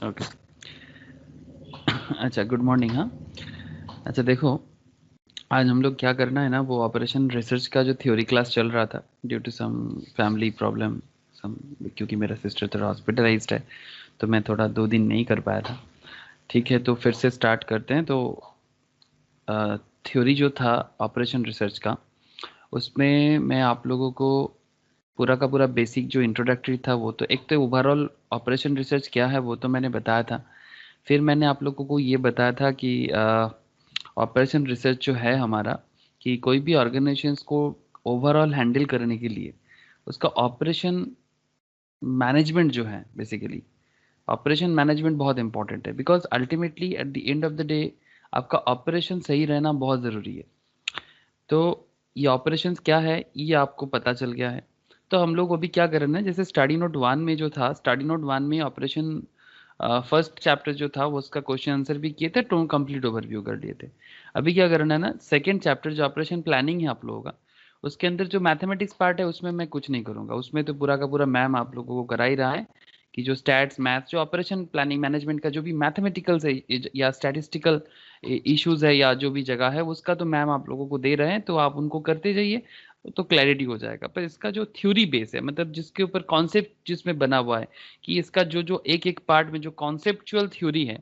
Okay. अच्छा, good morning. हाँ, अच्छा देखो, आज हम लोग क्या करना है ना, वो ऑपरेशन रिसर्च का जो थ्योरी क्लास चल रहा था, due to some family problem, some, क्योंकि मेरा सिस्टर थोड़ा हॉस्पिटलाइज्ड है, तो मैं थोड़ा 2 दिन नहीं कर पाया था। ठीक है, तो फिर से स्टार्ट करते हैं। तो थ्योरी जो था ऑपरेशन रिसर्च का, उसमें मैं आप लोगों को पूरा का पूरा बेसिक जो इंट्रोडक्टरी था, वो तो एक तो ओवरऑल ऑपरेशन रिसर्च क्या है वो तो मैंने बताया था। फिर मैंने आप लोगों को ये बताया था कि ऑपरेशन रिसर्च जो है हमारा, कि कोई भी ऑर्गेनाइजेशंस को ओवरऑल हैंडल करने के लिए उसका ऑपरेशन मैनेजमेंट जो है, बेसिकली ऑपरेशन मैनेजमेंट बहुत इंपॉर्टेंट है, because ultimately at the end of the day आपका ऑपरेशन सही रहना बहुत ज़रूरी है। तो ये ऑपरेशंस क्या है ये आपको पता चल गया है। तो हम लोग अभी क्या कर रहे हैं, जैसे स्टडी नोट 1 में जो था, स्टडी नोट 1 में ऑपरेशन फर्स्ट चैप्टर जो था वो उसका क्वेश्चन आंसर भी किए थे, तो कंप्लीट ओवरव्यू कर लिए थे। अभी क्या करना है ना, सेकंड चैप्टर जो ऑपरेशन प्लानिंग है आप लोगों का, उसके अंदर जो मैथमेटिक्स पार्ट है उसमें मैं कुछ नहीं करूंगा, उसमें तो पूरा का पूरा मैम आप लोगों को करा ही रहा है, कि जो स्टैट्स मैथ्स जो ऑपरेशन प्लानिंग मैनेजमेंट का जो भी मैथमेटिकल है या स्टैटिस्टिकल इश्यूज है या जो भी जगह है, उसका तो मैम आप लोगों को दे रहे हैं, तो आप उनको करते जाइए, तो क्लैरिटी हो जाएगा। पर इसका जो थ्योरी बेस है, मतलब जिसके ऊपर कॉन्सेप्ट जिसमें बना हुआ है, कि इसका जो जो एक एक पार्ट में जो कॉन्सेप्चुअल थ्योरी है,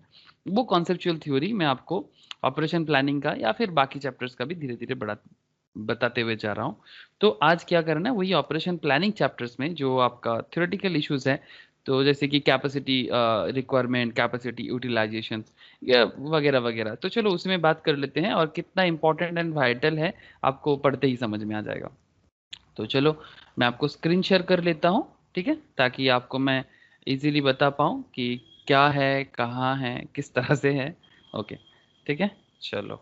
वो कॉन्सेप्चुअल थ्योरी मैं आपको ऑपरेशन प्लानिंग का या फिर बाकी चैप्टर्स का भी धीरे धीरे बड़ा बताते हुए जा रहा हूँ। तो आज क्या करना है, वही ऑपरेशन प्लानिंग चैप्टर्स में जो आपका थ्योरेटिकल इश्यूज है, तो जैसे कि कैपेसिटी रिक्वायरमेंट, कैपेसिटी यूटिलाइजेशन या वगैरह वगैरह, तो चलो उसमें बात कर लेते हैं, और कितना इंपॉर्टेंट एंड वाइटल है आपको पढ़ते ही समझ में आ जाएगा। तो चलो, मैं आपको स्क्रीन शेयर कर लेता हूँ, ठीक है, ताकि आपको मैं इजीली बता पाऊँ कि क्या है, कहाँ है, किस तरह से है। ओके, ठीक है, चलो।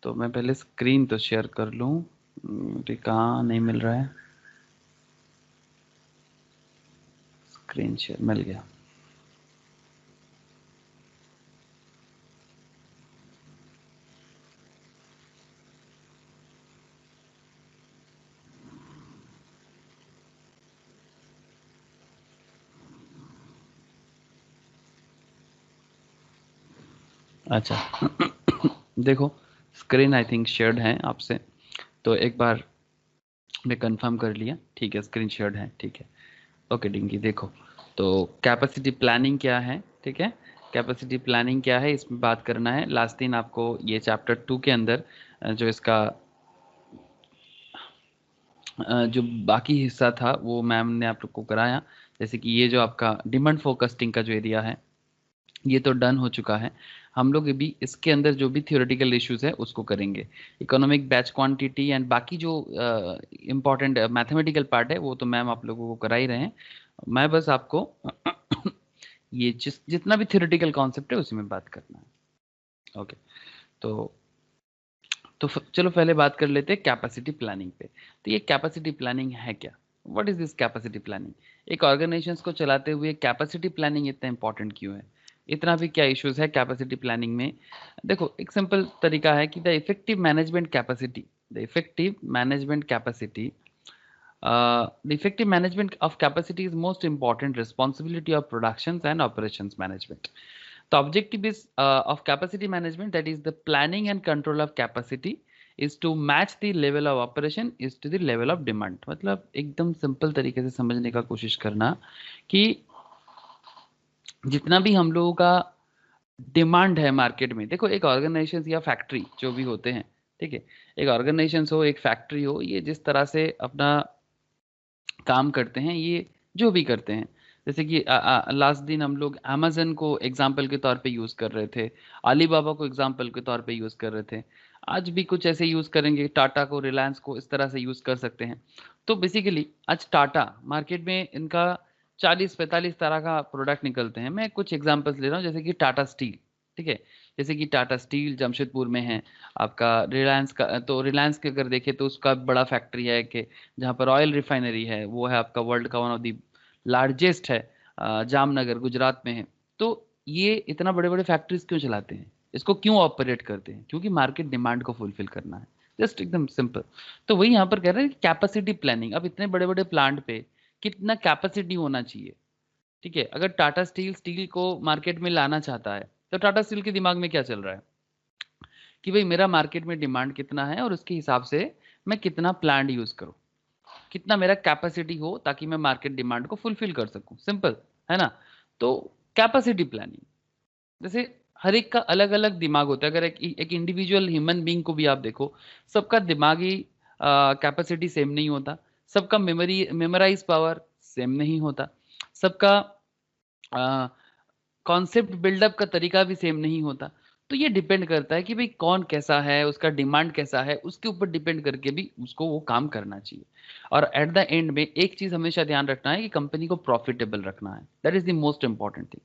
तो मैं पहले स्क्रीन तो शेयर कर लूँ, मुझे कहाँ नहीं मिल रहा है, स्क्रीन शेयर मिल गया। अच्छा, देखो, स्क्रीन आई थिंक शेयर्ड है आपसे, तो एक बार मैं कंफर्म कर लिया, ठीक है, स्क्रीन शेयर्ड है, ठीक है। ओके डिंगी, देखो, तो कैपेसिटी प्लानिंग क्या है, ठीक है, कैपेसिटी प्लानिंग क्या है इसमें बात करना है। लास्ट दिन आपको ये चैप्टर 2 के अंदर जो इसका जो बाकी हिस्सा था वो मैम ने आप लोग को कराया। जैसे कि ये जो आपका डिमांड फोकस्टिंग का जो एरिया है, ये तो डन हो चुका है। हम लोग अभी इसके अंदर जो भी थियोरेटिकल इश्यूज है उसको करेंगे। इकोनॉमिक बैच क्वांटिटी एंड बाकी जो इम्पोर्टेंट मैथमेटिकल पार्ट है वो तो मैम आप लोगों को करा ही रहे हैं। मैं बस आपको ये जितना भी थियोरेटिकल कॉन्सेप्ट है उसी में बात करना है। ओके, तो चलो पहले बात कर लेते हैं कैपेसिटी प्लानिंग पे। तो ये कैपेसिटी प्लानिंग है क्या, what is this capacity planning? एक ऑर्गेनाइजेशन को चलाते हुए कैपेसिटी प्लानिंग इतना इंपॉर्टेंट क्यों है, इतना भी क्या इश्यूज है कैपेसिटी प्लानिंग में? देखो, एक सिंपल तरीका है कि the effective management capacity, the effective management capacity, the effective management of capacity is most important responsibility of productions and operations management. The objective is of capacity management, that is the planning and control of capacity, is to match the level of operation is to the level of demand. मतलब एकदम simple तरीके से समझने का कोशिश करना, कि जितना भी हम लोगों का डिमांड है मार्केट में, देखो एक ऑर्गेनाइजेशन या फैक्ट्री जो भी होते हैं, ठीक है, एक ऑर्गेनाइजेशन हो, एक फैक्ट्री हो, ये जिस तरह से अपना काम करते हैं, ये जो भी करते हैं, जैसे कि लास्ट दिन हम लोग अमेज़न को एग्जाम्पल के तौर पे यूज़ कर रहे थे, अलीबाबा को एग्जाम्पल के तौर पे यूज़ कर रहे थे, आज भी कुछ ऐसे यूज़ करेंगे, टाटा को, रिलायंस को, इस तरह से यूज़ कर सकते हैं। तो बेसिकली आज टाटा मार्केट में इनका 40-45 तरह का प्रोडक्ट निकलते हैं। मैं कुछ एग्जाम्पल्स ले रहा हूँ, जैसे कि टाटा स्टील, ठीक है, जैसे कि टाटा स्टील जमशेदपुर में है। आपका रिलायंस का, तो रिलायंस के अगर देखें तो उसका बड़ा फैक्ट्री है कि जहाँ पर ऑयल रिफाइनरी है, वो है आपका वर्ल्ड का वन ऑफ द लार्जेस्ट है, जामनगर गुजरात में है। तो ये इतना बड़े बड़े फैक्ट्रीज क्यों चलाते हैं, इसको क्यों ऑपरेट करते हैं? क्योंकि मार्केट डिमांड को फुलफिल करना है, जस्ट एकदम सिंपल। तो वही यहाँ पर कह रहे हैं कैपेसिटी प्लानिंग। अब इतने बड़े बड़े प्लांट पे कितना कैपेसिटी होना चाहिए, ठीक है, अगर टाटा स्टील स्टील को मार्केट में लाना चाहता है तो टाटा स्टील के दिमाग में क्या चल रहा है कि भाई मेरा मार्केट में डिमांड कितना है और उसके हिसाब से मैं कितना प्लांट यूज करूं, कितना मेरा कैपेसिटी हो ताकि मैं मार्केट डिमांड को फुलफिल कर सकूं, सिंपल है ना। तो कैपेसिटी प्लानिंग, जैसे हर एक का अलग अलग दिमाग होता है। अगर एक इंडिविजुअल ह्यूमन बीइंग को भी आप देखो, सबका दिमागी कैपेसिटी सेम नहीं होता, सबका मेमोराइज पावर सेम नहीं होता, सबका कॉन्सेप्ट बिल्डअप का तरीका भी सेम नहीं होता। तो ये डिपेंड करता है कि भाई कौन कैसा है, उसका डिमांड कैसा है, उसके ऊपर डिपेंड करके भी उसको वो काम करना चाहिए। और एट द एंड में एक चीज हमेशा ध्यान रखना है कि कंपनी को प्रॉफिटेबल रखना है, that is the most important thing.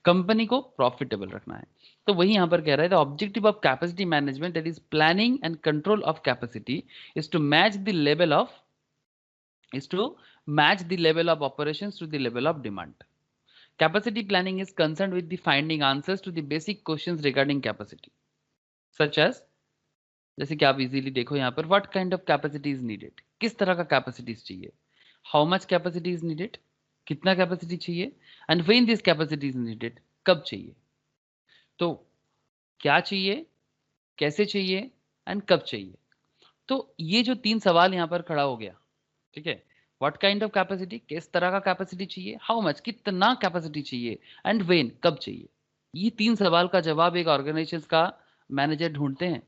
Company को प्रॉफिटेबल रखना है। तो वही यहां पर कह रहा है, the objective of capacity management that is planning and control of capacity is to match the level of is to match the level of operations to the level of demand. Capacity planning is concerned with the finding answers to the basic questions regarding capacity, such as जैसे कि आप easily देखो यहाँ पर, what kind of capacity is needed, किस तरह का capacities चाहिए, how much capacity is needed, कितना कैपेसिटी चाहिए, and when this capacity is needed, कब चाहिए। तो क्या चाहिए, कैसे चाहिए एंड कब चाहिए। तो ये जो तीन सवाल यहाँ पर खड़ा हो गया, ठीक है, व्हाट काइंड ऑफ कैपेसिटी, किस तरह का कैपेसिटी चाहिए, हाउ मच कितना कैपेसिटी चाहिए, एंड व्हेन कब चाहिए। ये तीन सवाल का जवाब एक ऑर्गेनाइजेशन का मैनेजर ढूंढते हैं,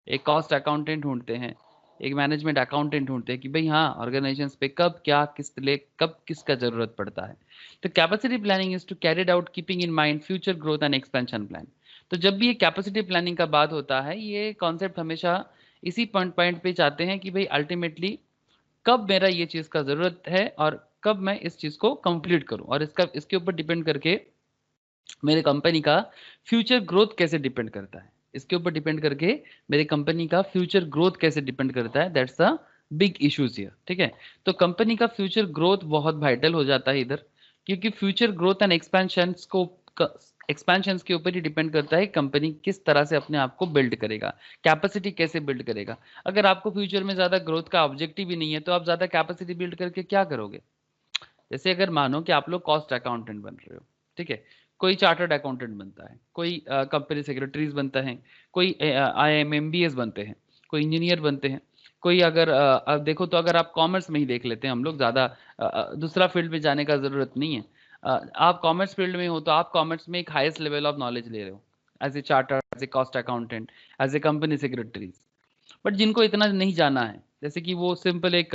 एक कॉस्ट अकाउंटेंट ढूंढते हैं, एक मैनेजमेंट अकाउंटेंट ढूंढते हैं कि भाई हाँ ऑर्गेनाइजेशन पे कब क्या किस लिए कब किसका जरूरत पड़ता है। तो capacity planning is to carried out keeping in mind future growth and expansion plan. तो जब भी ये कैपेसिटी प्लानिंग का बात होता है, ये कॉन्सेप्ट हमेशा इसी पॉइंट पे चाहते हैं कि भाई अल्टीमेटली कब मेरा ये चीज का जरूरत है और कब मैं इस चीज को कंप्लीट करूं, और इसके ऊपर डिपेंड करके मेरे कंपनी का फ्यूचर ग्रोथ कैसे डिपेंड करता है, इसके ऊपर डिपेंड करके मेरे कंपनी का फ्यूचर ग्रोथ कैसे डिपेंड करता है, that's the big issues here. ठीक है, तो कंपनी का फ्यूचर ग्रोथ बहुत वाइटल हो जाता है इधर, क्योंकि फ्यूचर ग्रोथ एंड एक्सपेंशन के ऊपर ही डिपेंड करता है कंपनी किस तरह से अपने आप को बिल्ड करेगा, कैपेसिटी कैसे बिल्ड करेगा। अगर आपको फ्यूचर में ज्यादा ग्रोथ का ऑब्जेक्टिव ही नहीं है तो आप ज्यादा कैपेसिटी बिल्ड करके क्या करोगे। जैसे अगर मानो कि आप लोग कॉस्ट अकाउंटेंट बन रहे हो, ठीक है, कोई चार्टर्ड अकाउंटेंट बनता है, कोई कंपनी सेक्रेटरीज बनता है, कोई IIM MBAs बनते हैं, कोई इंजीनियर बनते हैं, कोई अगर अब देखो तो अगर आप कॉमर्स में ही देख लेते हैं हम लोग, ज़्यादा दूसरा फील्ड में जाने का ज़रूरत नहीं है। आप कॉमर्स फील्ड में हो तो आप कॉमर्स में एक हाईएस्ट लेवल ऑफ नॉलेज ले रहे हो, as a chartered, as a cost accountant, as a company secretaries. But जिनको इतना नहीं जाना है, जैसे कि वो सिंपल एक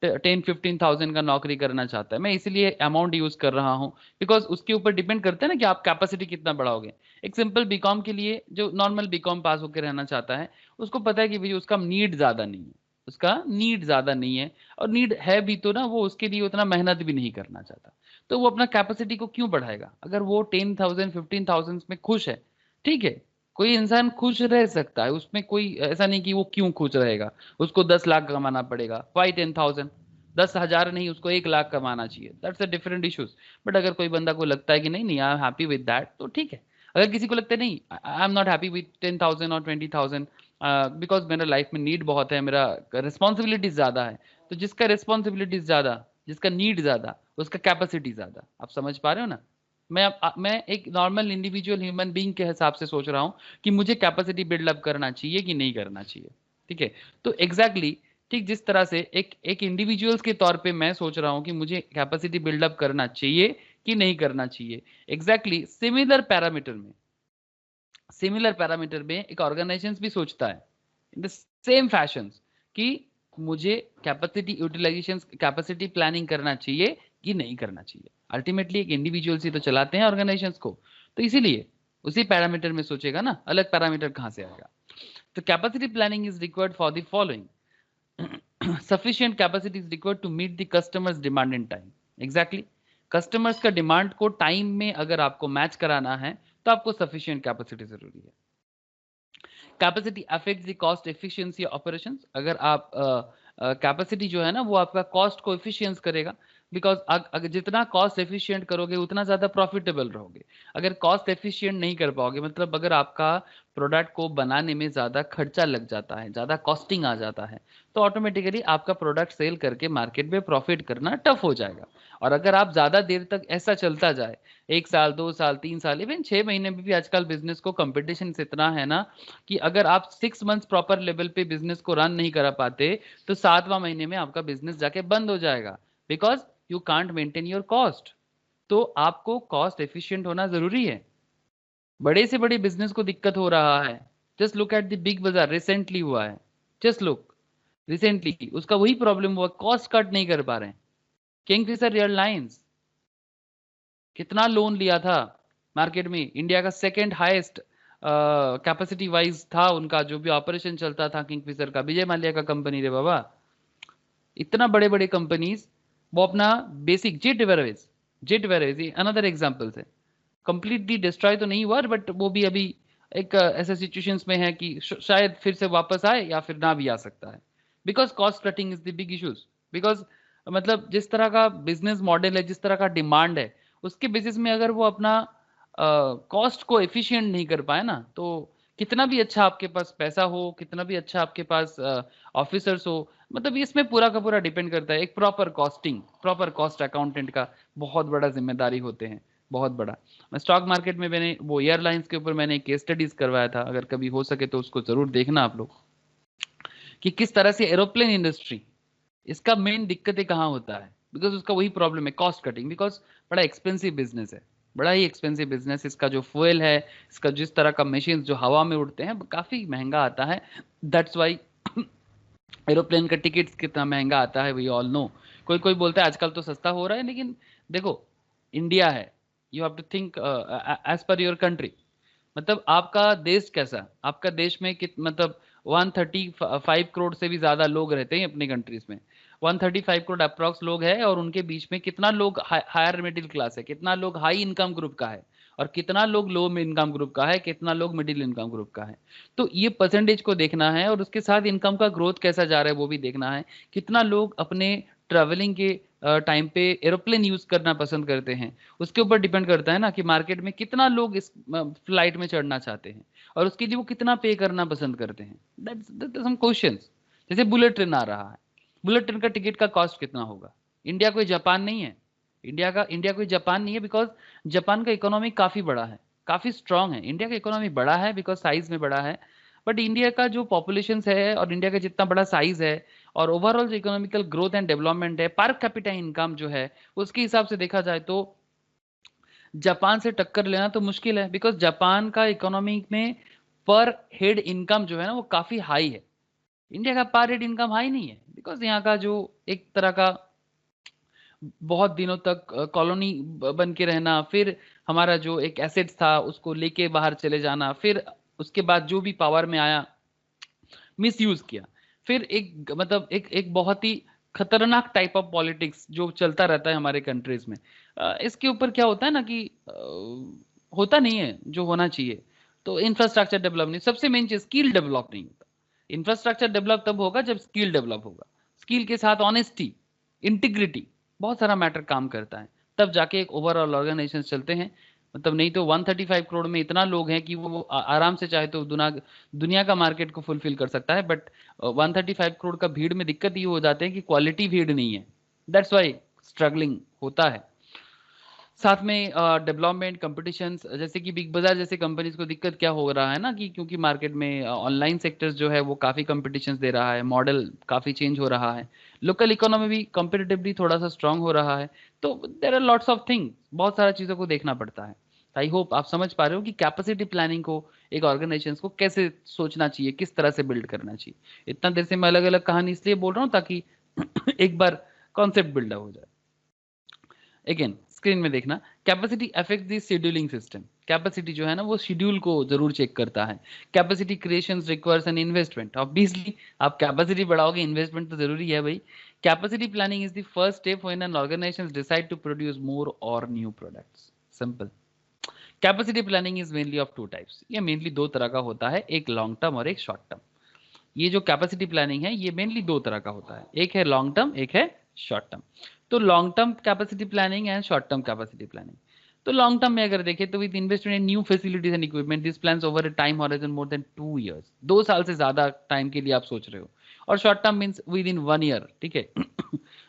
10-15 thousand का नौकरी करना चाहता है, मैं इसीलिए अमाउंट यूज कर रहा हूँ बिकॉज उसके ऊपर डिपेंड करता है ना कि आप कैपेसिटी कितना बढ़ाओगे। एक सिंपल बीकॉम के लिए जो नॉर्मल बीकॉम पास होकर रहना चाहता है, उसको पता है कि भाई उसका नीड ज्यादा नहीं है, उसका नीड ज्यादा नहीं है, और नीड है भी तो ना वो उसके लिए उतना मेहनत भी नहीं करना चाहता, तो वो अपना कैपेसिटी को क्यों बढ़ाएगा अगर वो 10,000-15,000 में खुश है। ठीक है, कोई इंसान खुश रह सकता है, उसमें कोई ऐसा नहीं कि वो क्यों खुश रहेगा, उसको 10 लाख कमाना पड़ेगा, वाई 10,000, 10,000 नहीं, उसको 1 लाख कमाना चाहिए, that's a different issues. But अगर कोई बंदा को लगता है कि नहीं नहीं I am happy with that, तो ठीक है। अगर किसी को लगता है नहीं I am not happy with 10,000 और 20,000 बिकॉज मेरा लाइफ में नीड बहुत है, मेरा रिस्पॉन्सिबिलिटीज ज्यादा है, तो जिसका रिस्पॉन्सिबिलिटीज ज्यादा, जिसका नीड ज्यादा, उसका कैपेसिटी ज्यादा, आप समझ पा रहे हो ना। मैं एक नॉर्मल इंडिविजुअल ह्यूमन बीइंग के हिसाब से सोच रहा हूँ कि मुझे कैपेसिटी बिल्डअप करना चाहिए कि नहीं करना चाहिए। ठीक है, तो एग्जैक्टली ठीक जिस तरह से एक इंडिविजुअल्स के तौर पे मैं सोच रहा हूँ कि मुझे कैपेसिटी बिल्डअप करना चाहिए कि नहीं करना चाहिए, एग्जैक्टली सिमिलर पैरामीटर में एक ऑर्गेनाइजेशन भी सोचता है इन द सेम फैशन कि मुझे कैपेसिटी यूटिलाइजेशन, कैपेसिटी प्लानिंग करना चाहिए कि नहीं करना चाहिए। अल्टीमेटली एक इंडिविजुअल ही तो चलाते हैं ऑर्गेनाइजेशंस को, तो इसीलिए उसी पैरामीटर में सोचेगा ना, अलग पैरामीटर कहां से आएगा। तो capacity planning is required for the following, sufficient capacity is required to meet the customers demand in time। Exactly customers का डिमांड को टाइम में अगर आपको मैच कराना है तो आपको सफिशिएंट कैपेसिटी जरूरी है। Capacity affects the cost efficiency operations, अगर आप कैपेसिटी जो है ना वो आपका कॉस्ट को एफिशिएंस करेगा, बिकॉज अगर जितना कॉस्ट एफिशिएंट करोगे उतना ज्यादा प्रॉफिटेबल रहोगे। अगर कॉस्ट एफिशिएंट नहीं कर पाओगे, मतलब अगर आपका प्रोडक्ट को बनाने में ज्यादा खर्चा लग जाता है, ज्यादा कॉस्टिंग आ जाता है, तो ऑटोमेटिकली आपका प्रोडक्ट सेल करके मार्केट में प्रॉफिट करना टफ हो जाएगा। और अगर आप ज्यादा देर तक ऐसा चलता जाए, 1 साल 2 साल 3 साल इवन 6 महीने में भी आजकल बिजनेस को कंपटीशन इतना है ना कि अगर आप 6 मंथ्स प्रॉपर लेवल पे बिजनेस को रन नहीं करा पाते तो 7वां महीने में आपका बिजनेस जाके बंद हो जाएगा, because you can't maintain your cost. तो आपको कॉस्ट एफिशिएंट होना जरूरी है। बड़े से बड़े बिजनेस को दिक्कत हो रहा है। Just look at the big बाजार, रिसेंटली हुआ है, जस्ट लुक रिसेंटली उसका वही प्रॉब्लम हुआ, कॉस्ट कट नहीं कर पा रहे हैं। किंगफिशर एयरलाइंस कितना लोन लिया था मार्केट में, इंडिया का सेकंड हाईएस्ट कैपेसिटी वाइज था उनका जो भी ऑपरेशन चलता था किंगफिशर का, विजय माल्या का कंपनी रे बाबा। इतना बड़े बड़े कंपनीज वो अपना basic jet Airways another example है, कंप्लीटली डिस्ट्रॉय तो नहीं हुआ बट वो भी अभी एक ऐसे सिचुएशंस में है कि शायद फिर से वापस आए या फिर ना भी आ सकता है, because cost cutting is the big issues. Because मतलब जिस तरह का बिजनेस मॉडल है, जिस तरह का डिमांड है, उसके बेसिस में अगर वो अपना कॉस्ट को एफिशिएंट नहीं कर पाए ना, तो कितना भी अच्छा आपके पास पैसा हो, कितना भी अच्छा आपके पास ऑफिसर्स हो, मतलब इसमें पूरा का पूरा डिपेंड करता है। एक प्रॉपर कॉस्ट अकाउंटेंट का बहुत बड़ा जिम्मेदारी होते हैं, बहुत बड़ा। मैं स्टॉक मार्केट में मैंने वो एयरलाइंस के ऊपर मैंने केस स्टडीज करवाया था, अगर कभी हो सके तो उसको जरूर देखना आप लोग, कि किस तरह से एरोप्लेन इंडस्ट्री इसका मेन दिक्कतें कहाँ होता है, बिकॉज उसका वही प्रॉब्लम है, कॉस्ट कटिंग। बिकॉज बड़ा एक्सपेंसिव बिजनेस है, बड़ा ही एक्सपेंसिव बिजनेस। इसका जो फ्यूल है, इसका जिस तरह का मशीन जो हवा में उड़ते हैं, काफी महंगा आता है। दैट्स वाई एरोप्लेन का टिकट कितना महंगा आता है, वी ऑल नो। कोई कोई बोलता है आजकल तो सस्ता हो रहा है, लेकिन देखो इंडिया है, you have to think as per your country. मतलब आपका देश कैसा, आपका देश में मतलब 135 करोड़ से भी ज्यादा लोग रहते हैं अपनी कंट्रीज में। 135 करोड़ अप्रॉक्स लोग हैं, और उनके बीच में कितना लोग हायर मिडिल क्लास है, कितना लोग हाई इनकम ग्रुप का है, और कितना लोग लो इनकम ग्रुप का है, कितना लोग मिडिल इनकम ग्रुप का है। तो ये परसेंटेज को देखना है, और उसके साथ इनकम का ग्रोथ कैसा जा रहा है वो भी देखना है। कितना लोग अपने ट्रैवलिंग के टाइम पे एरोप्लेन यूज करना पसंद करते हैं, उसके ऊपर डिपेंड करता है ना कि मार्केट में कितना लोग इस फ्लाइट में चढ़ना चाहते हैं, और उसके लिए वो कितना पे करना पसंद करते हैं। That's some questions. जैसे बुलेट ट्रेन आ रहा है, बुलेट ट्रेन का टिकट का कॉस्ट कितना होगा? इंडिया कोई जापान नहीं है, इंडिया कोई जापान नहीं है, बिकॉज जापान का इकोनॉमी काफी बड़ा है, काफी स्ट्रांग है। इंडिया का इकोनॉमी बड़ा है बिकॉज साइज में बड़ा है, बट इंडिया का जो पॉपुलेशन है और इंडिया का जितना बड़ा साइज है और ओवरऑल जो इकोनॉमिकल ग्रोथ एंड डेवलपमेंट है, पर कैपिटा इनकम जो है, उसके हिसाब से देखा जाए तो जापान से टक्कर लेना तो मुश्किल है। बिकॉज जापान का इकोनॉमी में पर हेड इनकम जो है ना वो काफी हाई है। इंडिया का पर हेड इनकम हाई नहीं है, बिकॉज यहाँ का जो एक तरह का बहुत दिनों तक कॉलोनी बन के रहना, फिर हमारा जो एक एसेट था उसको लेके बाहर चले जाना, फिर उसके बाद जो भी पावर में आया मिस यूज किया, फिर एक मतलब एक बहुत ही खतरनाक टाइप ऑफ पॉलिटिक्स जो चलता रहता है हमारे कंट्रीज में। इसके ऊपर क्या होता है ना कि होता नहीं है जो होना चाहिए। तो इंफ्रास्ट्रक्चर डेवलप नहीं, सबसे मेन चीज स्किल डेवलप नहीं होता। इंफ्रास्ट्रक्चर डेवलप तब होगा जब स्किल डेवलप होगा। स्किल के साथ ऑनेस्टी, इंटीग्रिटी, बहुत सारा मैटर काम करता है, तब जाके एक ओवरऑल ऑर्गेनाइजेशन चलते हैं। मतलब नहीं तो 135 करोड़ में इतना लोग हैं कि वो आराम से चाहे तो दुनिया का मार्केट को फुलफिल कर सकता है। बट 135 करोड़ का भीड़ में दिक्कत ये हो जाते हैं कि क्वालिटी भीड़ नहीं है, दैट्स वाई स्ट्रगलिंग होता है। साथ में डेवलपमेंट कंपटीशंस, जैसे कि बिग बाजार जैसे कंपनीज को दिक्कत क्या हो रहा है ना कि क्योंकि मार्केट में ऑनलाइन सेक्टर्स जो है वो काफी कंपटीशंस दे रहा है, मॉडल काफी चेंज हो रहा है, लोकल इकोनॉमी भी कंपेटिटिवली थोड़ा सा स्ट्रांग हो रहा है। तो there are lots of things, बहुत सारा चीजों को देखना पड़ता है। आई होप आप समझ पा रहे हो कि कैपेसिटी प्लानिंग को एक ऑर्गेनाइजेशन को कैसे सोचना चाहिए, किस तरह से बिल्ड करना चाहिए। इतना देर से मैं अलग अलग कहानी इसलिए बोल रहा हूँ ताकि एक बार कॉन्सेप्ट बिल्ड हो जाए। अगेन स्क्रीन में देखना, capacity affect the scheduling system. Capacity जो है ना वो शेड्यूल को जरूर चेक करता है। Capacity creation requires an investment, obviously आप कैपेसिटी बढ़ाओगे, इन्वेस्टमेंट तो जरूरी है भाई। Capacity planning is the first step when an organisation decide to produce more और new products. Simple. Capacity planning is mainly of two types, ये mainly दो तरह का होता है, एक लॉन्ग टर्म और एक शॉर्ट टर्म। ये जो कैपेसिटी प्लानिंग है ये मेनली दो तरह का होता है, एक है लॉन्ग टर्म, एक है शॉर्ट टर्म। तो long term capacity planning and short term capacity planning. तो लॉन्ग टर्म में अगर देखें तो with investment in new facilities and equipment this plans over a time horizon more than 2 years, 2 साल से ज्यादा टाइम के लिए आप सोच रहे हो। और short term means with in 1 year, ठीक है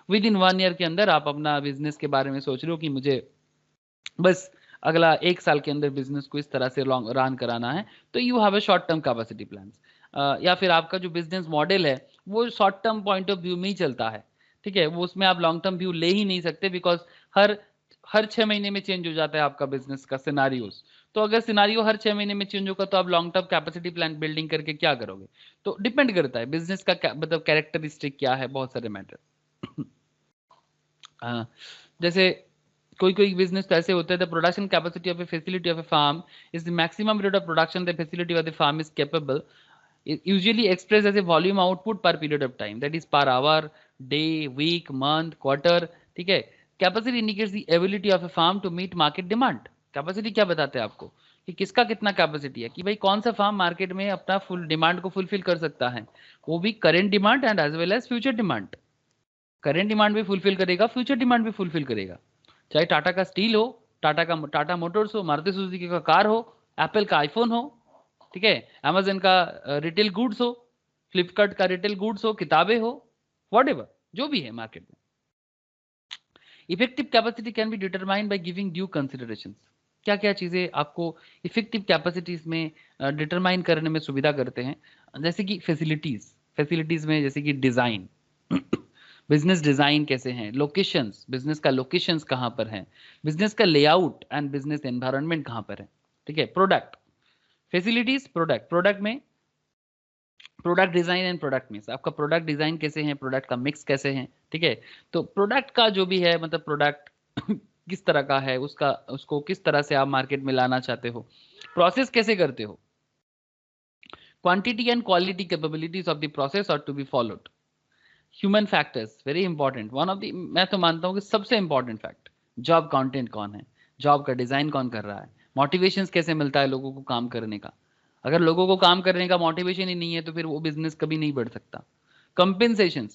विद इन 1 ईयर के अंदर आप अपना बिजनेस के बारे में सोच रहे हो कि मुझे बस अगला 1 साल के अंदर बिजनेस को इस तरह से लॉन्ग रन कराना है, तो you have a short term capacity plans. या फिर आपका जो बिजनेस मॉडल है वो short term point of view में ही चलता है, ठीक है, वो उसमें आप लॉन्ग टर्म व्यू ले ही नहीं सकते, बिकॉज हर हर 6 महीने में चेंज हो जाता है आपका बिजनेस का सिनारियोस। तो अगर सिनारियो हर 6 महीने में चेंज होगा तो आप long term capacity plan building करके क्या करोगे? तो डिपेंड करता है बिजनेस का मतलब कैरेक्टरिस्टिक क्या है, बहुत सारे मैटर। जैसे कोई कोई बिजनेस तो ऐसे होते हैं, the production capacity of a facility of a farm is the maximum rate of production the facility of the farm is capable, usually expressed as a volume output per period of time, that is per hour, day, week, month, quarter, ठीक है। Capacity indicates the ability of a farm to meet market demand. Capacity क्या बताते हैं आपको कि किसका कितना capacity है, कि भाई कौन सा फार्म मार्केट में अपना फुल डिमांड को फुलफिल कर सकता है, वो भी current demand and as well as future demand. Current demand भी फुलफिल करेगा, फ्यूचर डिमांड भी फुलफिल करेगा। चाहे टाटा का स्टील हो, टाटा मोटर्स हो, मारुति सुजुकी का कार हो, एप्पल का आईफोन हो, ठीक है, अमेजन का रिटेल गुड्स हो, फ्लिपकार्ट का रिटेल गुड्स हो, किताबें हो, व्हाटएवर जो भी है मार्केट में। Effective capacity can be determined by giving due considerations. क्या क्या चीजें आपको इफेक्टिव कैपेसिटीज में डिटरमाइन करने में सुविधा करते हैं, जैसे कि फैसिलिटीज में जैसे कि डिजाइन, बिजनेस डिजाइन कैसे हैं, लोकेशंस, बिजनेस का लोकेशंस कहाँ पर है, बिजनेस का लेआउट एंड बिजनेस एनवायरनमेंट कहाँ पर है, ठीक है। प्रोडक्ट फैसिलिटीज, प्रोडक्ट में product design and product mix, आपका प्रोडक्ट डिजाइन कैसे है, प्रोडक्ट का मिक्स कैसे है, ठीक है। तो प्रोडक्ट का जो भी है मतलब प्रोडक्ट किस तरह का है, उसको किस तरह से आप मार्केट में लाना चाहते हो, प्रोसेस कैसे करते हो, quantity and quality capabilities of the process are to be followed. Human factors very important, one of the, मैं तो मानता हूँ कि सबसे इंपॉर्टेंट फैक्ट, जॉब कंटेंट कौन है, जॉब का डिजाइन कौन कर रहा है, मोटिवेशन कैसे मिलता है लोगों को काम करने का। अगर लोगों को काम करने का मोटिवेशन ही नहीं है तो फिर वो बिजनेस कभी नहीं बढ़ सकता। कंपेंसेशन,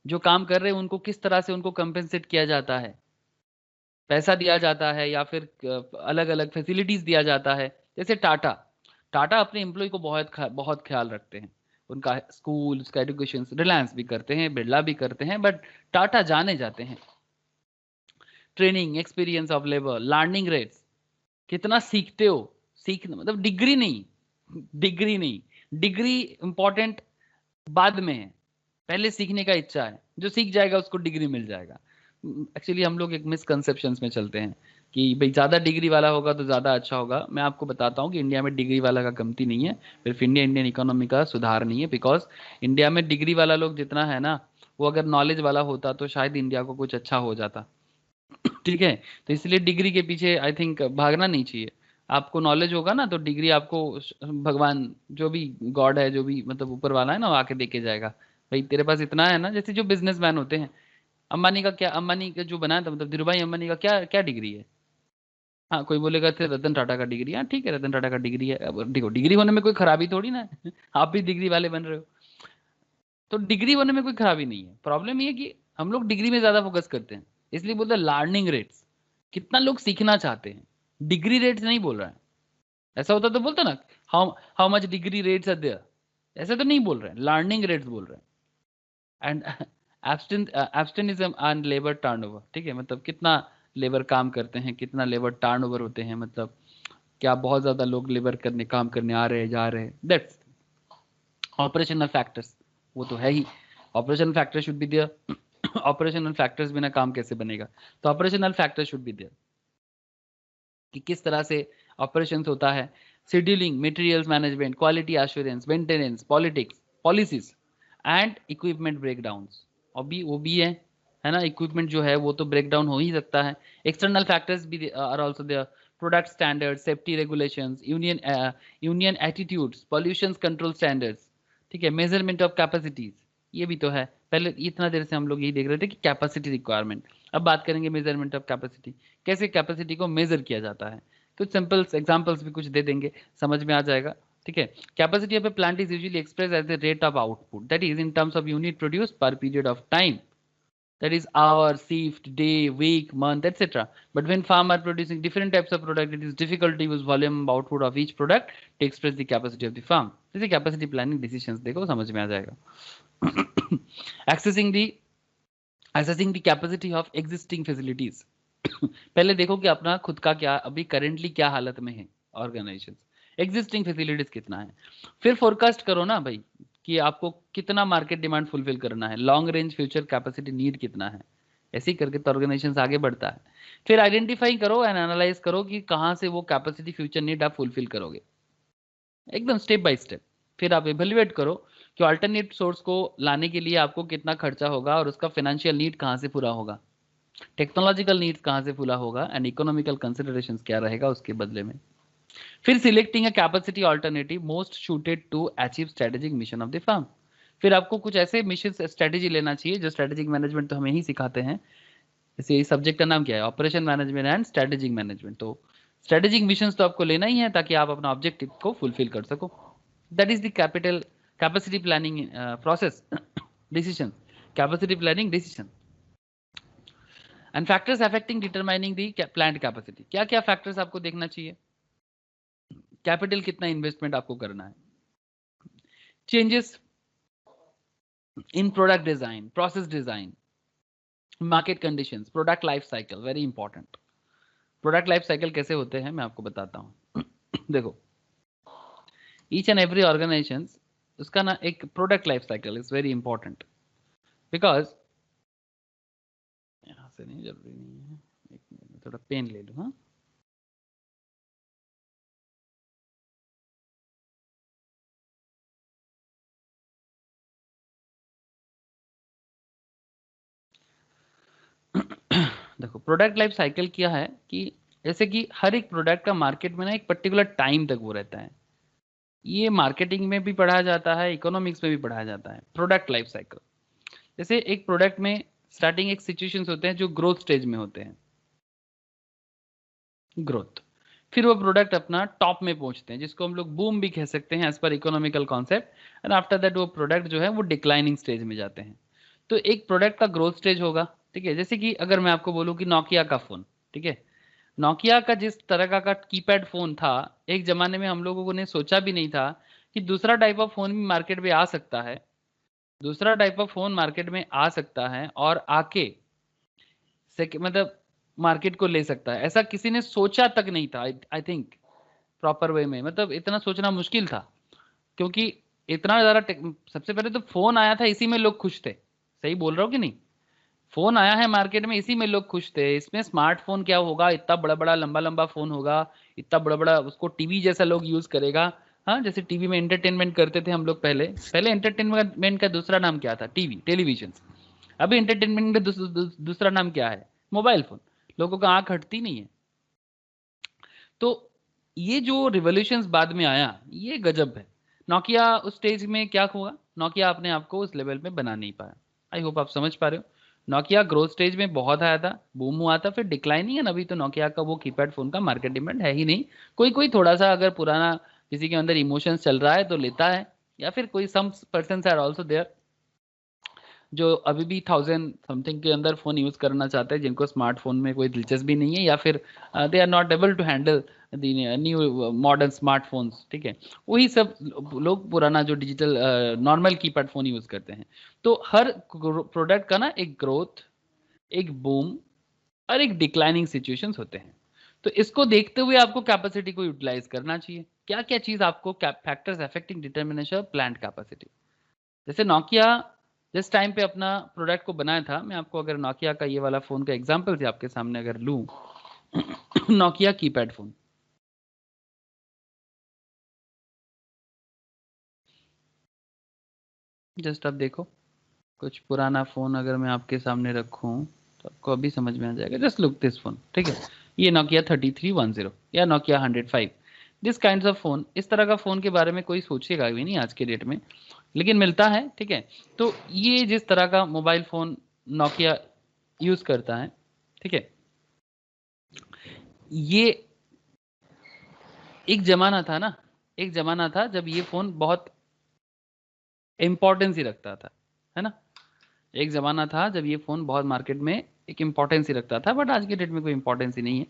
जो काम कर रहे हैं उनको किस तरह से उनको कंपेंसेट किया जाता है, पैसा दिया जाता है या फिर अलग अलग फैसिलिटीज दिया जाता है। जैसे टाटा टाटा अपने एम्प्लॉय को बहुत ख्याल रखते हैं, उनका स्कूल, उसका एजुकेशन, रिलायंस भी करते हैं, बिरला भी करते हैं, बट टाटा जाने जाते हैं। Training, experience of labour, learning rates, कितना सीखते हो, सीखना मतलब डिग्री नहीं, डिग्री इंपॉर्टेंट बाद में है, पहले सीखने का इच्छा है, जो सीख जाएगा उसको डिग्री मिल जाएगा। एक्चुअली हम लोग एक मिसकंसेप्शंस में चलते हैं कि भाई ज़्यादा डिग्री वाला होगा तो ज़्यादा अच्छा होगा। मैं आपको बताता हूँ कि इंडिया में डिग्री वाला का कमती नहीं है, सिर्फ इंडियन इकोनॉमी का सुधार नहीं है, बिकॉज इंडिया में डिग्री वाला लोग जितना है ना, वो अगर नॉलेज वाला होता तो शायद इंडिया को कुछ अच्छा हो जाता, ठीक है। तो इसलिए डिग्री के पीछे आई थिंक भागना नहीं चाहिए। आपको नॉलेज होगा ना तो डिग्री आपको भगवान, जो भी गॉड है, जो भी मतलब ऊपर वाला है ना, वो आके देके जाएगा, भाई तेरे पास इतना है ना। जैसे जो बिजनेसमैन होते हैं, अंबानी का जो बनाया था मतलब धीरू भाई अंबानी का क्या क्या डिग्री है? हाँ, कोई बोलेगा थे रतन टाटा का डिग्री, हाँ ठीक है रतन टाटा का डिग्री है, अब देखो डिग्री होने में कोई खराबी थोड़ी ना है। आप भी डिग्री वाले बन रहे हो, तो डिग्री होने में कोई खराबी नहीं है। प्रॉब्लम ये है कि हम लोग डिग्री में ज्यादा फोकस करते हैं, इसलिए बोलते हैं लर्निंग रेट्स, कितना लोग सीखना चाहते हैं, डिग्री रेट्स नहीं बोल रहा है। ऐसा होता तो बोलता ना, how how much degree rates are there, ऐसा तो नहीं बोल रहे हैं, लर्निंग रेट्स बोल रहे हैं। एंड एब्सटेनिज्म एंड लेबर टर्नओवर, ठीक है, मतलब कितना लेबर काम करते हैं, कितना लेबर टर्नओवर होते हैं, मतलब क्या बहुत ज्यादा लोग लेबर करने काम करने आ रहे हैं जा रहे हैं। दैट्स ऑपरेशनल फैक्टर्स, वो तो है ही, operational factor should be there. Operational factors बिना काम कैसे बनेगा, तो operational factor should be there, कि किस तरह से ऑपरेशंस होता है, scheduling, materials management, quality assurance, maintenance, politics, policies and equipment breakdowns. और भी वो भी है ना, इक्विपमेंट जो है वो तो ब्रेक डाउन हो ही सकता है। एक्सटर्नल फैक्टर्स भी are also there, product standard, safety regulations, union attitudes, pollution control standards, ठीक है, मेजरमेंट ऑफ कैपेसिटीज, ये भी तो है। पहले इतना देर से हम लोग यही देख रहे थे कि कैपेसिटी रिक्वायरमेंट, अब बात करेंगे मेजरमेंट ऑफ कैपेसिटी, कैसे कैपेसिटी को मेजर किया जाता है। कुछ सिंपल एग्जांपल्स भी कुछ दे देंगे, समझ में आ जाएगा, ठीक है। Capacity of a plant is usually express as the rate of output, that is in terms of unit produce per period of time, that is hour, shift, day, week, month, etc. But when farm are producing different types of product, it is difficult to use volume output of each product to express the capacity of the farm. जैसे capacity planning decisions देखो समझ में आ जाएगा। Accessing the assessing the capacity of existing facilities. पहले देखो कि अपना खुद का क्या अभी करेंटली क्या हालत में है ऑर्गेनाइजेशन, एग्जिस्टिंग फैसिलिटीज कितना है, फिर फोरकास्ट करो ना भाई कि आपको कितना मार्केट डिमांड फुलफिल करना है, long range future capacity need कितना है, ऐसे ही करके तो ऑर्गेनाइजेशन आगे बढ़ता है। फिर आइडेंटिफाई करो एंड एनालाइज करो कि कहाँ से वो कैपेसिटी फ्यूचर नीड आप फुलफिल करोगे, एकदम स्टेप बाय स्टेप। फिर आप इवेल्युएट करो कि अल्टरनेट सोर्स को लाने के लिए आपको कितना खर्चा होगा और उसका फाइनेंशियल नीड कहाँ से पूरा होगा, टेक्नोलॉजिकल नीड्स कहाँ से पूरा होगा एंड इकोनॉमिकल कंसिडरेशंस क्या रहेगा उसके बदले में। फिर selecting a capacity alternative most suited to achieve strategic mission of the firm. फिर आपको कुछ ऐसे मिशन स्ट्रेटेजी लेना चाहिए जो स्ट्रेटेजिक मैनेजमेंट तो हमें ही सिखाते हैं, जैसे इस सब्जेक्ट का नाम क्या है, operation management and strategic management. तो स्ट्रेटेजिक मिशन तो आपको लेना ही है ताकि आप अपना ऑब्जेक्टिव को फुलफिल कर सको। That is the capital capacity planning process decision, capacity planning decision and factors affecting determining the plant capacity. क्या क्या फैक्टर्स आपको देखना चाहिए, कैपिटल कितना इन्वेस्टमेंट आपको करना है, changes in product design, process design, market conditions, product life cycle, very important. Product life cycle कैसे होते हैं मैं आपको बताता हूँ। देखो ईच एंड एवरी ऑर्गेनाइजेशन उसका ना एक product life cycle is very important, because यहाँ से नहीं जरूरी नहीं है, एक मिनट थोड़ा पेन ले लूँ। हाँ देखो प्रोडक्ट लाइफ साइकिल क्या है कि जैसे कि हर एक प्रोडक्ट का मार्केट में ना एक पर्टिकुलर टाइम तक वो रहता है, ये मार्केटिंग में भी पढ़ाया जाता है, इकोनॉमिक्स में भी पढ़ाया जाता है प्रोडक्ट लाइफ साइकिल। जैसे एक प्रोडक्ट में स्टार्टिंग एक सिचुएशंस होते हैं जो ग्रोथ स्टेज में होते हैं, ग्रोथ, फिर वो प्रोडक्ट अपना टॉप में पहुंचते हैं जिसको हम लोग बूम भी कह सकते हैं as per economical concept, and after that वो प्रोडक्ट जो है वो डिक्लाइनिंग स्टेज में जाते हैं। तो एक प्रोडक्ट का ग्रोथ स्टेज होगा, ठीक है, जैसे कि अगर मैं आपको बोलूं कि नोकिया का फोन, ठीक है, नोकिया का जिस तरह का कीपैड फोन था, एक जमाने में हम लोगों ने सोचा भी नहीं था कि दूसरा टाइप ऑफ फोन भी मार्केट में आ सकता है, दूसरा टाइप ऑफ फोन मार्केट में आ सकता है और आके मतलब मार्केट को ले सकता है, ऐसा किसी ने सोचा तक नहीं था। आई थिंक प्रॉपर वे में, मतलब इतना सोचना मुश्किल था, क्योंकि इतना ज्यादा सबसे पहले तो फोन आया था, इसी में लोग खुश थे, सही बोल रहा हूँ कि नहीं, फोन आया है मार्केट में इसी में लोग खुश थे। इसमें स्मार्टफोन क्या होगा, इतना बड़ा बड़ा लंबा लंबा फोन होगा, इतना बड़ा बड़ा उसको टीवी जैसा लोग यूज करेगा। हाँ जैसे टीवी में एंटरटेनमेंट करते थे हम लोग, पहले पहले एंटरटेनमेंट का दूसरा नाम क्या था, टीवी, टेलीविजन। अभी एंटरटेनमेंट का दूसरा नाम क्या है, मोबाइल फोन। लोगों का आंख हटती नहीं है। तो ये जो रिवॉल्यूशंस बाद में आया ये गजब है। नोकिया उस स्टेज में क्या हुआ, नोकिया अपने आप को उस लेवल पे बना नहीं पाया। आई होप आप समझ पा रहे हो। नोकिया ग्रोथ स्टेज में बहुत आया था, बूम हुआ था, फिर डिक्लाइनिंग है। अभी तो नोकिया का वो कीपैड फोन का मार्केट डिमांड है ही नहीं। कोई कोई थोड़ा सा अगर पुराना किसी के अंदर इमोशंस चल रहा है तो लेता है, या फिर कोई some person are also there जो अभी भी 1000 समथिंग के अंदर फोन यूज करना चाहते हैं, जिनको स्मार्टफोन में कोई दिलचस्पी नहीं है, या फिर they are not able to handle new modern smartphones, ठीक है, वही सब लोग पुराना जो digital normal keypad phone use करते हैं। तो हर प्रोडक्ट का ना एक ग्रोथ, एक बूम और एक डिक्लाइनिंग सिचुएशंस होते हैं। तो इसको देखते हुए आपको कैपेसिटी को यूटिलाइज करना चाहिए। क्या क्या चीज आपको factors affecting determination of plant capacity. जैसे नोकिया जिस टाइम पे अपना प्रोडक्ट को बनाया था, मैं आपको अगर नोकिया का ये वाला फोन का एग्जांपल से आपके सामने अगर लूं, नोकिया कीपैड फोन, जस्ट आप देखो, कुछ पुराना फोन अगर मैं आपके सामने रखूं तो आपको अभी समझ में आ जाएगा। जस्ट लुक दिस फोन, ठीक है, ये नोकिया 3310 या Nokia 105, this kind of phone. इस तरह का फोन के बारे में कोई सोचेगा भी नहीं आज के डेट में, लेकिन मिलता है, ठीक है। तो ये जिस तरह का मोबाइल फोन नोकिया यूज करता है, ठीक है, ये एक जमाना था ना, एक जमाना था जब ये फोन बहुत इंपॉर्टेंस ही रखता था, है ना, एक जमाना था जब ये फोन बहुत मार्केट में एक इंपॉर्टेंस ही रखता था, बट आज के डेट में कोई इंपॉर्टेंस ही नहीं है।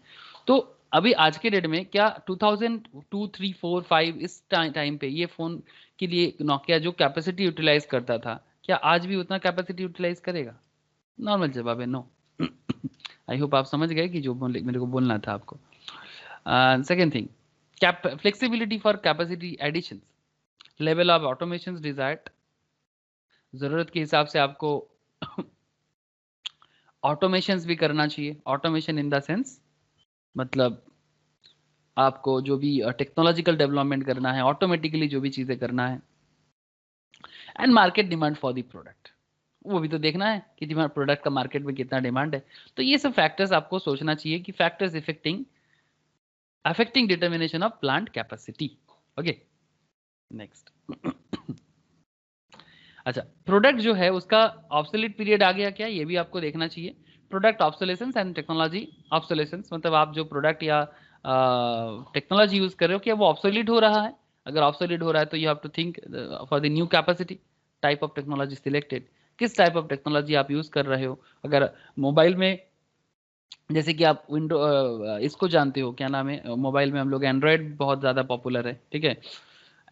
तो अभी आज के डेट में क्या 2002 3 4 5 इस टाइम पे ये फोन के लिए नोकिया जो कैपेसिटी यूटिलाइज करता था, क्या आज भी उतना कैपेसिटी यूटिलाइज करेगा? नॉर्मल जवाब है नो। आई होप आप समझ गए कि जो मेरे को बोलना था आपको। Second thing, flexibility for capacity additions, level of automation desired, जरूरत के हिसाब से आपको ऑटोमेशंस भी करना चाहिए। ऑटोमेशन इन द सेंस मतलब आपको जो भी टेक्नोलॉजिकल डेवलपमेंट करना है, ऑटोमेटिकली जो भी चीजें करना है। And market demand for the product, वो भी तो देखना है कि तुम्हारे प्रोडक्ट का मार्केट में कितना डिमांड है। तो ये सब फैक्टर्स आपको सोचना चाहिए कि factors effecting affecting determination of plant capacity. Okay, next. अच्छा, प्रोडक्ट जो है उसका ऑब्सोलीट पीरियड आ गया क्या, ये भी आपको देखना चाहिए। Product obsolescence and technology obsolescence, मतलब आप जो प्रोडक्ट या टेक्नोलॉजी यूज कर रहे हो क्या वो ऑब्सोलीट हो रहा है। अगर ऑब्सोलीट हो रहा है तो you have to think for the new capacity, type of technology selected, किस टाइप ऑफ टेक्नोलॉजी आप यूज कर रहे हो। अगर मोबाइल में जैसे कि आप विंडो इसको जानते हो, क्या नाम है, मोबाइल में हम लोग एंड्रॉयड बहुत ज़्यादा पॉपुलर है, ठीक है।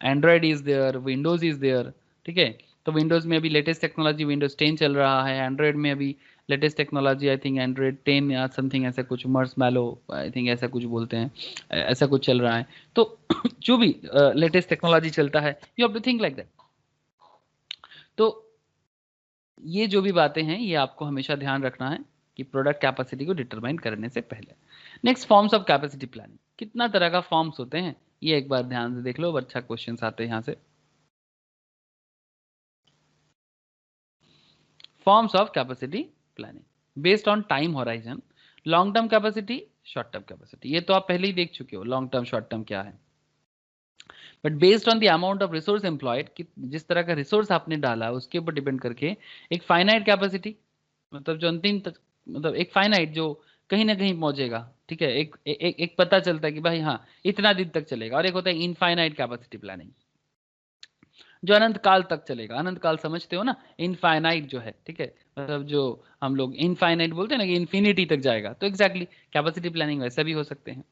Android is there, Windows is there, ठीक है। तो विंडोज में अभी लेटेस्ट टेक्नोलॉजी विंडोज 10 चल रहा है। एंड्रॉयड में अभी latest technology I think Android 10 या समथिंग ऐसा कुछ, मर्स मैलो आई थिंक ऐसा कुछ बोलते हैं, ऐसा कुछ चल रहा है। तो जो भी लेटेस्ट टेक्नोलॉजी चलता है you have to think like that. तो ये जो भी बातें हैं ये आपको हमेशा ध्यान रखना है कि प्रोडक्ट कैपेसिटी को डिटरमाइन करने से पहले। Next, forms of capacity planning, कितना तरह का फॉर्म्स होते हैं ये एक बार ध्यान से देख लो, अच्छा क्वेश्चन आते हैं यहाँ से। Forms of capacity planning based on time horizon, long term capacity, short term capacity, ये तो आप पहले ही देख चुके हो लॉन्ग टर्म शॉर्ट टर्म क्या है। But based on the amount of resource employed, कि जिस तरह का रिसोर्स आपने डाला उसके ऊपर डिपेंड करके एक फाइनाइट कैपेसिटी, मतलब जो अंतिम तक, मतलब एक फाइनाइट जो कहीं ना कहीं पहुंचेगा, ठीक है। एक पता चलता है कि भाई हाँ इतना दिन तक चलेगा, और एक होता है इनफाइनाइट कैपेसिटी प्लानिंग जो अनंत काल तक चलेगा। अनंत काल समझते हो ना, इनफाइनाइट जो है, ठीक है, मतलब जो हम लोग इनफाइनाइट बोलते हैं ना कि इन्फिनिटी तक जाएगा, तो एग्जैक्टली कैपेसिटी प्लानिंग वैसा भी हो सकते हैं।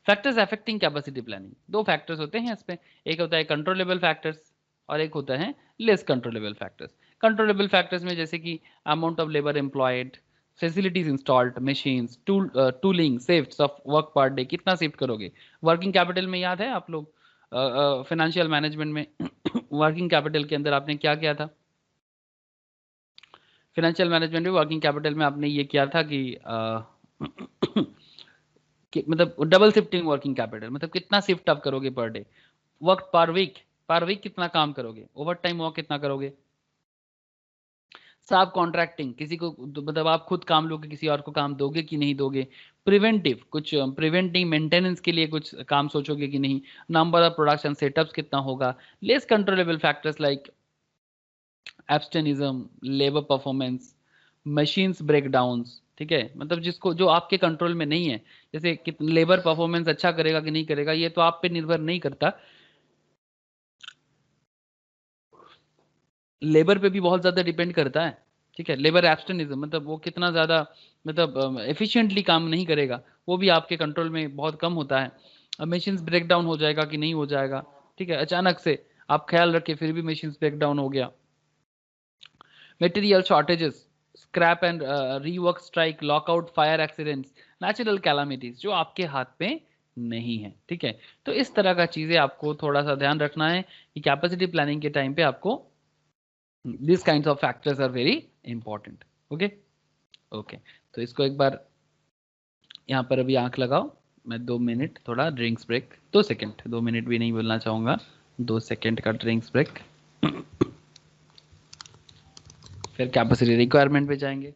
फैक्टर्स अफेक्टिंग कैपेसिटी प्लानिंग, दो फैक्टर्स होते हैं इसमें, एक होता है कंट्रोलेबल फैक्टर्स और एक होता है less controllable factors. Controllable factors में जैसे कि amount of labour employed, facilities installed, machines, tooling, shifts of work per day, कितना शिफ्ट करोगे। वर्किंग कैपिटल में याद है आप लोग फाइनेंशियल मैनेजमेंट में वर्किंग कैपिटल के अंदर आपने क्या किया था, फाइनेंशियल मैनेजमेंट में वर्किंग कैपिटल में आपने ये किया था कि मतलब डबल शिफ्टिंग वर्किंग कैपिटल, मतलब कितना शिफ्ट आप करोगे पर डे, वर्क पर वीक कितना काम करोगे, ओवर टाइम वर्क कितना करोगे। सब कॉन्ट्रैक्टिंग, किसी को मतलब आप खुद काम लोगे, किसी और को काम दोगे कि नहीं दोगे। प्रिवेंटिव, कुछ प्रिवेंटिव मेंटेनेंस के लिए कुछ काम सोचोगे कि नहीं। नंबर ऑफ प्रोडक्शन सेटअप्स कितना होगा। Less controllable factors like absenteeism, labour performance, machines breakdowns, ठीक है, मतलब जिसको जो आपके कंट्रोल में नहीं है, जैसे कितना लेबर परफॉर्मेंस अच्छा करेगा कि नहीं करेगा ये तो आप पे निर्भर नहीं करता, लेबर पे भी बहुत ज्यादा डिपेंड करता है, ठीक है। लेबर एब्सटेनिज्म मतलब वो कितना ज्यादा मतलब एफिशिएंटली काम नहीं करेगा, वो भी आपके कंट्रोल में बहुत कम होता है। मशीन्स ब्रेकडाउन हो जाएगा कि नहीं हो जाएगा, ठीक है, अचानक से आप ख्याल रखे फिर भी मशीन्स ब्रेकडाउन हो गया। Material shortages, scrap and rework strike, lockout, fire accidents, natural calamities जो आपके हाथ पे नहीं है, ठीक है। तो इस तरह का चीजें आपको थोड़ा सा ध्यान रखना है कि कैपेसिटी प्लानिंग के टाइम पे आपको this kind of factors are very important. Okay, okay, तो इसको एक बार यहाँ पर अभी आंख लगाओ। मैं 2 मिनट थोड़ा ड्रिंक्स ब्रेक, 2 सेकेंड, 2 मिनट भी नहीं बोलना चाहूँगा, 2 सेकेंड का ड्रिंक्स ब्रेक, फिर कैपेसिटी रिक्वायरमेंट पे जाएंगे।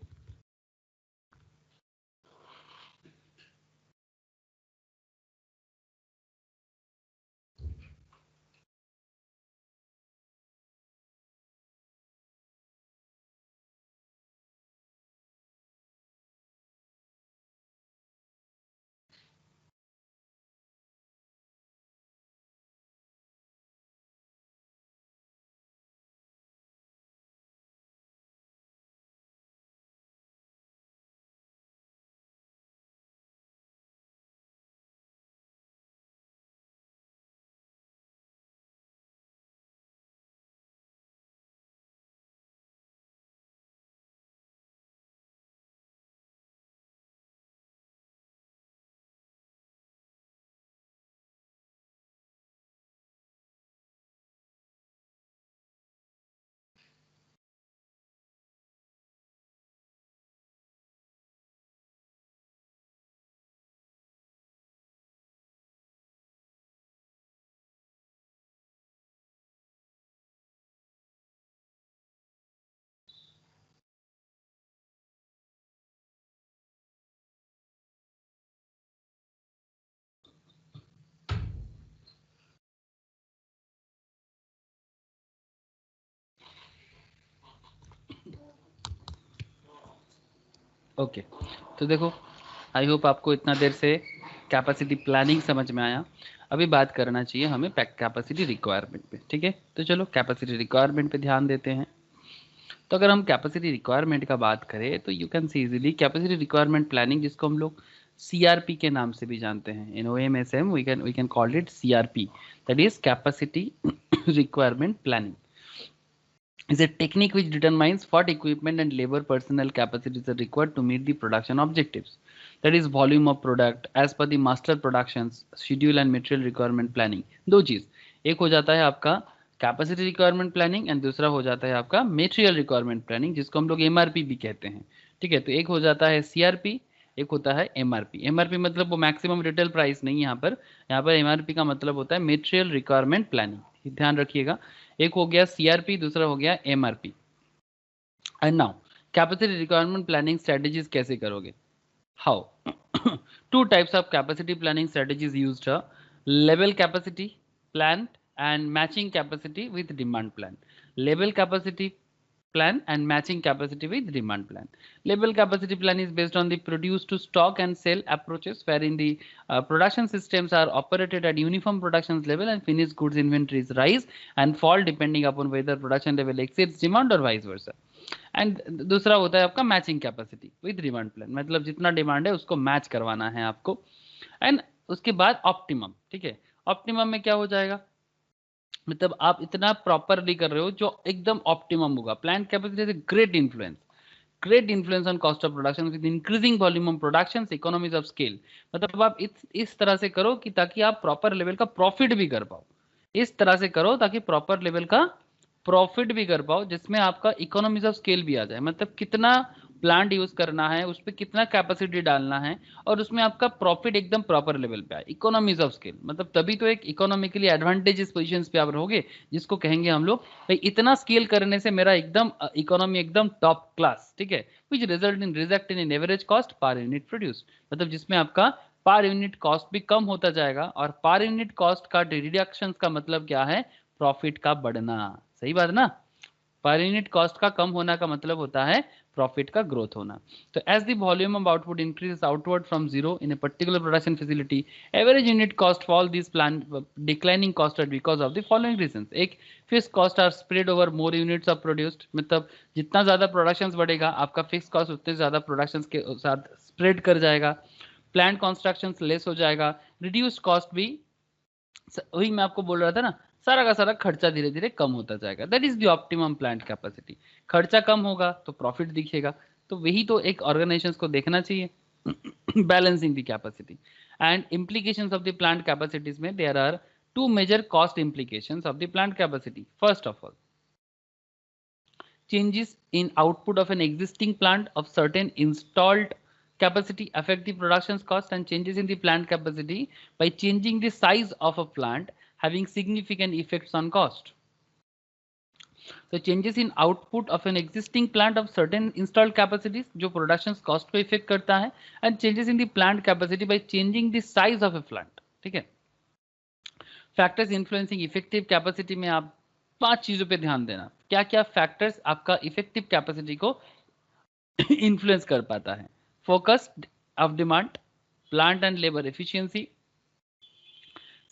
ओके, तो देखो, आई होप आपको इतना देर से कैपेसिटी प्लानिंग समझ में आया। अभी बात करना चाहिए हमें कैपेसिटी रिक्वायरमेंट पे, ठीक है। तो चलो कैपेसिटी रिक्वायरमेंट पे ध्यान देते हैं। तो अगर हम कैपेसिटी रिक्वायरमेंट का बात करें तो you can see easily capacity requirement planning, जिसको हम लोग CRP के नाम से भी जानते हैं, in OMSM we can call it CRP, that is capacity requirement planning, is a technique which determines what equipment and labor personnel capacities are required to meet the production objectives. That is volume of product as per the master productions schedule and material requirement planning. दो चीज, एक हो जाता है आपका capacity requirement planning and दूसरा हो जाता है आपका मेटेरियल रिक्वायरमेंट प्लानिंग, जिसको हम लोग MRP भी कहते हैं, ठीक है। तो एक हो जाता है CRP, एक होता है MRP। MRP मतलब वो मैक्सिमम रिटेल प्राइस नहीं, यहाँ पर MRP का मतलब होता है मेटेरियल रिक्वायरमेंट प्लानिंग, ध्यान रखिएगा। एक हो गया CRP, दूसरा हो गया MRP। And now capacity requirement planning strategies कैसे करोगे? How? Two types of capacity planning strategies used है, level capacity plan and matching capacity with demand plan. Label capacity plan and matching capacity with demand plan. Label capacity plan is based on the produce to stock and sell approaches, wherein the production systems are operated at uniform production level and finished goods inventories rise and fall depending upon whether production level exceeds demand or vice versa. And दूसरा होता है आपका matching capacity with demand plan, मतलब जितना demand है उसको match करवाना है आपको। एंड उसके बाद ऑप्टिमम, ठीक है। ऑप्टिमम में क्या हो जाएगा, मतलब आप इतना प्रॉपरली कर रहे हो जो एकदम ऑप्टिमम होगा। Plant capacity is great influence on cost of production with increasing volume of production, economies of scale. मतलब आप इस तरह से करो कि ताकि आप प्रॉपर लेवल का प्रॉफिट भी कर पाओ, इस तरह से करो ताकि प्रॉपर लेवल का प्रॉफिट भी कर पाओ, जिसमें आपका इकोनॉमीज ऑफ स्केल भी आ जाए। मतलब कितना प्लांट यूज करना है, उस पर कितना कैपेसिटी डालना है, और उसमें आपका प्रॉफिट एकदम प्रॉपर लेवल पे आए, इकोनॉमीज ऑफ स्केल। मतलब तभी तो एक इकोनॉमिकली एडवांटेजेस पोजीशन पे आप रहोगे, जिसको कहेंगे हम लोग भाई इतना स्केल करने से मेरा एकदम इकोनॉमी एकदम टॉप क्लास, ठीक है। Which result in average cost per unit produce, मतलब जिसमें आपका पर यूनिट कॉस्ट भी कम होता जाएगा, और पर यूनिट कॉस्ट का रिडक्शन का मतलब क्या है, प्रॉफिट का बढ़ना। सही बात ना, पर यूनिट कॉस्ट का कम होना का मतलब होता है प्रॉफिट का ग्रोथ होना। तो as the volume of output increase outward from zero in a particular production facility, average unit cost fall, this plan declining cost are because of the following reasons. एक, fix cost are spread over more units of produced, मतलब जितना ज्यादा production बढ़ेगा आपका fix cost उतने ज्यादा production के साथ स्प्रेड कर जाएगा। प्लांट कंस्ट्रक्शन लेस हो जाएगा, रिड्यूस्ड कॉस्ट भी, वही मैं आपको बोल रहा था ना, सारा का सारा खर्चा धीरे धीरे कम होता जाएगा। That is the optimum plant capacity. खर्चा कम होगा तो प्रॉफिट दिखेगा, तो वही तो एक ऑर्गेनाइजेशन को देखना चाहिए। Balancing the capacity and implications of the plant capacities में there are two major cost implications of the plant capacity. First of all, changes in output of an existing plant of certain installed capacity affect the production cost, and changes in the plant capacity by changing the size of a plant having significant effects on cost. So changes in output of an existing plant of certain installed capacities जो production cost को affect करता है, and changes in the plant capacity by changing the size of a plant, ठीक है। Factors influencing effective capacity में आप 5 चीजों पे ध्यान देना। क्या क्या फैक्टर्स आपका इफेक्टिव कैपेसिटी को इन्फ्लुएंस कर पाता है? Focus of demand, plant and labour efficiency,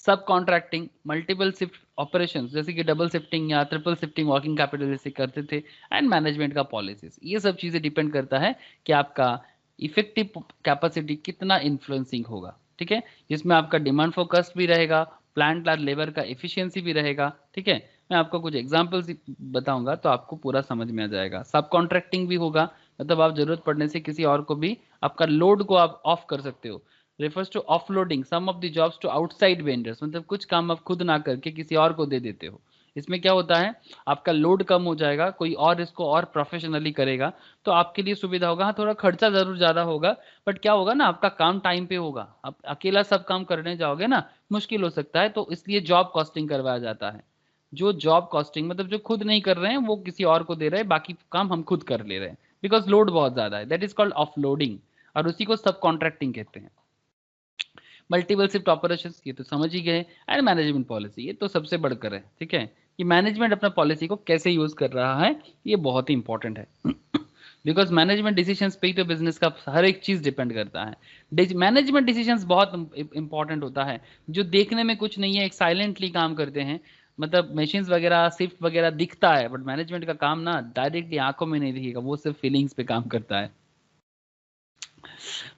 सब कॉन्ट्रैक्टिंग, मल्टीपल शिफ्ट ऑपरेशंस जैसे कि डबल शिफ्टिंग या ट्रिपल शिफ्टिंग वर्किंग कैपिटल जैसे करते थे, एंड मैनेजमेंट का पॉलिसीज। ये सब चीजें डिपेंड करता है कि आपका इफेक्टिव कैपेसिटी कितना इन्फ्लुएंसिंग होगा, ठीक है। जिसमें आपका डिमांड फोकस्ड भी रहेगा, प्लांट और लेबर का एफिशिएंसी भी रहेगा, ठीक है। मैं आपको कुछ एग्जांपल्स बताऊंगा तो आपको पूरा समझ में आ जाएगा। सब कॉन्ट्रैक्टिंग भी होगा, मतलब आप जरूरत पड़ने से किसी और को भी आपका लोड को आप ऑफ कर सकते हो। Refers to offloading some of the jobs to outside vendors, मतलब कुछ काम आप खुद ना करके किसी और को दे देते हो। इसमें क्या होता है, आपका लोड कम हो जाएगा, कोई और इसको और प्रोफेशनली करेगा, तो आपके लिए सुविधा होगा। हाँ, थोड़ा खर्चा जरूर ज्यादा होगा, बट क्या होगा ना, आपका काम टाइम पे होगा। आप अकेला सब काम करने जाओगे ना, मुश्किल हो सकता है, तो इसलिए जॉब कॉस्टिंग करवाया जाता है। जो जॉब कॉस्टिंग मतलब जो खुद नहीं कर रहे हैं वो किसी और को दे रहे हैं, बाकी काम हम खुद कर ले रहे हैं, बिकॉज लोड बहुत ज्यादा है। दैट इज कॉल्ड ऑफलोडिंग, और उसी को सब कॉन्ट्रैक्टिंग कहते हैं। मल्टीपल शिफ्ट ऑपरेशंस, ये तो समझ ही गए। एंड मैनेजमेंट पॉलिसी, ये तो सबसे बढ़कर है, ठीक है। कि मैनेजमेंट अपना पॉलिसी को कैसे यूज कर रहा है, ये बहुत ही इंपॉर्टेंट है। बिकॉज मैनेजमेंट डिसीजंस पे ही तो बिजनेस का हर एक चीज डिपेंड करता है। मैनेजमेंट डिसीजंस बहुत इंपॉर्टेंट होता है, जो देखने में कुछ नहीं है, एक साइलेंटली काम करते हैं। मतलब मशीन्स वगैरह शिफ्ट वगैरह दिखता है, बट मैनेजमेंट का काम ना डायरेक्टली आंखों में नहीं दिखेगा, वो सिर्फ फीलिंग्स पे काम करता है।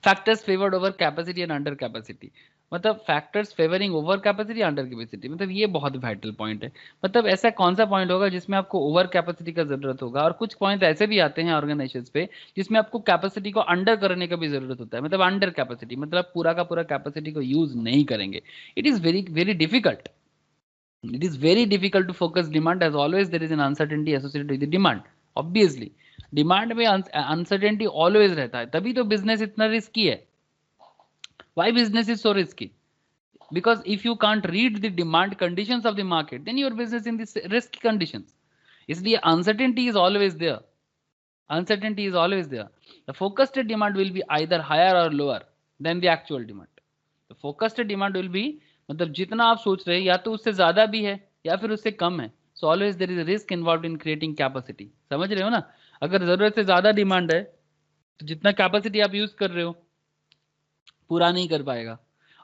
Factors favoured over capacity and under capacity, मतलब factors favouring over capacity under capacity, मतलब ये बहुत वाइटल पॉइंट है। मतलब ऐसा कौन सा पॉइंट होगा जिसमें आपको ओवर कैपेसिटी का जरूरत होगा, और कुछ पॉइंट ऐसे भी आते हैं ऑर्गेनाइजेशन पे जिसमें आपको कैपेसिटी को अंडर करने का भी जरूरत होता है। मतलब अंडर कैपेसिटी मतलब पूरा का पूरा कैपेसिटी को यूज नहीं करेंगे। It is very very difficult, it is very difficult to focus demand, as always there is an uncertainty associated with the demand, obviously demand में अनसर्टेनिटी ऑलवेज रहता है, तभी तो बिजनेस इतना रिस्की है। why business is so risky? Because if you can't read the demand conditions of the market, then your business in this risky conditions. इसलिए uncertainty is always there, uncertainty is always there. The focused demand will be either higher or lower than the actual demand. The focused demand will be, मतलब जितना आप सोच रहे हैं या तो उससे ज्यादा भी है या फिर उससे कम है। So always there is a risk involved in creating capacity, समझ रहे हो ना? अगर जरूरत से ज्यादा डिमांड है तो जितना कैपेसिटी आप यूज कर रहे हो पूरा नहीं कर पाएगा।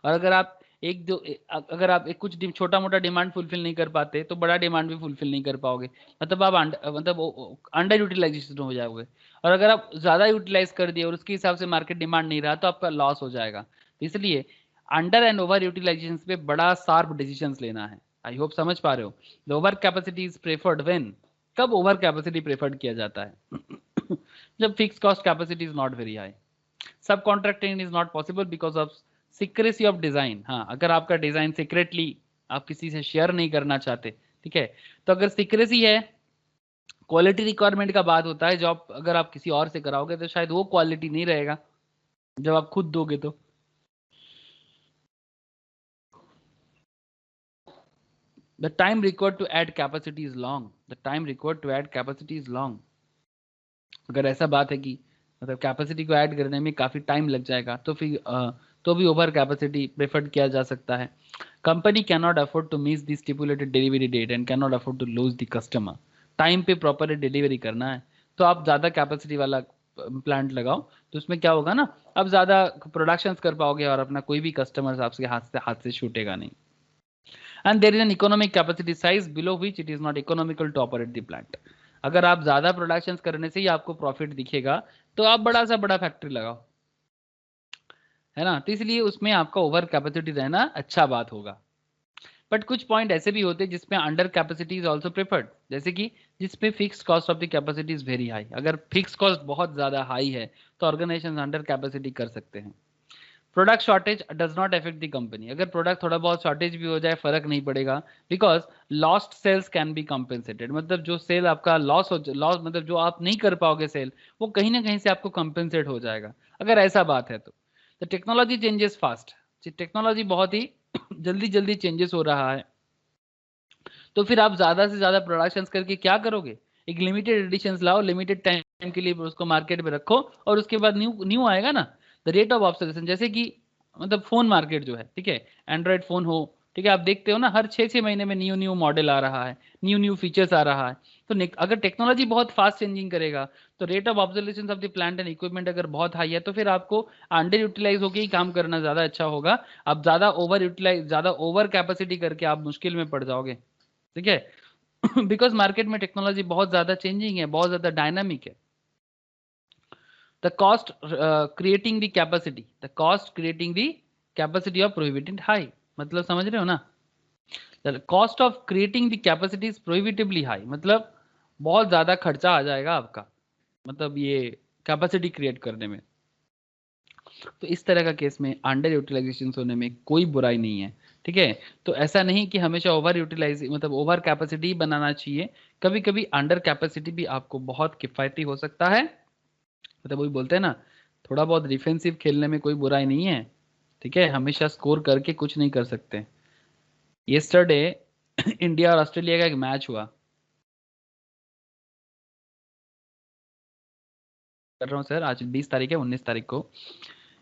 और अगर आप अगर आप एक कुछ छोटा मोटा डिमांड फुलफिल नहीं कर पाते तो बड़ा डिमांड भी फुलफिल नहीं कर पाओगे, मतलब आप मतलब अंडर यूटिलाइजेशन हो जाओगे। और अगर आप ज्यादा यूटिलाइज कर दिए और उसके हिसाब से मार्केट डिमांड नहीं रहा तो आपका लॉस हो जाएगा। तो इसलिए अंडर एंड ओवर यूटिलाइजेशन पे बड़ा शार्प डिसीजन लेना है। आई होप समझ पा रहे हो। The over capacity is preferred when, कब ओवर कैपेसिटी प्रेफर्ड किया जाता है? जब fix cost capacity is not very high. Subcontracting is not possible because of secrecy of design. हाँ, अगर आपका डिजाइन सीक्रेटली आप किसी से शेयर नहीं करना चाहते, ठीक है, तो अगर सीक्रेसी है, क्वालिटी रिक्वायरमेंट का बात होता है, जॉब अगर आप किसी और से कराओगे तो शायद वो क्वालिटी नहीं रहेगा जब आप खुद दोगे तो। The time required to add capacity is long. The time required to add capacity is long. अगर ऐसा बात है कि मतलब कैपेसिटी को ऐड करने में काफी टाइम लग जाएगा तो फिर तो भी ओवर कैपेसिटी प्रेफर्ड किया जा सकता है। Company can not afford to miss the stipulated delivery date and can not afford to lose the customer. Time पे प्रॉपर डिलीवरी करना है तो आप ज़्यादा कैपेसिटी वाला प्लांट लगाओ, तो उसमें क्या होगा ना, आप ज़्यादा प्रोडक्शंस कर पाओगे और अपना कोई भी कस्टमर आपके हाथ से छूटेगा नहीं। And there is an economic capacity size below which it is not economical to operate the plant. अगर आप ज्यादा प्रोडक्शन करने से ही आपको प्रॉफिट दिखेगा तो आप बड़ा सा बड़ा फैक्ट्री लगाओ, है ना? तो इसलिए उसमें आपका ओवर कैपेसिटी रहना अच्छा बात होगा। बट कुछ पॉइंट ऐसे भी होते हैं जिसमें under capacity is also preferred, जैसे कि जिसपे fix cost of the capacity is very high. अगर फिक्स कॉस्ट बहुत ज्यादा हाई है तो ऑर्गेनाइजेशन अंडर कैपेसिटी कर सकते हैं। Product shortage does not affect the company, अगर प्रोडक्ट थोड़ा बहुत शॉर्टेज भी हो जाए फर्क नहीं पड़ेगा, because lost sales can be compensated. मतलब जो सेल आपका लॉस मतलब जो आप नहीं कर पाओगे सेल, वो कहीं ना कहीं से आपको कंपेंसेट हो जाएगा अगर ऐसा बात है तो। टेक्नोलॉजी चेंजेस फास्ट, टेक्नोलॉजी बहुत ही जल्दी जल्दी चेंजेस हो रहा है, तो फिर आप ज्यादा से ज्यादा प्रोडक्शन करके क्या करोगे? एक लिमिटेड एडिशन लाओ, लिमिटेड टाइम के लिए उसको मार्केट में रखो और उसके बाद न्यू न्यू आएगा ना। द रेट ऑफ ऑब्सर्वेशन, जैसे कि मतलब फोन मार्केट जो है, ठीक है, एंड्रॉइड फोन हो, ठीक है, आप देखते हो ना हर 6-6 महीने में न्यू न्यू मॉडल आ रहा है, न्यू न्यू फीचर्स आ रहा है। तो अगर टेक्नोलॉजी बहुत फास्ट चेंजिंग करेगा तो rate of observation of the plant and equipment अगर बहुत हाई है तो फिर आपको अंडर यूटिलाइज होकर ही काम करना ज्यादा अच्छा होगा। आप ज्यादा ओवर कैपेसिटी करके आप मुश्किल में पड़ जाओगे, ठीक है। बिकॉज मार्केट में टेक्नोलॉजी बहुत ज्यादा चेंजिंग है, बहुत ज्यादा डायनामिक है। The cost creating the capacity, the cost creating the capacity of prohibited high, मतलब समझ रहे हो ना? The cost of creating the capacity is prohibitively high, मतलब बहुत ज्यादा खर्चा आ जाएगा आपका, मतलब ये कैपेसिटी क्रिएट करने में। तो इस तरह का केस में अंडर यूटिलाइजेशन होने में कोई बुराई नहीं है, ठीक है। तो ऐसा नहीं कि हमेशा ओवर यूटिलाइज मतलब ओवर कैपेसिटी बनाना चाहिए, कभी कभी अंडर कैपेसिटी भी आपको बहुत किफायती हो सकता है। मतलब वही बोलते हैं ना, थोड़ा बहुत डिफेंसिव खेलने में कोई बुराई नहीं है, ठीक है, हमेशा स्कोर करके कुछ नहीं कर सकते। यस्टरडे इंडिया और ऑस्ट्रेलिया का एक मैच हुआ, कर रहा हूँ सर, आज 20 तारीख है, 19 तारीख को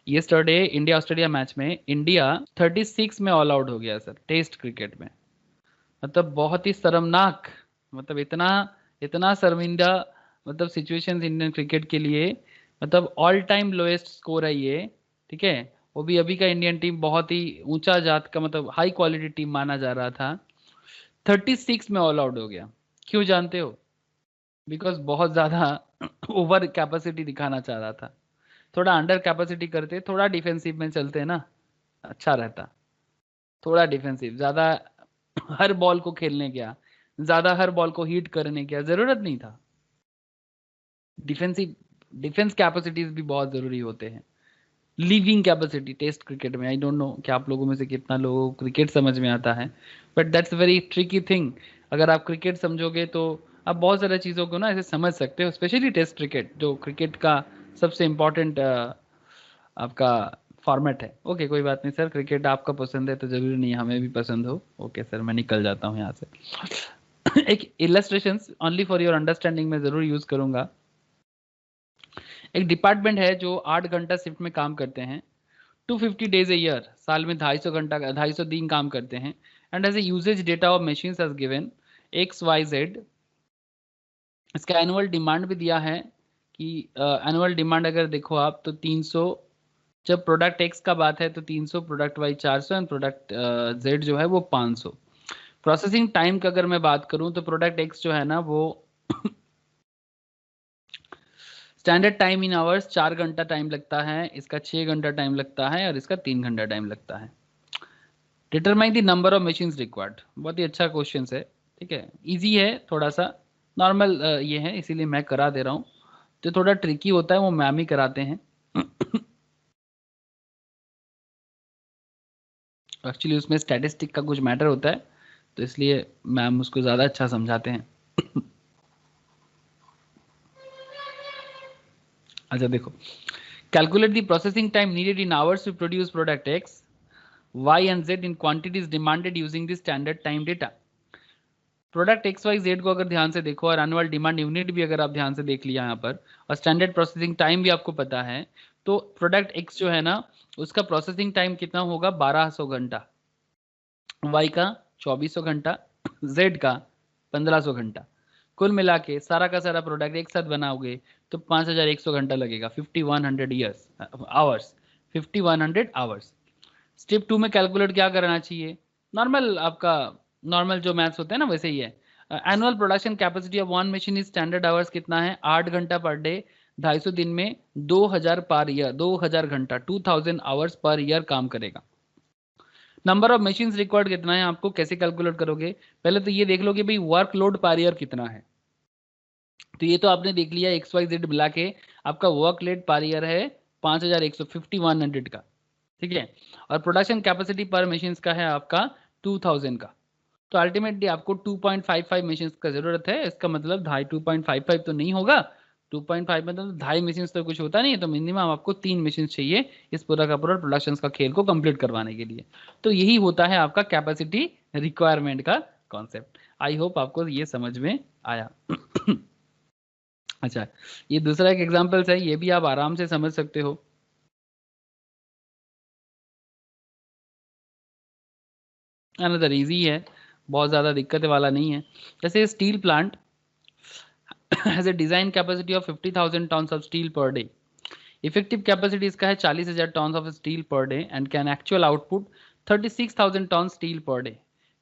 यस्टरडे इंडिया ऑस्ट्रेलिया मैच में इंडिया 36 में ऑल आउट हो गया सर, टेस्ट क्रिकेट में। मतलब बहुत ही शर्मनाक, मतलब इतना इतना शर्मिंदा, मतलब सिचुएशंस इंडियन क्रिकेट के लिए, मतलब ऑल टाइम लोएस्ट स्कोर है ये, ठीक है। वो भी अभी का इंडियन टीम बहुत ही ऊंचा जात का, मतलब हाई क्वालिटी टीम माना जा रहा था, 36 में ऑल आउट हो गया। क्यों जानते हो? बिकॉज बहुत ज़्यादा ओवर कैपेसिटी दिखाना चाह रहा था। थोड़ा अंडर कैपेसिटी करते, थोड़ा डिफेंसिव में चलते ना, अच्छा रहता। थोड़ा डिफेंसिव, ज़्यादा हर बॉल को खेलने गया, ज़्यादा हर बॉल को हिट करने की ज़रूरत नहीं था। डिफेंसिव डिफेंस कैपेसिटीज भी बहुत ज़रूरी होते हैं। लिविंग कैपेसिटी टेस्ट क्रिकेट में, आई डोंट नो कि आप लोगों में से कितना लोगों को क्रिकेट समझ में आता है, but that's very tricky thing. अगर आप क्रिकेट समझोगे तो आप बहुत सारी चीज़ों को ना ऐसे समझ सकते हो, स्पेशली टेस्ट क्रिकेट जो क्रिकेट का सबसे इम्पोर्टेंट आपका फॉर्मेट है। ओके कोई बात नहीं सर, क्रिकेट आपका पसंद है तो ज़रूरी नहीं है हमें भी पसंद हो। ओके सर, मैं निकल जाता हूँ यहाँ से। एक illustrations only for your understanding में ज़रूर यूज़ करूँगा। एक डिपार्टमेंट है जो 8 घंटा शिफ्ट में काम करते हैं, 250 डेज ए ईयर, साल में 250 घंटा 250 दिन काम करते हैं। And as a usages data of machines as given X Y Z. इसका एनुअल डिमांड भी दिया है कि एनुअल डिमांड अगर देखो आप तो 300, जब प्रोडक्ट एक्स का बात है तो 300, product Y 400 and product Z जो है वो 500। प्रोसेसिंग टाइम का अगर मैं बात करूं तो प्रोडक्ट एक्स जो है ना वो स्टैंडर्ड टाइम इन आवर्स 4 घंटा टाइम लगता है, इसका 6 घंटा टाइम लगता है और इसका 3 घंटा टाइम लगता है। Determine the number of machines required, बहुत ही अच्छा क्वेश्चन है, ठीक है, इजी है थोड़ा सा, नॉर्मल ये है इसीलिए मैं करा दे रहा हूँ। जो थोड़ा ट्रिकी होता है वो मैम ही कराते हैं। एक्चुअली उसमें स्टैटिस्टिक का कुछ मैटर होता है तो इसलिए मैम उसको ज़्यादा अच्छा समझाते हैं। अच्छा देखो, calculate the processing time needed in hours to produce product X Y and Z in quantities demanded using the standard time data. Product X Y Z को अगर ध्यान से देखो और एनुअल डिमांड यूनिट भी अगर आप ध्यान से देख लिया यहाँ पर और स्टैंडर्ड प्रोसेसिंग टाइम भी आपको पता है, तो प्रोडक्ट एक्स जो है ना उसका प्रोसेसिंग टाइम कितना होगा, 1200 घंटा, वाई का 2400 घंटा, जेड का 1500 घंटा। कुल मिला के सारा का सारा प्रोडक्ट एक साथ बनाओगे तो 5100 घंटा लगेगा, 5100 ईयर्स आवर्स, 5100 आवर्स। स्टेप 2 में कैलकुलेट क्या करना चाहिए, नॉर्मल आपका नॉर्मल जो मैथ्स होते हैं ना वैसे ही है। Annual production capacity of one machine is standard hours कितना है, 8 घंटा पर डे, 250 दिन में 2000 पर ईयर, 2000 घंटा, 2000 आवर्स पर ईयर काम करेगा। नंबर ऑफ मशीन्स रिक्वायर्ड कितना है, आपको कैसे कैलकुलेट करोगे, पहले तो ये देख लो कि भाई वर्कलोड पर ईयर कितना है। तो ये तो आपने देख लिया एक्स वाई जेड मिला के आपका वर्कलोड पर ईयर है 5100 का, ठीक है। और प्रोडक्शन कैपेसिटी पर मशीन का है आपका 2000 का। तो अल्टीमेटली आपको 2.55 मशीन का जरूरत है, इसका मतलब 2.55 तो नहीं होगा, 2.5 मतलब 2.5 मशीन तो कुछ होता नहीं है, तो मिनिमम आपको 3 मशीन चाहिए इस पूरा का पूरा प्रोडक्शन का खेल को कंप्लीट करवाने के लिए। तो यही होता है आपका कैपेसिटी रिक्वायरमेंट का कॉन्सेप्ट। आई होप आपको ये समझ में आया। अच्छा, ये दूसरा एक एग्जाम्पल्स है, ये भी आप आराम से समझ सकते हो। अनदर इजी है, बहुत ज़्यादा दिक्कत वाला नहीं है। जैसे steel plant has a design capacity of 50,000 tons of steel per day. Effective capacity इसका है 40,000 tons of steel per day and can actual output 36,000 ton steel per day.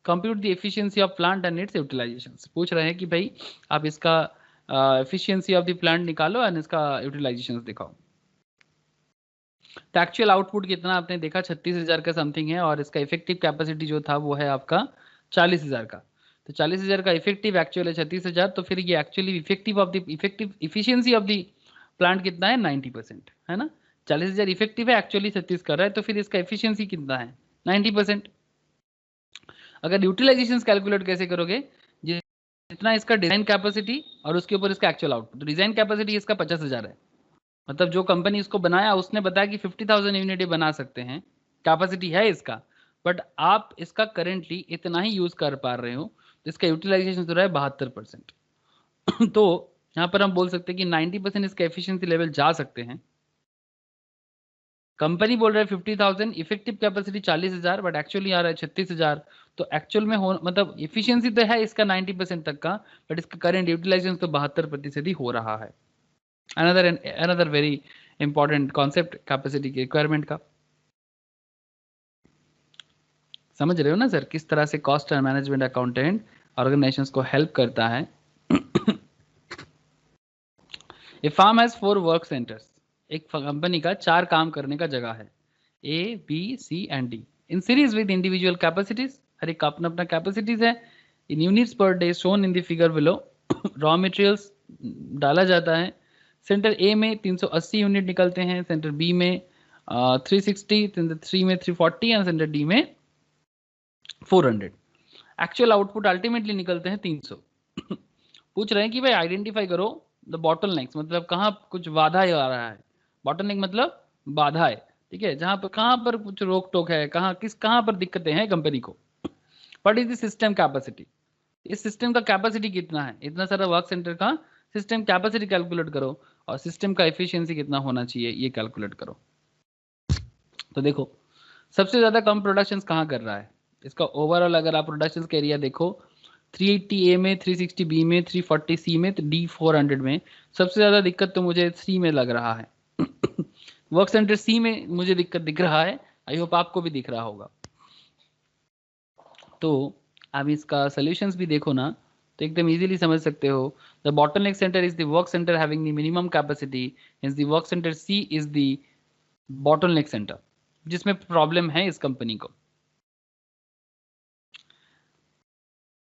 Compute the efficiency of plant and its utilization. पूछ रहे हैं कि भाई आप इसका efficiency of the plant निकालो एंड इसका यूटिलाइजेशन दिखाओ। तो एक्चुअल आउटपुट कितना आपने देखा 36,000 का समथिंग है और इसका इफेक्टिव कैपेसिटी जो था वो है आपका 40,000 का। तो 40,000 का इफेक्टिव एक्चुअल है 36,000, तो फिर ये actually effective efficiency of the plant कितना है 90%, है ना। 40,000 इफेक्टिव है, एक्चुअली 36 कर रहा है, तो फिर इसका एफिशिएंसी कितना है 90%। अगर यूटिलाइजेशन कैलकुलेट कैसे करोगे, जितना इसका डिजाइन कैपेसिटी और उसके ऊपर इसका एक्चुअल आउटपुट। डिजाइन कैपेसिटी इसका 50,000 है, मतलब जो कंपनी इसको बनाया उसने बताया कि 50,000 यूनिट बना सकते हैं, कैपेसिटी है इसका, बट आप इसका करेंटली इतना ही यूज कर पा रहे हो, तो इसका यूटिलाइजेशन हो रहा है 72%। तो यहाँ पर हम बोल सकते हैं कि 90% इसका एफिशिएंसी लेवल जा सकते हैं। कंपनी बोल रहा है 50,000, इफेक्टिव कैपेसिटी 40,000, बट एक्चुअली आ रहा है 36,000। तो एक्चुअल में हो मतलब इफिशियंसी तो है इसका 90% तक का, बट इसका करंट यूटिलाइजेशन तो 72% ही हो रहा है। Another very important concept capacity की रिक्वायरमेंट का। समझ रहे हो ना सर, किस तरह से cost and management accountant organisations को हेल्प करता है। A firm has 4 work centres, एक कंपनी का 4 काम करने का जगह है, A B C and D, in series with individual capacities, हर एक का अपना अपना कैपेसिटीज है। In units per day shown in the figure below. Raw materials डाला जाता है। सेंटर ए में 380 यूनिट निकलते हैं, सेंटर बी में 360, सेंटर 3 में 340 एंड सेंटर डी में 400। एक्चुअल आउटपुट अल्टीमेटली निकलते हैं 300। पूछ रहे हैं कि भाई आइडेंटिफाई करो द बॉटलनेक्स, मतलब कहाँ कुछ बाधा आ रहा है। बॉटलनेक मतलब बाधा है, ठीक है, जहां पर कहाँ पर कुछ रोक टोक है, कहाँ पर दिक्कतें हैं कंपनी को। What is the system capacity, इस सिस्टम का कैपेसिटी कितना है, इतना सारा वर्क सेंटर का सिस्टम कैपेसिटी कैलकुलेट करो, और सिस्टम का एफिशिएंसी कितना होना चाहिए ये कैलकुलेट करो। तो देखो सबसे ज्यादा कम प्रोडक्शन कहाँ कर रहा है, इसका ओवरऑल अगर आप प्रोडक्शन का एरिया देखो, 380 ए में, 360 बी में, 340 सी में, तो डी 400 में सबसे ज्यादा दिक्कत तो मुझे सी में लग रहा है। वर्क सेंटर सी में मुझे दिक्कत दिख रहा है, आई होप आपको भी दिख रहा होगा। तो आप इसका सॉल्यूशंस भी देखो ना, तो एकदम इजीली समझ सकते हो। The bottleneck center is the work center having the minimum capacity, hence the work center C is the bottleneck center, जिसमें प्रॉब्लम है इस कंपनी को।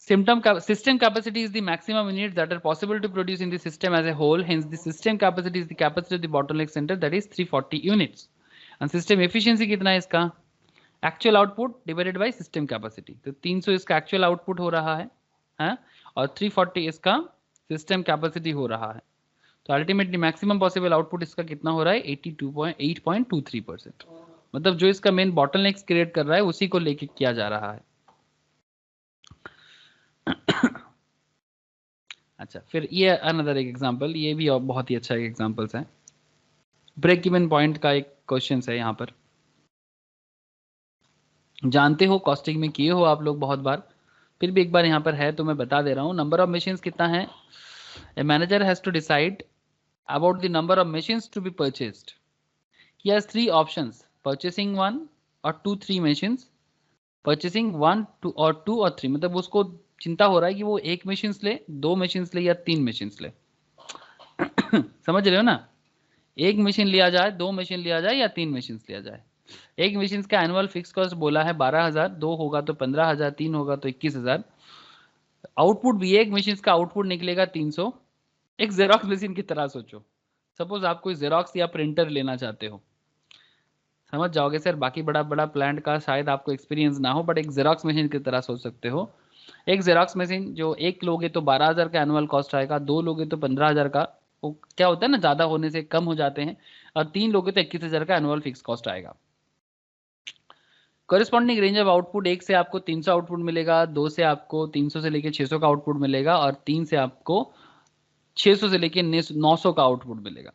System capacity is the maximum units that are possible to produce in the system as a whole. Hence, the system capacity is the capacity of the bottleneck center, that is 340 units. And system efficiency कितना है इसका? Actual output divided by system capacity. तो 300 इसका actual output हो रहा है, हाँ? और 340 इसका system capacity हो रहा है। तो ultimately maximum possible output इसका कितना हो रहा है? 8.23%। मतलब जो इसका main bottlenecks create कर रहा है उसी को लेके किया जा रहा है। अच्छा, फिर ये अनदर एक एग्जांपल, ये भी बहुत ही अच्छा एक एग्जांपल्स है। ब्रेक इवन पॉइंट का एक क्वेश्चन है यहाँ पर, जानते हो कॉस्टिंग में किए हो आप लोग बहुत बार, फिर भी एक बार यहाँ पर है तो मैं बता दे रहा हूँ। नंबर ऑफ मशीन्स कितना है, a manager has to decide about the number of machines to be purchased. He has 3 options, purchasing 1 और 2 3 मशीन्स, परचेसिंग 1 2 और 2 और 3, मतलब उसको चिंता हो रहा है कि वो 1 मशीन्स ले, 2 मशीन्स ले या 3 मशीन्स ले। समझ रहे हो ना, 1 मशीन लिया जाए, 2 मशीन लिया जाए या 3 मशीन्स लिया जाए। 1 मशीन का एनुअल फिक्स कॉस्ट बोला है 12,000, 2 होगा तो 15,000, 3 होगा तो 21,000। आउटपुट भी 1 मशीन का आउटपुट निकलेगा 300। एक जेरोक्स मशीन की तरह सोचो, सपोज आप कोई जेरोक्स या प्रिंटर लेना चाहते हो, समझ जाओगे सर, बाकी बड़ा बड़ा प्लांट का शायद आपको एक्सपीरियंस ना हो, बट एक जेरोक्स मशीन की तरह सोच सकते हो। एक जेरोक्स मशीन जो एक लोगे तो 12,000 का एनुअल कॉस्ट आएगा, 2 लोगे तो 15,000 का, वो क्या होता है ना, ज़्यादा होने से कम हो जाते हैं, और 3 लोगे तो 21,000 का एनुअल फिक्स कॉस्ट आएगा। कॉरेस्पॉन्डिंग रेंज ऑफ आउटपुट, 1 से आपको 300 आउटपुट मिलेगा, 2 से आपको 300 से लेके 600 का आउटपुट मिलेगा, और 3 से आपको 600 से लेके 900 का आउटपुट मिलेगा।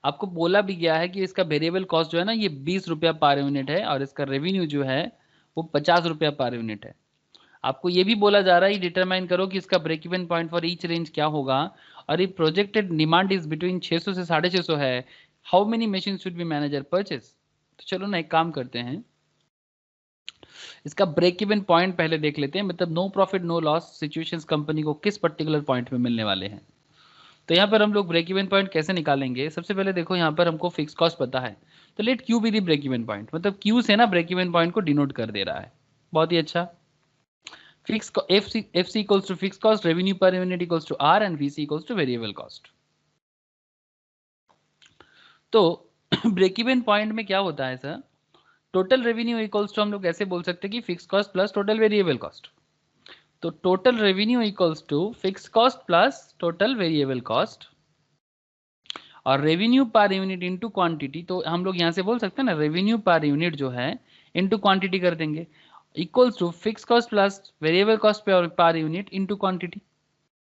आपको बोला भी गया है कि इसका वेरिएबल कॉस्ट जो है ना, ये 20 रुपया पर यूनिट है, और इसका रेवेन्यू जो है वो 50 रुपया पर यूनिट है। आपको ये भी बोला जा रहा है डिटरमाइन करो कि इसका break even point for each range क्या होगा, और ये प्रोजेक्टेड डिमांड इज बिटवीन 600 से 650 है, how many machine should be manager purchase. तो चलो ना एक काम करते हैं, इसका ब्रेक इवन पॉइंट पहले देख लेते हैं, मतलब no profit no loss situations company को किस पर्टिकुलर पॉइंट में मिलने वाले हैं। तो यहाँ पर हम लोग ब्रेक इवन पॉइंट कैसे निकालेंगे, सबसे पहले देखो यहाँ पर हमको फिक्स कॉस्ट पता है, तो let Q be the break even point, मतलब क्यू से ना ब्रेक इवन पॉइंट को डिनोट कर दे रहा है। बहुत ही अच्छा। Fix FC equals to fixed cost, revenue per unit equals to R and VC equals to variable cost। तो ब्रेक इवन पॉइंट में क्या होता है sir, total revenue equals to, हम लोग ऐसे बोल सकते हैं कि fix cost plus total variable cost. तो total revenue equals to fix cost plus total variable cost, और revenue per unit into quantity, तो हम लोग यहाँ से बोल सकते हैं ना, रेवेन्यू पर यूनिट जो है इनटू क्वांटिटी कर देंगे, equals to fix cost plus variable cost per unit into quantity.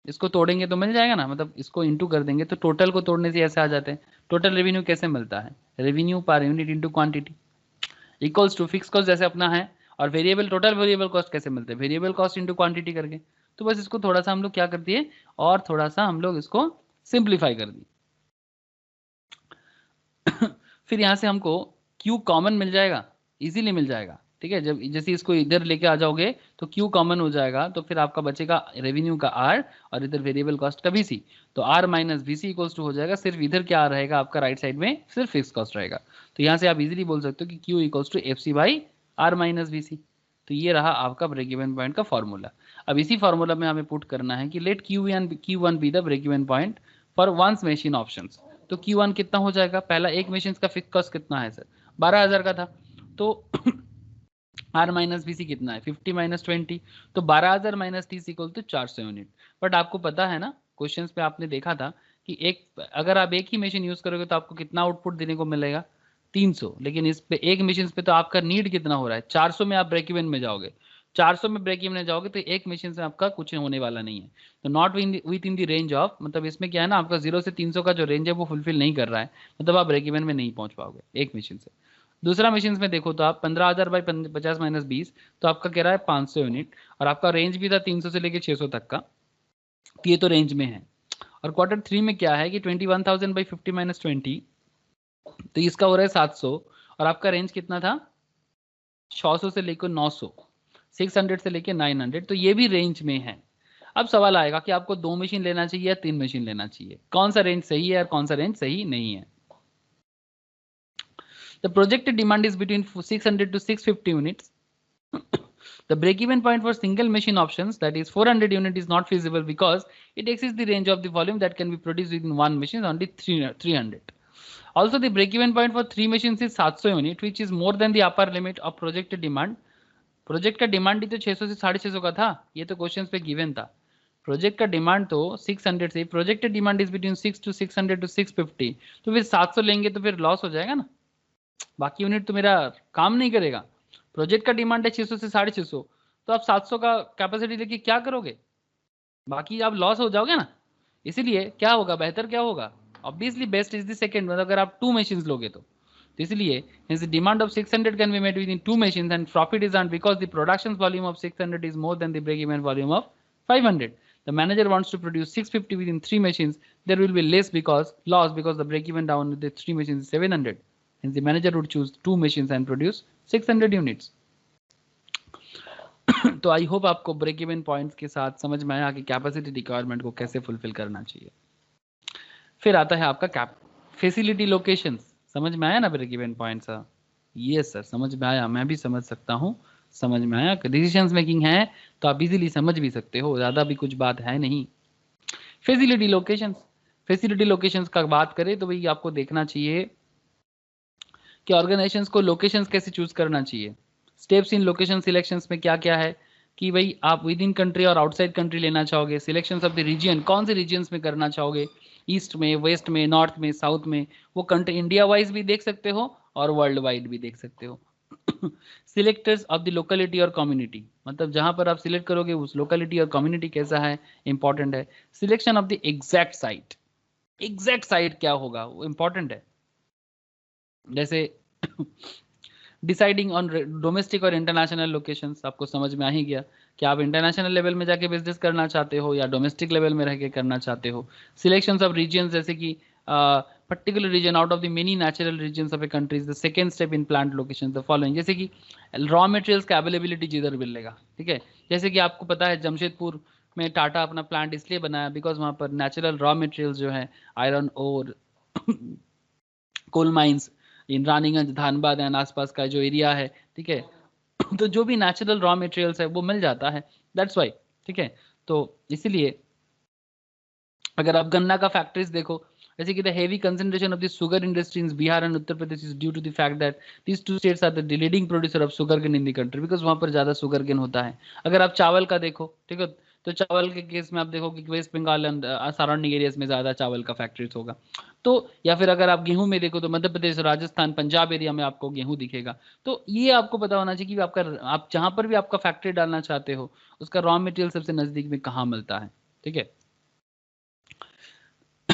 इसको तोड़ेंगे तो मिल जाएगा ना, मतलब इसको इंटू कर देंगे तो टोटल को तोड़ने से ऐसे आ जाते हैं। टोटल रेवेन्यू कैसे मिलता है, revenue per unit into quantity equals to fix cost जैसे अपना है, और वेरिएबल टोटल वेरिएबल कॉस्ट कैसे मिलते हैं, वेरिएबल कॉस्ट इंटू क्वांटिटी करके। तो बस इसको थोड़ा सा हम लोग क्या कर दिए, और थोड़ा सा हम लोग इसको सिंप्लीफाई कर दिए। फिर यहाँ से हमको Q कॉमन मिल जाएगा, इजीली मिल जाएगा, ठीक है। जब जैसे इसको इधर लेके आ जाओगे तो Q कॉमन हो जाएगा, तो फिर आपका बचेगा रेवेन्यू का R और इधर वेरिएबल कॉस्ट का VC। तो R minus VC equals to हो जाएगा, सिर्फ इधर क्या रहेगा आपका राइट साइड में, सिर्फ फिक्स कॉस्ट रहेगा। तो यहाँ से आप इजीली बोल सकते हो कि Q equals to FC by R minus VC। तो ये रहा आपका ब्रेक इवन पॉइंट का फॉर्मूला। अब इसी फॉर्मूला में हमें पुट करना है कि let Q1 be the break even point for one's machine options. तो Q1 कितना हो जाएगा, पहला एक मशीन का फिक्स कॉस्ट कितना है सर, 12,000 का था, तो R माइनस VC कितना है 50 माइनस 20, तो 12,000 minus 30 equal to 400 unit. But आपको पता है ना, क्वेश्चंस पे आपने देखा था कि एक अगर आप एक ही मशीन यूज करोगे तो आपको कितना आउटपुट देने को मिलेगा, 300। लेकिन इस पे एक मशीन पे तो आपका नीड कितना हो रहा है, 400 में आप ब्रेक इवन में जाओगे, 400 में ब्रेक इवन में जाओगे तो एक मशीन से आपका कुछ होने वाला नहीं है। तो not with in the range of, मतलब इसमें क्या है ना, आपका 0 से 300 का जो रेंज है वो फुलफिल नहीं कर रहा है, मतलब आप ब्रेक इवन में नहीं पहुंच पाओगे एक मशीन से। दूसरा मशीन में देखो तो आप 15,000 बाई 50 माइनस 20, तो आपका कह रहा है 500 यूनिट, और आपका रेंज भी था 300 से लेके 600 तक का, तो ये तो रेंज में है। और क्वार्टर 3 में क्या है कि 21,000 बाई 50 माइनस 20, तो इसका हो रहा है 700, और आपका रेंज कितना था 600 से लेकर 900, 600 से लेकर 900, तो ये भी रेंज में है। अब सवाल आएगा कि आपको 2 मशीन लेना चाहिए या 3 मशीन लेना चाहिए, कौन सा रेंज सही है और कौन सा रेंज सही नहीं है। The projected demand is between 600 to 650 units. The break-even point for single machine options, that is 400 unit, is not feasible because it exceeds the range of the volume that can be produced within one machine, only 300. Also, the break-even point for 3 machines is 700 unit, which is more than the upper limit of projected demand. Project का demand ही तो 600 से 650 का था, ये तो questions पे given था। Project का डिमांड तो 600 से, projected demand is between 600 to 650, तो फिर 700 लेंगे तो फिर लॉस हो जाएगा ना, बाकी यूनिट तो मेरा काम नहीं करेगा। प्रोजेक्ट का डिमांड है 600 से 650, तो आप 700 का कैपेसिटी लेके क्या करोगे, बाकी आप लॉस हो जाओगे ना। इसीलिए क्या होगा, बेहतर क्या होगा, obviously best is the second, मतलब अगर आप 2 मशीन्स लोगे तो इसलिए hence the demand of 600 can be met within 2 machines and profit is earned because the production volume of 600 is more than the break even volume of 500. The manager wants to produce 650 within 3 machines, there will be less because loss because the break even down with the 3 machines is 700. Hence the manager would choose 2 machines and produce 600 units. तो I hope आपको break even points के साथ समझ में आया कि capacity requirement को कैसे फुलफिल करना चाहिए। फिर आता है आपका कैप फैसिलिटी लोकेशंस, समझ में आया ना ब्रेक इवन पॉइंट सर, ये सर समझ में आया, मैं भी समझ सकता हूँ, समझ में आया। डिसीजंस मेकिंग है तो आप इजीली समझ भी सकते हो, ज़्यादा भी कुछ बात है नहीं। फैसिलिटी लोकेशंस, फैसिलिटी लोकेशंस का बात करें तो भाई आपको देखना चाहिए कि ऑर्गेनाइजेशंस को लोकेशंस कैसे चूज करना चाहिए। स्टेप्स इन लोकेशन सिलेक्शंस में क्या क्या है कि भाई आप विद इन कंट्री और आउटसाइड कंट्री लेना चाहोगे, सिलेक्शंस ऑफ द रीजन कौन से रीजन्स में करना चाहोगे, ईस्ट में, वेस्ट में, नॉर्थ में, साउथ में, वो कंट्री इंडिया वाइज भी देख सकते हो और वर्ल्ड वाइड भी देख सकते हो। सिलेक्टर्स ऑफ द लोकेलिटी और कम्युनिटी, मतलब जहां पर आप सिलेक्ट करोगे उस लोकेलिटी और कम्युनिटी कैसा है, इंपॉर्टेंट है। Selection of the exact site, exact site क्या होगा वो इंपॉर्टेंट है। जैसे डिसाइडिंग ऑन डोमेस्टिक और इंटरनेशनल लोकेशंस, आपको समझ में आ ही गया कि आप इंटरनेशनल लेवल में जाके बिजनेस करना चाहते हो या डोमेस्टिक लेवल में रह के करना चाहते हो। सिलेक्शंस ऑफ रीजन्स, जैसे कि particular region out of the many natural regions of a countries, the second step in plant location the following, जैसे कि रॉ मटेरियल्स का अवेलेबिलिटी जिधर मिलेगा, ठीक है। जैसे कि आपको पता है जमशेदपुर में टाटा अपना प्लांट इसलिए बनाया बिकॉज वहाँ पर नेचुरल रॉ मटेरियल्स जो है आयरन और coal mines in Raniganj, Dhanbad and आसपास का जो एरिया है, ठीक है, तो जो भी नेचुरल रॉ मटेरियल्स है वो मिल जाता है, दैट्स वाई, ठीक है। तो इसीलिए अगर आप गन्ना का फैक्ट्रीज देखो, जैसे कि the heavy concentration of the sugar industry in Bihar and Uttar Pradesh is due to the fact that these two states are the leading producer of sugar cane in the country, because वहाँ पर ज़्यादा शुगर केन होता है। अगर आप चावल का देखो, ठीक है, तो चावल के केस में आप देखो कि West Bengal and surrounding areas में ज़्यादा चावल का फैक्ट्रीज होगा। तो या फिर अगर आप गेहूं में देखो तो मध्य प्रदेश, राजस्थान, पंजाब एरिया में आपको गेहूं दिखेगा। तो ये आपको पता होना चाहिए कि आपका आप जहां पर भी आपका फैक्ट्री डालना चाहते हो उसका रॉ मटेरियल सबसे नजदीक में कहाँ मिलता है, ठीक है।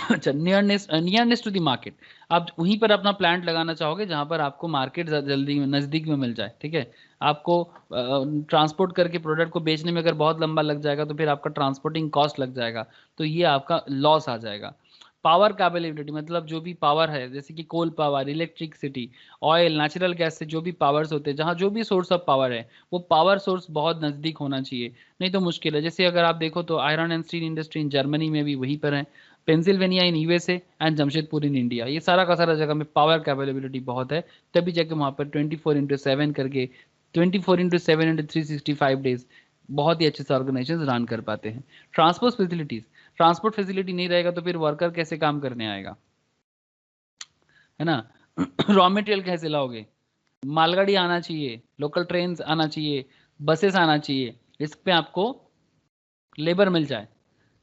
अच्छा, नियरनेस टू द मार्केट, आप वहीं पर अपना प्लांट लगाना चाहोगे जहां पर आपको मार्केट जल्दी नज़दीक में मिल जाए, ठीक है। आपको ट्रांसपोर्ट करके प्रोडक्ट को बेचने में अगर बहुत लंबा लग जाएगा तो फिर आपका ट्रांसपोर्टिंग कॉस्ट लग जाएगा, तो ये आपका लॉस आ जाएगा। पावर कैपेबिलिटी मतलब जो भी पावर है, जैसे कि coal power, electricity, oil, natural gas से जो भी पावर्स होते हैं, जहाँ जो भी सोर्स ऑफ पावर है वो पावर सोर्स बहुत नज़दीक होना चाहिए, नहीं तो मुश्किल है। जैसे अगर आप देखो तो iron and steel industry in Germany में भी वहीं पर है, Pennsylvania in USA and Jamshedpur in India, ये सारा का सारा जगह में पावर कैपेबिलिटी बहुत है, तभी जाके वहाँ पर 24/7 करके 24/7 365 डेज बहुत ही अच्छे से ऑर्गेनाइजेशन रन कर पाते हैं। ट्रांसपोर्ट फैसिलिटीज, ट्रांसपोर्ट फैसिलिटी नहीं रहेगा तो फिर वर्कर कैसे काम करने आएगा, है ना। रॉ मटेरियल कैसे लाओगे, मालगाड़ी आना चाहिए, लोकल ट्रेन आना चाहिए, बसेस आना चाहिए, इस पे आपको लेबर मिल जाए।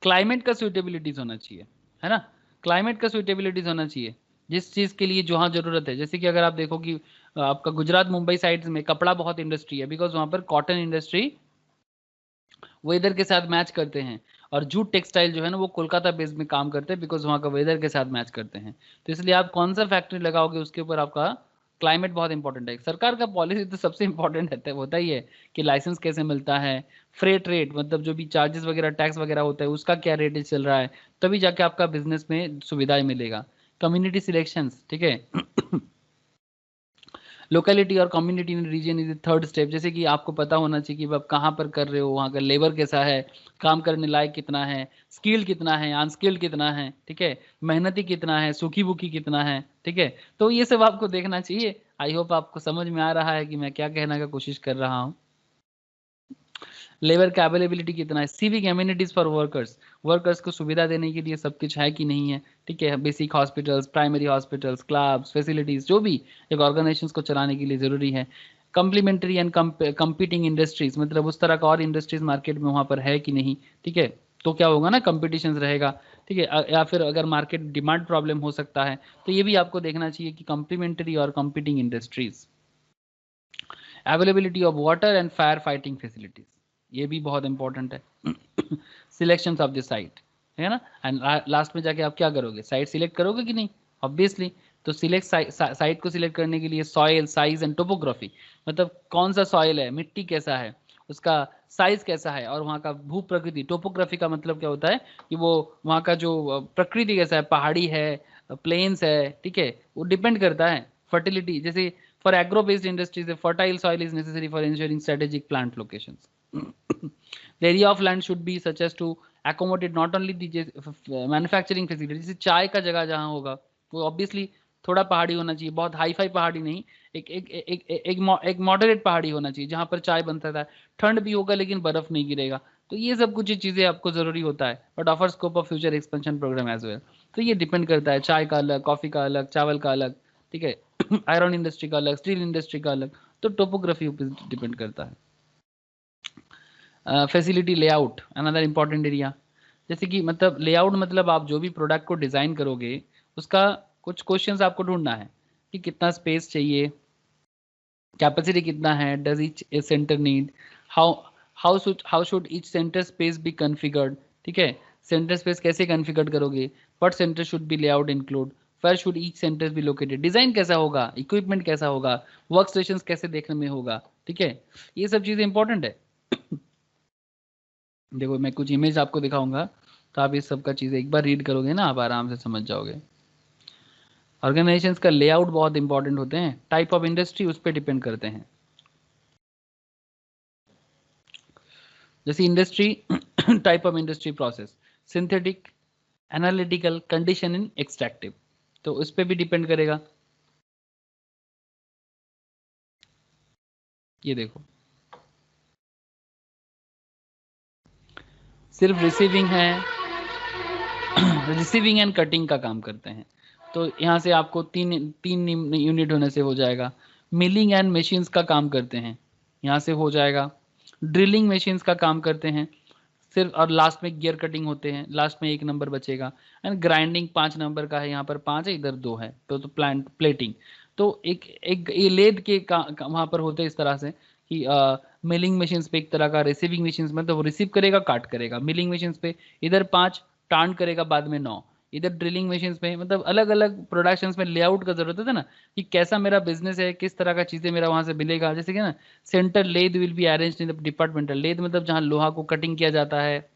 क्लाइमेट का सुइटेबिलिटीज होना चाहिए, है ना, क्लाइमेट का सुइटेबिलिटीज होना चाहिए, जिस चीज़ के लिए जहाँ जरूरत है। जैसे कि अगर आप देखो कि आपका गुजरात मुंबई साइड्स में कपड़ा बहुत इंडस्ट्री है, बिकॉज वहाँ पर कॉटन इंडस्ट्री वेदर के साथ मैच करते हैं, और जूट टेक्सटाइल जो है ना वो कोलकाता बेस में काम करते हैं, बिकॉज वहाँ का वेदर के साथ मैच करते हैं। तो इसलिए आप कौन सा फैक्ट्री लगाओगे उसके ऊपर आपका क्लाइमेट बहुत इंपॉर्टेंट है। सरकार का पॉलिसी तो सबसे इंपॉर्टेंट है, होता ही है कि लाइसेंस कैसे मिलता है, फ्रेट रेट मतलब जो भी चार्जेस वगैरह टैक्स वगैरह होता है उसका क्या रेट चल रहा है, तभी जाके आपका बिजनेस में सुविधाएं मिलेगा। कम्युनिटी सिलेक्शंस, ठीक है। लोकेलिटी और community in region is the third step, जैसे कि आपको पता होना चाहिए कि आप कहाँ पर कर रहे हो, वहाँ का लेबर कैसा है, काम करने लायक कितना है, स्किल कितना है, अनस्किल्ड कितना है, ठीक है, मेहनती कितना है, सूखी बुकी कितना है, ठीक है। तो ये सब आपको देखना चाहिए। आई होप आपको समझ में आ रहा है कि मैं क्या कहने का कोशिश कर रहा हूँ। लेबर का अवेलेबिलिटी कितना है, civic amenities for workers, workers को सुविधा देने के लिए सब कुछ है कि नहीं है, ठीक है। Basic hospitals, primary hospitals, clubs, facilities जो भी एक ऑर्गेनाइजेशन को चलाने के लिए जरूरी है। कम्प्लीमेंट्री एंड कंपीटिंग इंडस्ट्रीज मतलब उस तरह का और इंडस्ट्रीज मार्केट में वहाँ पर है कि नहीं, ठीक है। तो क्या होगा ना, कंपटीशन रहेगा, ठीक है। या फिर अगर मार्केट डिमांड प्रॉब्लम हो सकता है, तो ये भी आपको देखना चाहिए कि कंप्लीमेंट्री और competing industries. Availability of water and fire fighting facilities, ये भी बहुत इंपॉर्टेंट है। सिलेक्शन ऑफ द साइट, है ना, एंड लास्ट में जाके आप क्या करोगे, साइट सिलेक्ट करोगे कि नहीं, ऑब्वियसली। तो सिलेक्ट साइट को सिलेक्ट करने के लिए सॉइल साइज एंड टोपोग्राफी, मतलब कौन सा सॉइल है, मिट्टी कैसा है, उसका साइज कैसा है, और वहाँ का भू प्रकृति, टोपोग्राफी का मतलब क्या होता है कि वो वहाँ का जो प्रकृति कैसा है, पहाड़ी है, प्लेन्स है, ठीक है, वो डिपेंड करता है। फर्टिलिटी, जैसे for agro-based industries, a fertile soil is necessary for ensuring strategic plant locations. The area of land should be such as to accommodate not only the manufacturing facilities, जैसे चाय का जगह जहाँ होगा वो ऑब्वियसली थोड़ा पहाड़ी होना चाहिए, बहुत हाई फाई पहाड़ी नहीं, एक एक एक एक मॉडरेट पहाड़ी होना चाहिए जहाँ पर चाय बन सकता है, ठंड भी होगा लेकिन बर्फ नहीं गिरेगा। तो ये सब कुछ चीज़ें आपको ज़रूरी होता है, but offer scope of future expansion program as well. तो ये डिपेंड करता है, चाय का अलग, कॉफ़ी का अलग, चावल का अलग, ठीक है, आयरन इंडस्ट्री का अलग, स्टील इंडस्ट्री का अलग, तो टोपोग्राफी पर डिपेंड करता है। Facility layout another important area, जैसे कि मतलब लेआउट मतलब आप जो भी प्रोडक्ट को डिज़ाइन करोगे उसका कुछ क्वेश्चंस आपको ढूंढना है कि कितना स्पेस चाहिए, कैपेसिटी कितना है, does each center need, how how should each center space be configured, ठीक है, सेंटर स्पेस कैसे कन्फिगर करोगे, what center should be layout include, where should each center be located, design कैसा होगा, इक्विपमेंट कैसा होगा, वर्क स्टेशन कैसे देखने में होगा, ठीक है, ये सब चीज़ें इंपॉर्टेंट है। देखो मैं कुछ इमेज आपको दिखाऊंगा, तो आप इस सब का चीज़ें एक बार रीड करोगे ना आप आराम से समझ जाओगे। ऑर्गेनाइजेशंस का लेआउट बहुत इंपॉर्टेंट होते हैं, टाइप ऑफ इंडस्ट्री उस पर डिपेंड करते हैं। जैसे industry type of industry process, synthetic, analytical, condition in extractive, तो उस पर भी डिपेंड करेगा। ये देखो सिर्फ रिसीविंग है, रिसीविंग एंड कटिंग का काम करते हैं, तो यहाँ से आपको तीन तीन यूनिट होने से हो जाएगा। मिलिंग एंड मशीन्स का काम करते हैं, यहाँ से हो जाएगा। ड्रिलिंग मशीन्स का काम करते हैं सिर्फ, और लास्ट में गियर कटिंग होते हैं, लास्ट में 1 नंबर बचेगा। एंड ग्राइंडिंग 5 नंबर का है, यहाँ पर 5 है, इधर 2 है, तो प्लांट प्लेटिंग। तो एक एक ये लेद के वहाँ पर होते हैं इस तरह से कि मिलिंग मशीन्स पे एक तरह का, रिसीविंग मशीन्स में तो वो रिसीव करेगा, काट करेगा, मिलिंग मशीन्स पे इधर 5 टार्न करेगा, बाद में 9, इधर ड्रिलिंग मशीन्स में, मतलब अलग अलग प्रोडक्शंस में लेआउट का जरूरत होता है ना, कि कैसा मेरा बिजनेस है, किस तरह का चीजें मेरा वहां से मिलेगा। जैसे कि ना centre lathe will be arranged in the departmental lathe, मतलब जहाँ लोहा को कटिंग किया जाता है,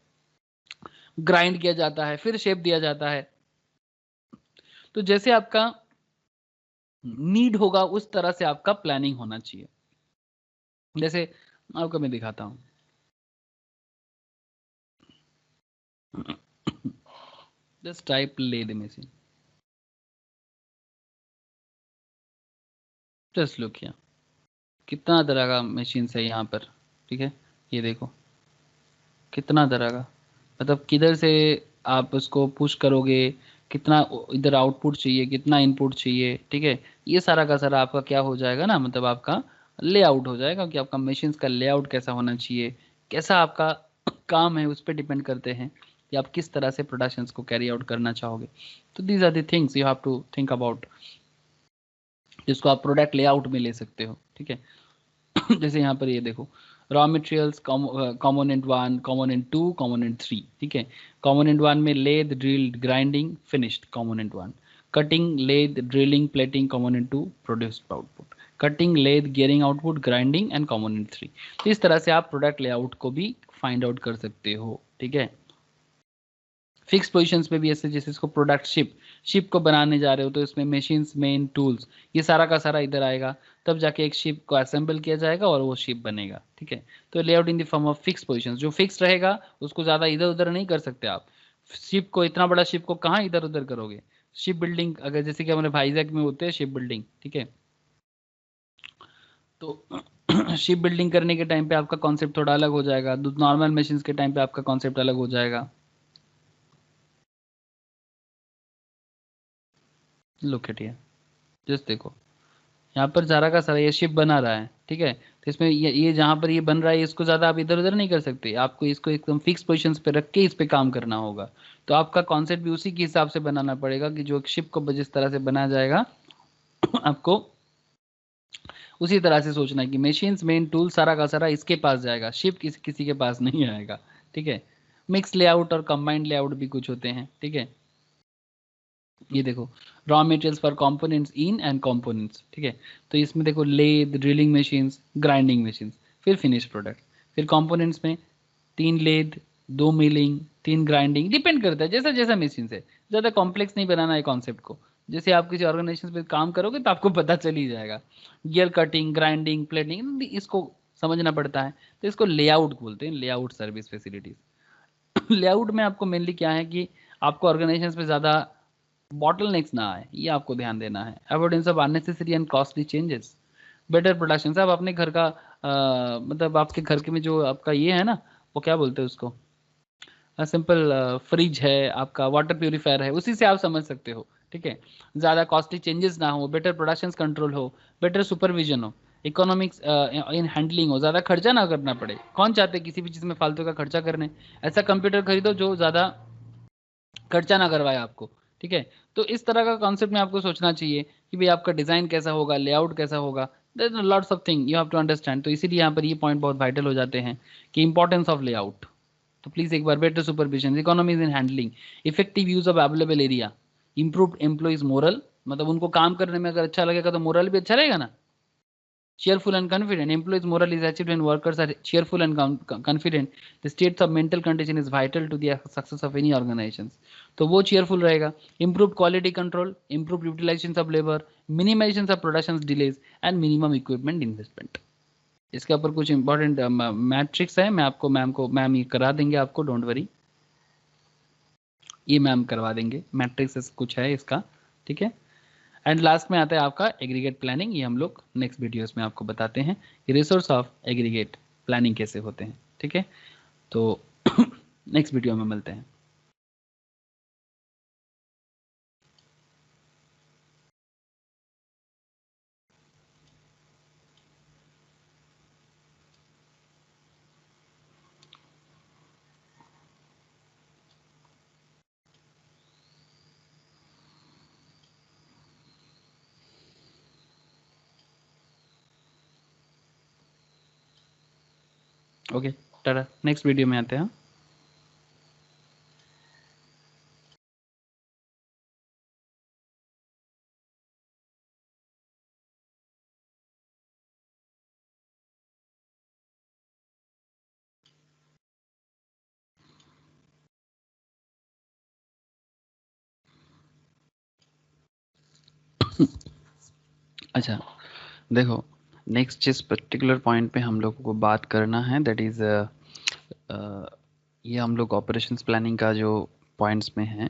ग्राइंड किया जाता है, फिर शेप दिया जाता है। तो जैसे आपका नीड होगा उस तरह से आपका प्लानिंग होना चाहिए। जैसे आपको मैं दिखाता हूँ, just type lathe machine, just look here, कितना तरह का मशीन है यहाँ पर, ठीक है। ये देखो कितना तरह का, मतलब किधर से आप उसको पुश करोगे, कितना इधर आउटपुट चाहिए, कितना इनपुट चाहिए, ठीक है। ये सारा का सारा आपका क्या हो जाएगा ना, मतलब आपका लेआउट हो जाएगा कि आपका मशीन्स का लेआउट कैसा होना चाहिए, कैसा आपका काम है, उस पर डिपेंड करते हैं कि आप किस तरह से प्रोडक्शंस को कैरी आउट करना चाहोगे। तो these are the things you have to think about, जिसको आप प्रोडक्ट लेआउट में ले सकते हो, ठीक है। जैसे यहाँ पर ये देखो, raw materials component 1, component 2, component 3, ठीक है। कॉम्पोनेंट 1 में lathe, drilled, grinding, finished, component 1। Cutting, lathe, drilling, plating, component 2, produced output. Cutting, lathe, gearing output, grinding and component 3। तो इस तरह से आप प्रोडक्ट लेआउट को भी फाइंड आउट कर सकते हो, ठीक है। फिक्स पोजीशंस पे भी ऐसे, जैसे इसको प्रोडक्ट शिप को बनाने जा रहे हो तो इसमें मशीन्स, मेन टूल्स, ये सारा का सारा इधर आएगा, तब जाके एक शिप को असेंबल किया जाएगा और वो शिप बनेगा, ठीक है। तो layout in the form of fix positions, जो फिक्स रहेगा उसको ज्यादा इधर उधर नहीं कर सकते आप। शिप को, इतना बड़ा शिप को कहाँ इधर उधर करोगे। शिप बिल्डिंग अगर जैसे कि हमारे भाईजैक में होते हैं शिप बिल्डिंग, ठीक है। तो शिप बिल्डिंग करने के टाइम पे आपका कॉन्सेप्ट थोड़ा अलग हो जाएगा, नॉर्मल मशीन के टाइम पे आपका कॉन्सेप्ट अलग हो जाएगा। लुक एट हियर, जस्ट देखो, यहाँ पर सारा का सारा ये शिप बना रहा है, ठीक है। तो इसमें ये जहाँ पर ये बन रहा है इसको ज़्यादा आप इधर उधर नहीं कर सकते, आपको इसको एकदम फिक्स पोजीशंस पे रख के इस पे काम करना होगा। तो आपका कॉन्सेप्ट भी उसी के हिसाब से बनाना पड़ेगा कि जो शिप को जिस तरह से बनाया जाएगा आपको उसी तरह से सोचना है कि मशीन्स, मेन टूल, सारा का सारा इसके पास जाएगा, शिप किसी किसी के पास नहीं आएगा, ठीक है। मिक्स लेआउट और कंबाइंड लेआउट भी कुछ होते हैं, ठीक है। ये देखो, raw materials for components in and components, ठीक है। तो इसमें देखो lathe, drilling machines, grinding machines, फिर फिनिश प्रोडक्ट। फिर कंपोनेंट्स में 3 लेद, 2 मिलिंग, 3 ग्राइंडिंग, डिपेंड करता है जैसा जैसा मशीन से। ज़्यादा कॉम्प्लेक्स नहीं बनाना है कॉन्सेप्ट को, जैसे आप किसी ऑर्गेनाइजेशन पे काम करोगे तो आपको पता चल ही जाएगा। गियर कटिंग, ग्राइंडिंग, प्लेटिंग, इसको समझना पड़ता है। तो इसको लेआउट बोलते हैं, लेआउट सर्विस फैसिलिटीज। लेआउट में आपको मेनली क्या है कि आपको ऑर्गेनाइजेशन पे ज़्यादा बॉटलनेक्स ना आए, ये आपको ध्यान देना है। Avoidance of unnecessary and costly changes, better production. साहब अपने घर का मतलब आपके घर के में जो आपका ये है ना, वो क्या बोलते हैं उसको, सिंपल फ्रिज है, आपका वाटर प्यूरिफायर है, उसी से आप समझ सकते हो, ठीक है। ज़्यादा कॉस्टली चेंजेस ना हो, बेटर प्रोडक्शन कंट्रोल हो, बेटर सुपरविजन हो, इकोनॉमिक्स इन हैंडलिंग हो, ज़्यादा खर्चा ना करना पड़े। कौन चाहते किसी भी चीज़ में फालतू का खर्चा करने, ऐसा कंप्यूटर खरीदो जो ज़्यादा खर्चा ना करवाए आपको, ठीक है। तो इस तरह का कॉन्सेप्ट में आपको सोचना चाहिए कि भाई आपका डिजाइन कैसा होगा, लेआउट कैसा होगा। There are lots of thing you have to understand. तो इसीलिए यहाँ पर ये पॉइंट बहुत वाइटल हो जाते हैं कि इंपॉर्टेंस ऑफ लेआउट। तो प्लीज एक बार, better supervision, economies in handling, effective use of available area, improve employees morale, मतलब उनको काम करने में अगर अच्छा लगेगा तो मोरल भी अच्छा रहेगा ना। Cheerful and confident. Employees' morale is achieved when workers are cheerful and confident. The state of mental condition is vital to the success of any organizations. तो वो cheerful रहेगा. Improved quality control, improved utilizations of labor, minimizations of production delays and minimum equipment investment. इसके ऊपर कुछ important matrix है, मैं आपको ma'am ये करा देंगे आपको, डोंट वरी, ये मैम करवा देंगे। मैट्रिक्स कुछ है इसका, ठीक है। एंड लास्ट में आता है आपका एग्रीगेट प्लानिंग। ये हम लोग नेक्स्ट वीडियोस में आपको बताते हैं कि रिसोर्स ऑफ एग्रीगेट प्लानिंग कैसे होते हैं, ठीक है। तो नेक्स्ट वीडियो में मिलते हैं। ओके, टाटा, नेक्स्ट वीडियो में आते हैं। अच्छा, देखो, नेक्स्ट जिस पर्टिकुलर पॉइंट पे हम लोगों को बात करना है, दैट इज ये हम लोग ऑपरेशंस प्लानिंग का जो पॉइंट्स में है,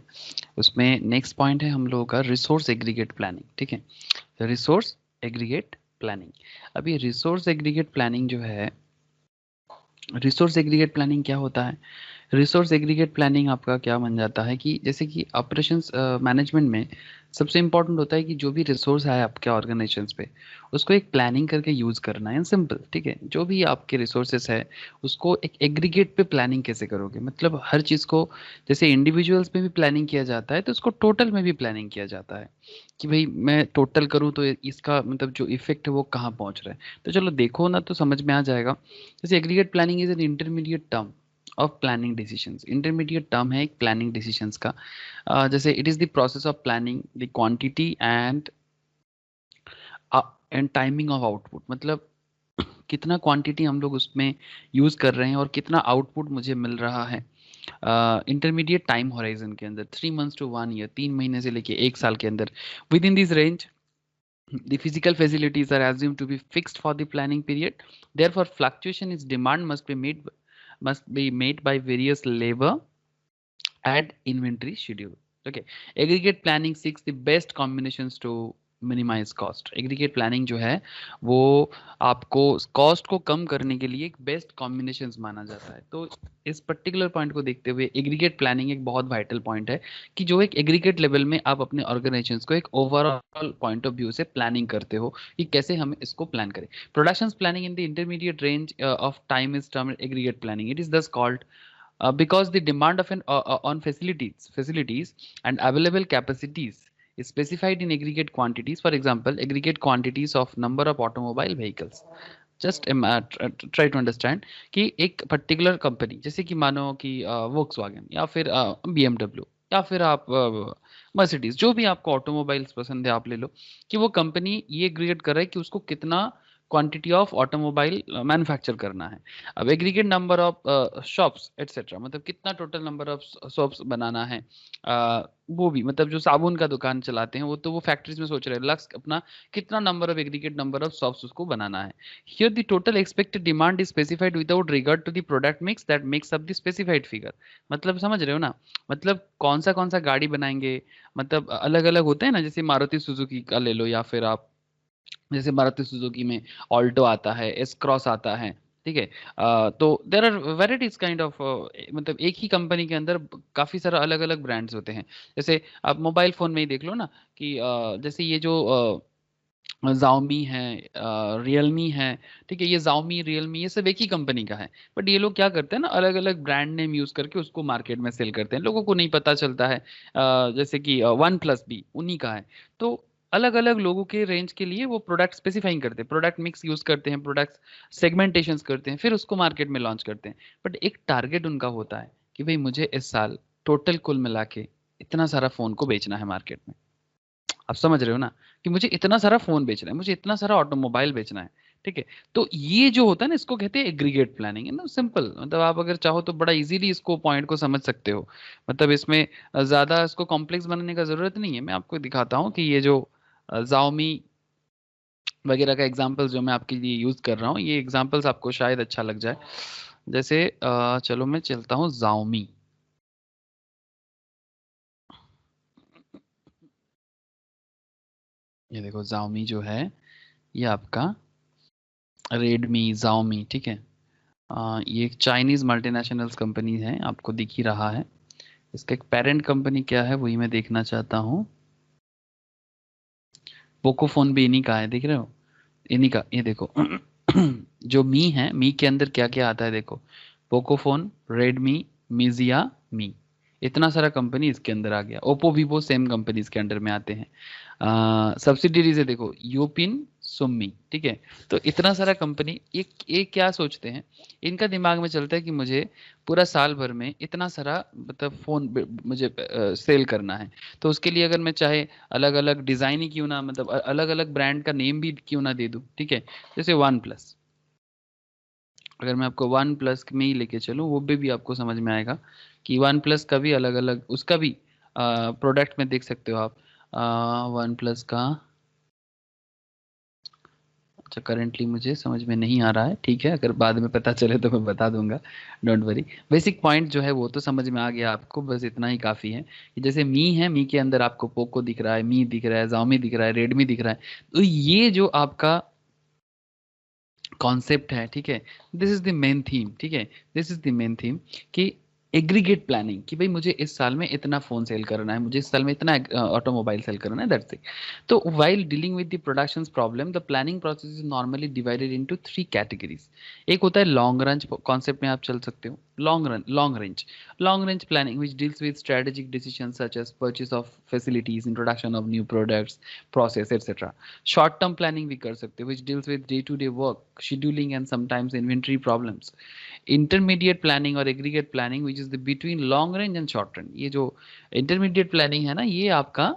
उसमें नेक्स्ट पॉइंट है हम लोगों का रिसोर्स एग्रीगेट प्लानिंग। ठीक है, रिसोर्स एग्रीगेट प्लानिंग। अब ये रिसोर्स एग्रीगेट प्लानिंग जो है, रिसोर्स एग्रीगेट प्लानिंग क्या होता है? रिसोर्स एग्रीगेट प्लानिंग आपका क्या बन जाता है कि जैसे कि ऑपरेशंस मैनेजमेंट में सबसे इंपॉर्टेंट होता है कि जो भी रिसोर्स है आपके ऑर्गेनाइजेशंस पे, उसको एक प्लानिंग करके यूज़ करना है, सिंपल। ठीक है, जो भी आपके रिसोर्सेस है उसको एक एग्रीगेट पे प्लानिंग कैसे करोगे, मतलब हर चीज़ को, जैसे इंडिविजुअल्स में भी प्लानिंग किया जाता है तो उसको टोटल में भी प्लानिंग किया जाता है कि भाई मैं टोटल करूँ तो इसका मतलब जो इफेक्ट है वो कहाँ पहुँच रहा है। तो चलो देखो ना, तो समझ में आ जाएगा। जैसे aggregate planning is an intermediate term of planning decisions. Intermediate term है एक प्लानिंग डिसीजंस का। जैसे it is the process of planning the quantity and timing of output, मतलब कितना क्वांटिटी हम लोग उसमें यूज कर रहे हैं और कितना आउटपुट मुझे मिल रहा है इंटरमीडिएट टाइम होराइजन के अंदर, 3 मंथ्स टू 1 ईयर, 3 महीने से लेके 1 साल के अंदर। With in this range the physical facilities are assumed to be fixed for the planning period. Therefore, fluctuation in demand must be made by various labor and inventory schedule. Okay, aggregate planning seeks the best combinations to minimize cost. Aggregate planning जो है वो आपको cost को कम करने के लिए एक best combinations माना जाता है। तो इस पर्टिकुलर पॉइंट को देखते हुए एग्रीगेट प्लानिंग एक बहुत वाइटल पॉइंट है कि जो एक एग्रीगेट लेवल में आप अपने ऑर्गेनाइजेशंस को एक ओवरऑल पॉइंट ऑफ व्यू से प्लानिंग करते हो कि कैसे हम इसको प्लान करें। Production planning in the intermediate range of time is termed aggregate planning. It is दस called because the demand of on facilities and available capacities is specified in aggregate quantities. For example, aggregate quantities of number of automobile vehicles. Just try to understand कि एक particular company, जैसे कि मानो कि Volkswagen या फिर BMW या फिर आप मर्सिडीज, जो भी आपको ऑटोमोबाइल्स पसंद है आप ले लो, कि वो कंपनी ये एग्रीगेट कर रहा है कि उसको कितना क्वांटिटी ऑफ ऑटोमोबाइल मैन्युफैक्चर करना है। अब aggregate number of shops etcetera, मतलब कितना टोटल नंबर ऑफ शॉप्स बनाना है। वो भी मतलब जो साबुन का दुकान चलाते हैं वो तो वो फैक्ट्रीज में सोच रहे हैं लक्ष्य अपना कितना number of aggregate number of shops उसको बनाना है। Here the total expected demand is specified without regard to the product mix that makes up the specified figure. मतलब समझ रहे हो ना, मतलब कौन सा गाड़ी बनाएंगे, मतलब अलग अलग होते हैं ना, जैसे मारुति सुजुकी का ले लो या फिर आप जैसे मारुति सुजुकी में ऑल्टो आता है, एस क्रॉस आता है। ठीक है, तो there are varieties kind of, मतलब एक ही कंपनी के अंदर काफी सारा अलग अलग ब्रांड्स होते हैं। जैसे आप मोबाइल फोन में ही देख लो ना कि जैसे ये जो Xiaomi है, रियलमी है। ठीक है, ये Xiaomi रियलमी ये सब एक ही कंपनी का है, बट ये लोग क्या करते हैं ना, अलग अलग ब्रांड नेम यूज करके उसको मार्केट में सेल करते हैं, लोगों को नहीं पता चलता है। जैसे कि वन प्लस भी उन्हीं का है। तो अलग अलग लोगों के रेंज के लिए वो प्रोडक्ट स्पेसिफाइंग करते हैं, प्रोडक्ट मिक्स यूज करते हैं, प्रोडक्ट सेगमेंटेशन करते हैं, फिर उसको मार्केट में लॉन्च करते हैं। बट एक टारगेट उनका होता है कि भाई मुझे इस साल टोटल कुल मिला के इतना सारा फोन को बेचना है मार्केट में। आप समझ रहे हो ना, कि मुझे इतना सारा फोन बेचना है, मुझे इतना सारा ऑटोमोबाइल बेचना है। ठीक है, तो ये जो होता है ना, इसको कहते हैं एग्रीगेट प्लानिंग। है ना, सिंपल, मतलब आप अगर चाहो तो बड़ा इजीली इसको पॉइंट को समझ सकते हो। मतलब इसमें ज्यादा इसको कॉम्प्लेक्स बनाने का जरूरत नहीं है। मैं आपको दिखाता हूँ कि ये जो Xiaomi वगैरह का एग्जाम्पल्स जो मैं आपके लिए यूज कर रहा हूँ, ये एग्जाम्पल्स आपको शायद अच्छा लग जाए। जैसे चलो मैं चलता हूँ Xiaomi। ये देखो Xiaomi जो है, ये आपका रेडमी Xiaomi। ठीक है, ये एक चाइनीज मल्टीनेशनल्स कंपनी है, आपको दिख ही रहा है। इसका एक पेरेंट कंपनी क्या है वही मैं देखना चाहता हूँ। पोकोफोन भी इन्हीं का है, देख रहे हो, इन्हीं का। ये देखो जो मी है, मी के अंदर क्या क्या आता है देखो, पोकोफोन, रेडमी, मिजिया, मी, इतना सारा कंपनी इसके अंदर आ गया। ओप्पो वीवो सेम कंपनी इसके अंडर में आते हैं। सब्सिडीज है देखो, यूपिन, सुमी। ठीक है, तो इतना सारा कंपनी, एक क्या सोचते हैं, इनका दिमाग में चलता है कि मुझे पूरा साल भर में इतना सारा मतलब फोन मुझे सेल करना है। तो उसके लिए अगर मैं चाहे अलग अलग डिजाइन ही क्यों ना, मतलब अलग अलग ब्रांड का नेम भी क्यों ना दे दूं। ठीक है, जैसे वन प्लस, अगर मैं आपको वन प्लस में ही लेके चलूं, वो भी आपको समझ में आएगा कि वन प्लस का भी अलग अलग उसका भी प्रोडक्ट में देख सकते हो आप। वन प्लस का अच्छा, करंटली मुझे समझ में नहीं आ रहा है, ठीक है, अगर बाद में पता चले तो मैं बता दूंगा, डोंट वरी। बेसिक पॉइंट जो है वो तो समझ में आ गया आपको, बस इतना ही काफ़ी है कि जैसे मी है, मी के अंदर आपको पोको दिख रहा है, मी दिख रहा है, Xiaomi दिख रहा है, रेडमी दिख रहा है, तो ये जो आपका कॉन्सेप्ट है, ठीक है, this is the main theme, ठीक है, this is the main theme कि एग्रीगेट प्लानिंग, कि भाई मुझे इस साल में इतना फोन सेल करना है, मुझे इस साल में इतना ऑटोमोबाइल सेल करना है, दैट्स इट। तो while dealing with the productions problem, the planning process is normally divided into 3 categories. एक होता है लॉन्ग रेंज कॉन्सेप्ट में आप चल सकते हो, long range planning which deals with strategic decisions such as purchase of facilities, introduction of new products, process, etc. Short term planning भी कर सकते हो, which deals with day to day work, scheduling and sometimes inventory problems. Intermediate planning और aggregate planning which is the between long range and short range. ये जो intermediate planning है ना, ये आपका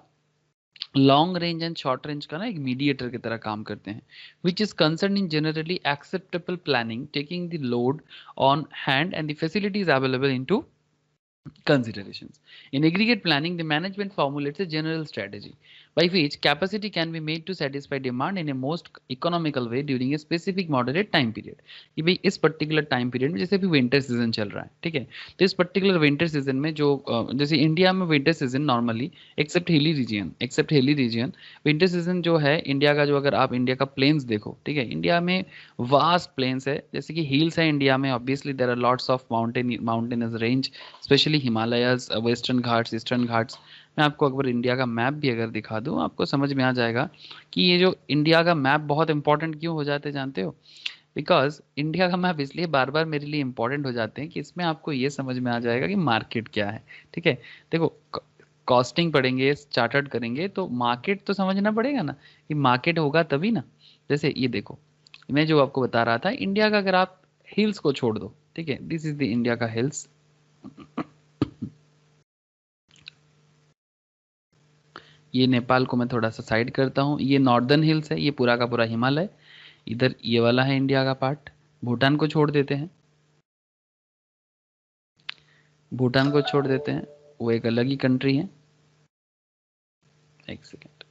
long range and short range का ना एक मीडिएटर की तरह काम करते हैं, which is concern in generally acceptable planning, taking the load on hand and the facilities available into considerations. In aggregate planning, the management formulates a general strategy by which capacity can be made to satisfy demand in a most economical way during a specific moderate time period. कि भाई इस particular time period में, जैसे अभी winter season चल रहा है, ठीक है, तो इस पर्टिकुलर विंटर सीजन में जो जैसे इंडिया में winter season normally except hilly region winter season जो है इंडिया का, जो अगर आप इंडिया का प्लेन्स देखो, ठीक है, इंडिया में वास्ट प्लेन्स है, जैसे कि हिल्स है इंडिया में, obviously there are lots of mountainous range, specially Himalayas, Western Ghats, Eastern Ghats. मैं आपको अगर इंडिया का मैप भी अगर दिखा दूं, आपको समझ में आ जाएगा कि ये जो इंडिया का मैप बहुत इंपॉर्टेंट क्यों हो जाते हैं, जानते हो? बिकॉज इंडिया का मैप इसलिए बार बार मेरे लिए इंपॉर्टेंट हो जाते हैं कि इसमें आपको ये समझ में आ जाएगा कि मार्केट क्या है, ठीक है। देखो, कॉस्टिंग पढ़ेंगे, चार्टर्ड करेंगे, तो मार्केट तो समझना पड़ेगा ना, कि मार्केट होगा तभी ना। जैसे ये देखो, मैं जो आपको बता रहा था, इंडिया का अगर आप हिल्स को छोड़ दो, ठीक है, दिस इज द इंडिया का हिल्स, ये नेपाल को मैं थोड़ा सा साइड करता हूँ, ये नॉर्दर्न हिल्स है, ये पूरा का पूरा हिमालय, इधर ये वाला है इंडिया का पार्ट। भूटान को छोड़ देते हैं, भूटान को छोड़ देते हैं, वो एक अलग ही कंट्री है। एक सेकेंड,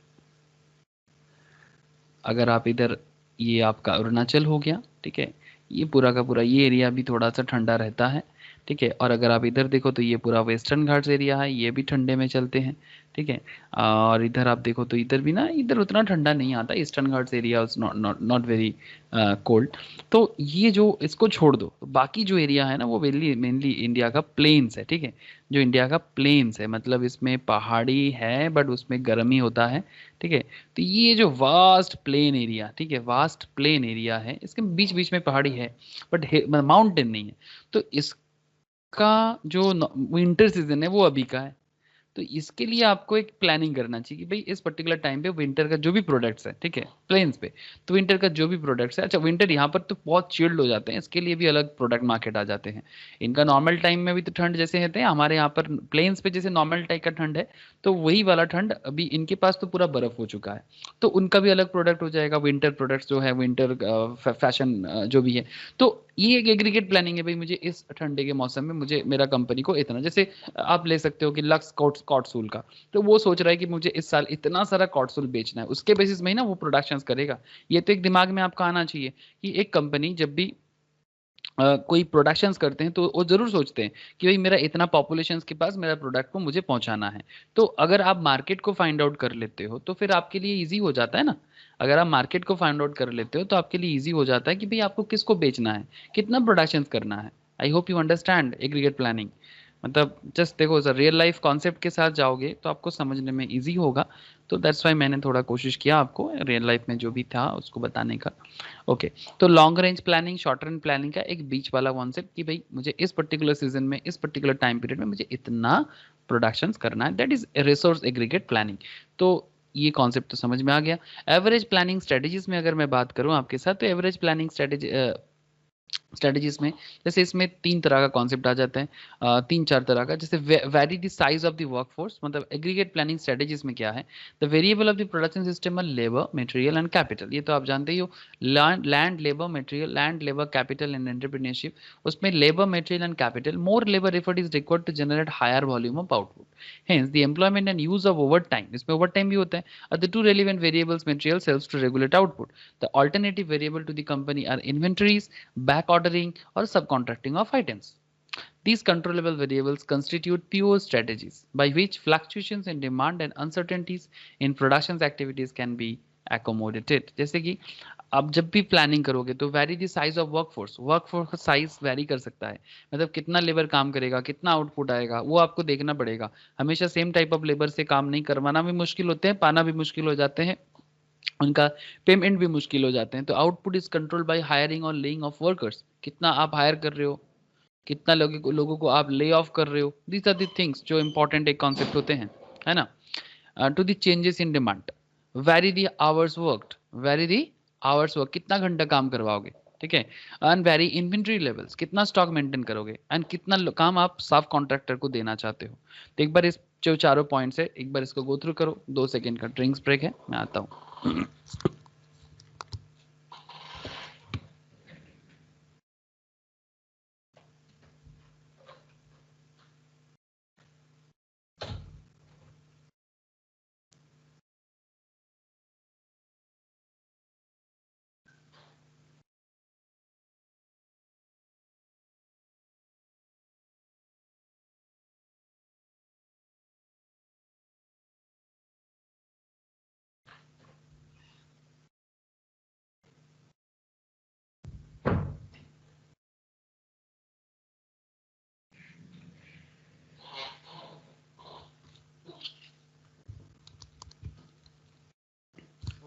अगर आप इधर, ये आपका अरुणाचल हो गया, ठीक है, ये पूरा का पूरा ये एरिया भी थोड़ा सा ठंडा रहता है, ठीक है। और अगर आप इधर देखो तो ये पूरा वेस्टर्न घाट्स एरिया है, ये भी ठंडे में चलते हैं, ठीक है। और इधर आप देखो तो इधर भी ना, इधर उतना ठंडा नहीं आता, eastern Ghats area not not very cold. तो ये जो इसको छोड़ दो, तो बाकी जो एरिया है ना, वो मेनली इंडिया का प्लेन्स है, ठीक है, जो इंडिया का प्लेन्स है, मतलब इसमें पहाड़ी है बट उसमें गर्म ही होता है, ठीक है। तो ये जो वास्ट प्लेन एरिया, ठीक है, वास्ट प्लेन एरिया है, इसके बीच बीच में पहाड़ी है बट माउंटेन नहीं है। तो इसका जो विंटर सीजन है वो अभी का है, तो इसके लिए आपको एक प्लानिंग करना चाहिए कि भाई इस पर्टिकुलर टाइम पे विंटर का जो भी प्रोडक्ट्स है, ठीक है, प्लेन्स पे, तो विंटर का जो भी प्रोडक्ट्स है, अच्छा विंटर यहाँ पर तो बहुत चिल्ड हो जाते हैं, इसके लिए भी अलग प्रोडक्ट मार्केट आ जाते हैं। इनका नॉर्मल टाइम में भी तो ठंड जैसे रहते हैं, हमारे यहाँ पर प्लेन्स पे जैसे नॉर्मल टाइप का ठंड है, तो वही वाला ठंड अभी इनके पास तो पूरा बर्फ हो चुका है, तो उनका भी अलग प्रोडक्ट हो जाएगा, विंटर प्रोडक्ट्स जो है, विंटर फैशन जो भी है। तो ये एक एग्रीगेट प्लानिंग है, भाई मुझे इस ठंडे के मौसम में मुझे मेरा कंपनी को इतना, जैसे आप ले सकते हो कि लक्स कॉटसूल का, तो वो सोच रहा है कि मुझे इस साल इतना सारा कॉटसूल बेचना है, उसके बेसिस में ही ना वो प्रोडक्शन करेगा। ये तो एक दिमाग में आपका आना चाहिए कि एक कंपनी जब भी कोई प्रोडक्शंस करते हैं तो वो जरूर सोचते हैं कि भाई मेरा इतना पॉपुलेशन के पास मेरा प्रोडक्ट को मुझे पहुंचाना है। तो अगर आप मार्केट को फाइंड आउट कर लेते हो तो फिर आपके लिए इजी हो जाता है ना। अगर आप मार्केट को फाइंड आउट कर लेते हो तो आपके लिए इजी हो जाता है कि भाई आपको किसको बेचना है, कितना प्रोडक्शन करना है। I hope you understand aggregate planning. मतलब जस्ट देखो, सर रियल लाइफ कॉन्सेप्ट के साथ जाओगे तो आपको समझने में इजी होगा। तो दैट्स वाई मैंने थोड़ा कोशिश किया आपको रियल लाइफ में जो भी था उसको बताने का। ओके, तो long range planning, short range planning का एक बीच वाला कॉन्सेप्ट कि भाई मुझे इस पर्टिकुलर सीजन में, इस पर्टिकुलर टाइम पीरियड में मुझे इतना प्रोडक्शन करना है, that is resource aggregate planning. तो ये कॉन्सेप्ट तो समझ में आ गया। एवरेज प्लानिंग स्ट्रेटेजीज में अगर मैं बात करूं आपके साथ, तो एवरेज प्लानिंग स्ट्रेटेजी स्ट्रेटजीज में, जैसे इसमें 3 तरह का कॉन्सेप्ट आ जाता है, 3-4 तरह का। जैसे vary the size of the workforce, मतलब एग्रीगेट प्लानिंग स्ट्रेटजीज में क्या है, the variable of the production system are labour, material and capital. ये तो आप जानते ही हो, land, labour, material, land, labour, capital and entrepreneurship. उसमें labour, material and capital, more labour effort is required to generate higher volume of output, hence the employment and use of overtime, इसमें overtime भी होता है। The two relevant variables material sales to regulate output, the alternative variable to the company are inventories, back ordering or subcontracting of items. These controllable variables constitute pure strategies by which fluctuations in demand and uncertainties in production activities can be accommodated. जैसे कि आप जब भी planning करोगे तो vary the size of workforce, workforce का size vary कर सकता है, मतलब कितना लेबर काम करेगा, कितना आउटपुट आएगा, वो आपको देखना पड़ेगा। हमेशा सेम टाइप ऑफ लेबर से काम नहीं करवाना भी मुश्किल होते हैं, पाना भी मुश्किल हो जाते हैं, उनका पेमेंट भी मुश्किल हो जाते हैं। तो output is control by hiring और लेइंग ऑफ वर्कर्स, कितना आप हायर कर रहे हो, कितना लोगों को आप ले ऑफ कर रहे हो, दीज आर द थिंग्स जो इंपॉर्टेंट एक कॉन्सेप्ट होते हैं, है ना। To the changes in demand, vary the hours worked, vary the hours work, कितना घंटा काम करवाओगे, ठीक है। एंड वैरी इन्वेंट्री लेवल्स, कितना स्टॉक मेंटेन करोगे, एंड कितना काम आप साफ कॉन्ट्रैक्टर को देना चाहते हो। तो एक बार इस जो चारों पॉइंट्स है एक बार इसको गो थ्रू करो। 2 सेकेंड का ड्रिंक्स ब्रेक है, मैं आता हूँ।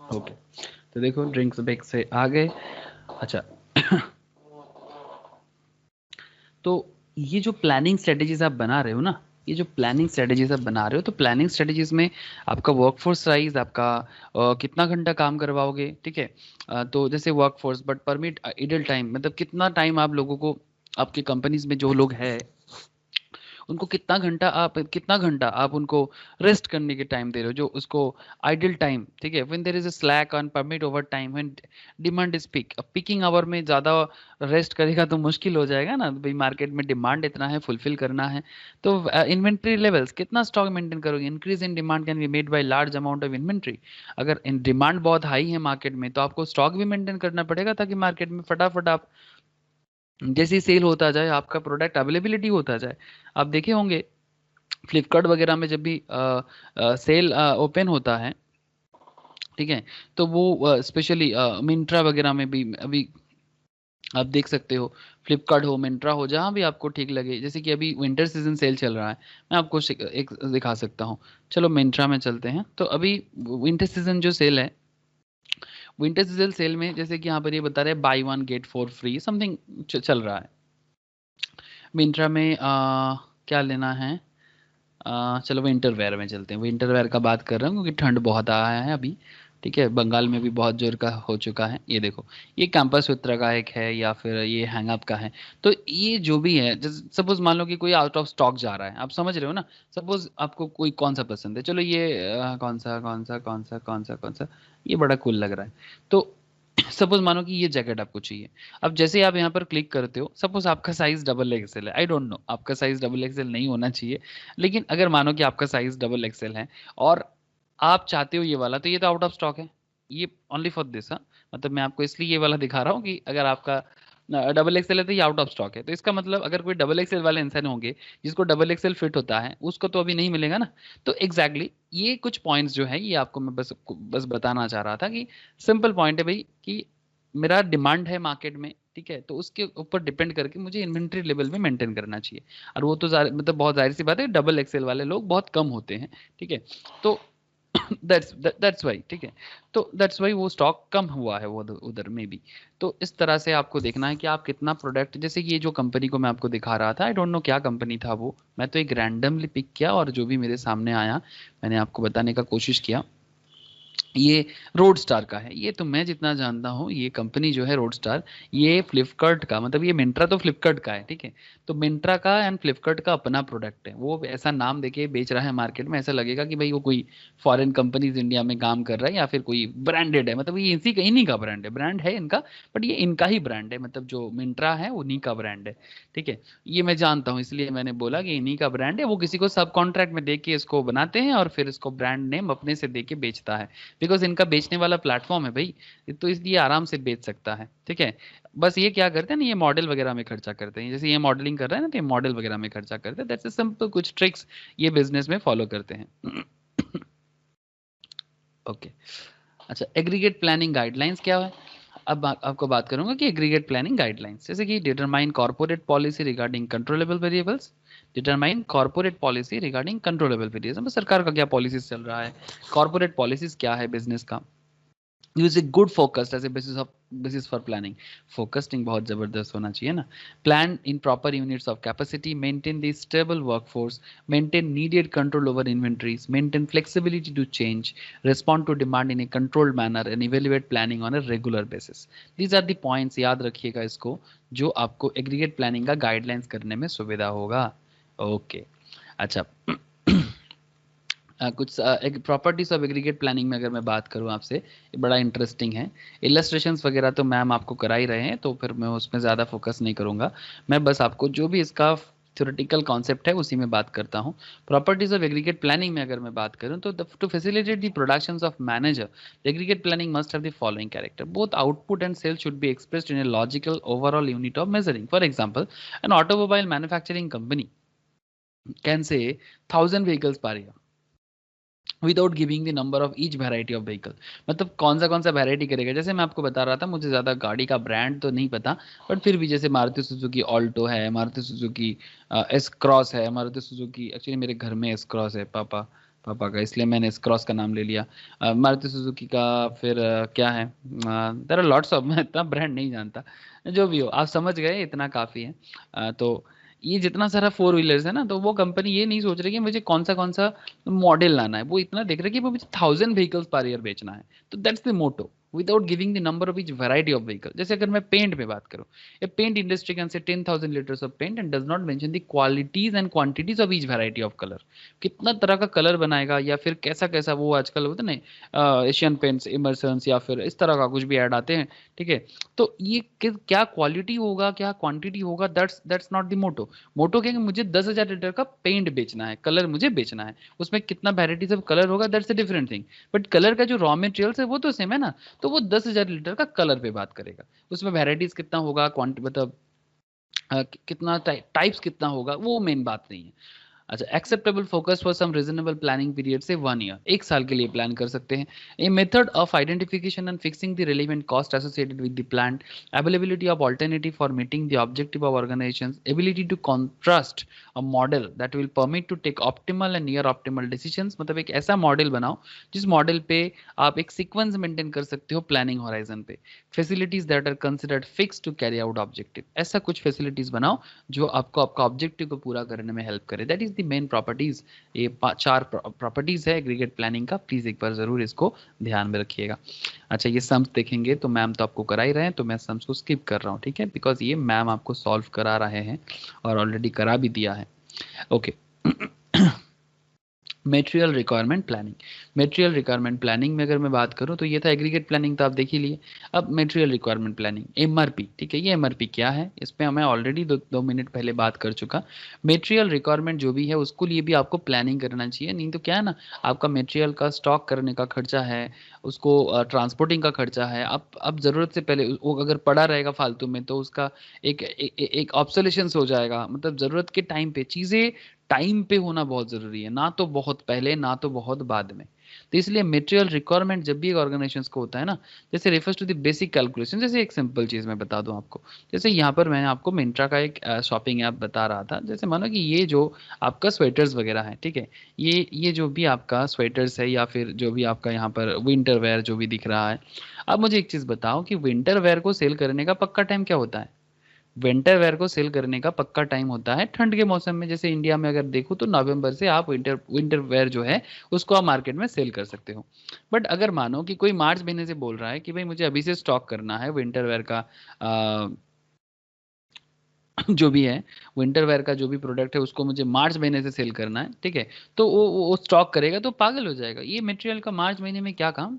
ओके, तो देखो ड्रिंक्स ब्रेक से आ गए। अच्छा तो ये जो प्लानिंग स्ट्रेटेजीज आप बना रहे हो ना, ये जो प्लानिंग स्ट्रेटेजीज आप बना रहे हो, तो प्लानिंग स्ट्रेटेजीज में आपका वर्कफोर्स साइज, आपका कितना घंटा काम करवाओगे, ठीक है। तो जैसे workforce but permit idle time, मतलब कितना टाइम आप लोगों को, आपके कंपनीज में जो लोग हैं उनको कितना घंटा आप उनको रेस्ट करने के टाइम दे रहे हो, जो उसको आइडल टाइम, ठीक है। When there is a slack on permit over time, when demand is peak, अब पीकिंग आवर में ज़्यादा रेस्ट करेगा तो मुश्किल हो जाएगा ना भाई, मार्केट में डिमांड इतना है, फुलफिल करना है। तो इन्वेंट्री लेवल्स, कितना स्टॉक मेंटेन करोगे, increase in demand can be made by large amount of inventory. अगर इन डिमांड बहुत हाई है मार्केट में तो आपको स्टॉक भी मेंटेन करना पड़ेगा, ताकि मार्केट में फटाफट आप जैसे सेल होता जाए, आपका प्रोडक्ट अवेलेबिलिटी होता जाए। आप देखे होंगे फ्लिपकार्ट वगैरह में जब भी सेल ओपन होता है, ठीक है, तो वो स्पेशली मिंत्रा वगैरह में भी अभी आप देख सकते हो, फ्लिपकार्ट हो, मिंत्रा हो, जहाँ भी आपको ठीक लगे। जैसे कि अभी विंटर सीजन सेल चल रहा है, मैं आपको एक दिखा सकता हूँ। चलो मिंत्रा में चलते हैं। तो अभी विंटर सीजन जो सेल है, विंटर सीजन सेल में जैसे कि यहाँ पर ये बता रहे हैं by one get four free something चल रहा है। मिंत्रा में क्या लेना है, चलो विंटर वेयर में चलते हैं। विंटर वेयर का बात कर रहा हूँ क्योंकि ठंड बहुत आया है अभी, ठीक है, बंगाल में भी बहुत जोर का हो चुका है। ये देखो, ये कैंपस सूत्रा का एक है या फिर ये हैंगअप का है। तो ये जो भी है, सपोज मान लो कि कोई आउट ऑफ स्टॉक जा रहा है, आप समझ रहे हो ना। सपोज आपको कोई कौन सा पसंद है, चलो ये कौन सा, ये बड़ा कूल लग रहा है। तो सपोज मानो कि ये जैकेट आपको चाहिए। अब जैसे आप यहाँ पर क्लिक करते हो, सपोज आपका साइज डबल एक्सएल है, आई डोंट नो आपका साइज डबल एक्सएल नहीं होना चाहिए, लेकिन अगर मानो कि आपका साइज डबल एक्सएल है और आप चाहते हो ये वाला, तो ये तो आउट ऑफ स्टॉक है, ये ओनली फॉर दिस। मतलब मैं आपको इसलिए ये वाला दिखा रहा हूँ कि अगर आपका डबल एक्सएल है तो ये आउट ऑफ स्टॉक है। तो इसका मतलब अगर कोई डबल एक्सएल वाले इंसान होंगे जिसको डबल एक्सएल फिट होता है, उसको तो अभी नहीं मिलेगा ना। तो एग्जैक्टली ये कुछ पॉइंट्स जो है, ये आपको मैं बस बताना चाह रहा था कि सिंपल पॉइंट है भाई कि मेरा डिमांड है मार्केट में, ठीक है, तो उसके ऊपर डिपेंड करके मुझे इन्वेंट्री लेवल में मेंटेन करना चाहिए। और वो तो मतलब बहुत जाहिर सी बात है, डबल एक्सएल वाले लोग बहुत कम होते हैं, ठीक है। तो दैट्स वाई, ठीक है। तो दैट्स वाई वो स्टॉक कम हुआ है वो उधर में भी। तो इस तरह से आपको देखना है कि आप कितना प्रोडक्ट, जैसे कि ये जो कंपनी को मैं आपको दिखा रहा था, आई डोंट नो क्या कंपनी था वो, मैं तो एक रैंडमली पिक किया और जो भी मेरे सामने आया मैंने आपको बताने का कोशिश किया। ये रोड स्टार का है। ये तो मैं जितना जानता हूँ, ये कंपनी जो है रोड स्टार, ये फ्लिपकार्ट का, मतलब ये मिंत्रा तो फ्लिपकार्ट का है, ठीक है। तो मिंत्रा का एंड फ्लिपकार्ट का अपना प्रोडक्ट है। वो ऐसा नाम देके बेच रहा है मार्केट में, ऐसा लगेगा कि भाई वो कोई फॉरेन कंपनीज इंडिया में काम कर रहा है या फिर कोई ब्रांडेड है, मतलब ये इसी का, इन्हीं का ब्रांड है, ब्रांड है इनका, बट ये इनका ही ब्रांड है, मतलब जो मिंत्रा है उन्हीं का ब्रांड है, ठीक है। ये मैं जानता हूँ, इसलिए मैंने बोला कि इन्हीं का ब्रांड है। वो किसी को सब कॉन्ट्रैक्ट में दे के इसको बनाते हैं और फिर इसको ब्रांड नेम अपने से दे के बेचता है, बिकॉज इनका बेचने वाला प्लेटफॉर्म है भाई, तो इसलिए आराम से बेच सकता है, ठीक है। बस ये क्या करते हैं ना, ये मॉडल वगैरह में खर्चा करते हैं, जैसे ये मॉडलिंग कर रहा है ना, तो ये मॉडल वगैरह में खर्चा करते हैं, दैट्स सिंपल कुछ ट्रिक्स ये बिजनेस में फॉलो करते हैं। ओके। अच्छा, एग्रीगेट प्लानिंग गाइडलाइंस क्या है? अब आपको बात करूंगा कि एग्रीगेट प्लानिंग गाइडलाइंस, जैसे कि determine corporate policy regarding controllable variables, determine corporate policy regarding controllable variables, सरकार का क्या पॉलिसीज चल रहा है, कॉर्पोरेट पॉलिसीज क्या है बिजनेस का। Use a good focused as a basis for planning, forecasting बहुत जबरदस्त होना चाहिए ना। Plan in proper units of capacity, maintain the stable workforce, maintain needed control over inventories, maintain flexibility to change, respond to demand in a controlled manner and evaluate planning on a regular basis. These are the points, याद रखिएगा इसको, जो आपको aggregate planning का guidelines करने में सुविधा होगा। ओके। अच्छा, कुछ एक प्रॉपर्टीज ऑफ एग्रीगेट प्लानिंग में अगर मैं बात करूं आपसे, ये बड़ा इंटरेस्टिंग है। इलस्ट्रेशंस वगैरह तो मैम आपको करा ही रहे हैं, तो फिर मैं उसमें ज़्यादा फोकस नहीं करूंगा। मैं बस आपको जो भी इसका थ्योरेटिकल कॉन्सेप्ट है उसी में बात करता हूं। प्रॉपर्टीज ऑफ एग्रीगेट प्लानिंग में अगर मैं बात करूं तो to facilitate the productions of manager, aggregate planning must have the following character, both output and sale should be expressed in a logical overall unit of measuring. For example, an automobile manufacturing company can say 1000 vehicles per year without giving the number of each variety of vehicle. मतलब कौन सा variety करेगा, जैसे मैं आपको बता रहा था, मुझे ज़्यादा गाड़ी का ब्रांड तो नहीं पता, बट फिर भी जैसे मारुति सुजुकी ऑल्टो है, मारुति सुजुकी एस क्रॉस है, मारुति सुजुकी, एक्चुअली मेरे घर में एस क्रॉस है, पापा पापा का, इसलिए मैंने एस क्रॉस का नाम ले लिया। मारुति सुजुकी का फिर क्या है, देयर आर लॉट्स ऑफ, मैं इतना ब्रांड नहीं जानता, जो भी हो आप समझ गए, इतना काफ़ी है। तो ये जितना सारा फोर व्हीलर्स है ना, तो वो कंपनी ये नहीं सोच रही कि मुझे कौन सा मॉडल लाना है, वो इतना देख रहे हैं कि वो मुझे 1000 vehicles पर ईयर बेचना है। तो that's the motto, without giving the number of each variety of vehicle. जैसे अगर मैं पेंट में बात करूं, ए paint industry can say 10,000 liters of paint and does not mention the qualities and quantities of each variety of colour. कितना तरह का colour बनाएगा, या फिर कैसा कैसा वो आजकल होता है ना, एशियन पेंट्स, इमर्सन्स, या फिर इस तरह का कुछ भी ऐड आते हैं, ठीक है। तो ये क्या क्वालिटी होगा, क्या क्वांटिटी होगा, दैट्स नॉट द मोटो। मोटो क्या है कि मुझे 10,000 लीटर का पेंट बेचना है, कलर मुझे बेचना है, उसमें कितना वेराइटीज ऑफ कलर होगा that's a different thing, but colour का जो रॉ मटेरियल्स है वो तो सेम है ना। तो वो 10,000 लीटर का कलर पे बात करेगा, उसमें वेराइटीज कितना होगा, क्वांटिटी मतलब कितना टाइप्स कितना होगा, वो मेन बात नहीं है। अच्छा, acceptable focus for some reasonable planning period से 1 ईयर, 1 साल के लिए प्लान कर सकते हैं। A method of identification and fixing the relevant cost associated with the plan, availability of alternative for meeting the objective of organisation, ability to contrast a model that will permit to take optimal and near optimal decisions. मतलब एक ऐसा model बनाओ जिस model पे आप एक sequence maintain कर सकते हो प्लानिंग होराइजन पे। Facilities that are considered fix to carry out objective, ऐसा कुछ फैसिलिटीज बनाओ जो आपको आपका ऑब्जेक्टिव को पूरा करने में हेल्प करे। That is the main properties. ये 4 प्रॉपर्टीज है एग्रीगेट प्लानिंग का, प्लीज एक बार जरूर इसको ध्यान में रखिएगा। अच्छा, ये सम्स देखेंगे तो मैम तो आपको करा ही रहे हैं, तो मैं सम्स को स्किप कर रहा हूँ, ठीक है, बिकॉज ये मैम आपको सॉल्व करा रहे हैं और ऑलरेडी करा भी दिया है। Okay. Material requirement planning, material requirement planning में अगर मैं बात करूं तो ये था एग्रीगेट प्लानिंग, तो आप देख ही लिए। अब मेटेरियल रिक्वायरमेंट प्लानिंग, एमआरपी, ठीक है, ये एमआरपी क्या है, इस पे मैं ऑलरेडी 2 मिनट पहले बात कर चुका। मेटेरियल रिक्वायरमेंट जो भी है उसको लिए भी आपको प्लानिंग करना चाहिए, नहीं तो क्या है ना, आपका मेटेरियल का स्टॉक करने का खर्चा है, उसको ट्रांसपोर्टिंग का खर्चा है, अब ज़रूरत से पहले वो अगर पड़ा रहेगा फालतू में तो उसका एक ऑब्सोलेशंस हो जाएगा। मतलब ज़रूरत के टाइम पे चीज़ें टाइम पे होना बहुत ज़रूरी है, ना तो बहुत पहले ना तो बहुत बाद में। तो इसलिए मटेरियल रिक्वायरमेंट जब भी एक ऑर्गेनाइजेशन को होता है ना, जैसे refers to the basic calculation. जैसे एक सिंपल चीज़ मैं बता दूं आपको, जैसे यहाँ पर मैंने आपको मिंत्रा का एक शॉपिंग ऐप बता रहा था। जैसे मानो कि ये जो आपका स्वेटर्स वगैरह है, ठीक है, ये जो भी आपका स्वेटर्स है या फिर जो भी आपका यहाँ पर विंटर वेयर जो भी दिख रहा है, अब मुझे एक चीज़ बताओ कि विंटर वेयर को सेल करने का पक्का टाइम क्या होता है? विंटर वेयर को सेल करने का पक्का टाइम होता है ठंड के मौसम में। जैसे इंडिया में अगर देखो तो नवंबर से आप विंटर वेयर जो है उसको आप मार्केट में सेल कर सकते हो। बट अगर मानो कि कोई मार्च महीने से बोल रहा है कि भाई मुझे अभी से स्टॉक करना है विंटर वेयर का, जो भी है विंटर वेयर का जो भी प्रोडक्ट है उसको मुझे मार्च महीने से सेल करना है, ठीक है, तो वो स्टॉक करेगा तो पागल हो जाएगा। ये मटेरियल का मार्च महीने में क्या काम।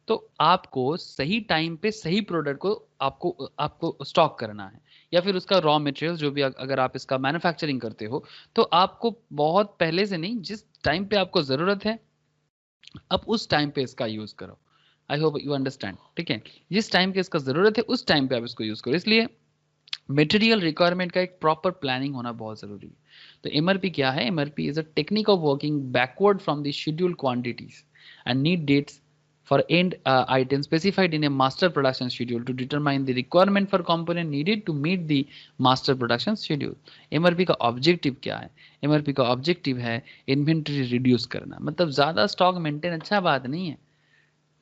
तो आपको सही टाइम पे सही प्रोडक्ट को आपको आपको स्टॉक करना है, या फिर उसका रॉ मटेरियल जो भी अगर आप इसका मैन्युफैक्चरिंग करते हो तो आपको बहुत पहले से नहीं, जिस टाइम पे आपको ज़रूरत है अब उस टाइम पे इसका यूज़ करो। आई होप यू अंडरस्टैंड, ठीक है। जिस टाइम पे इसका ज़रूरत है उस टाइम पे आप इसको यूज़ करो। इसलिए मटेरियल रिक्वायरमेंट का एक प्रॉपर प्लानिंग होना बहुत ज़रूरी है। तो एमआरपी क्या है? MRP is a technique of working backward from the scheduled quantities and need dates for end items specified in a master production schedule to determine the requirement for component needed to meet the master production schedule। MRP का objective क्या है? MRP का objective है inventory reduce करना। मतलब ज़्यादा stock maintain अच्छा बात नहीं है।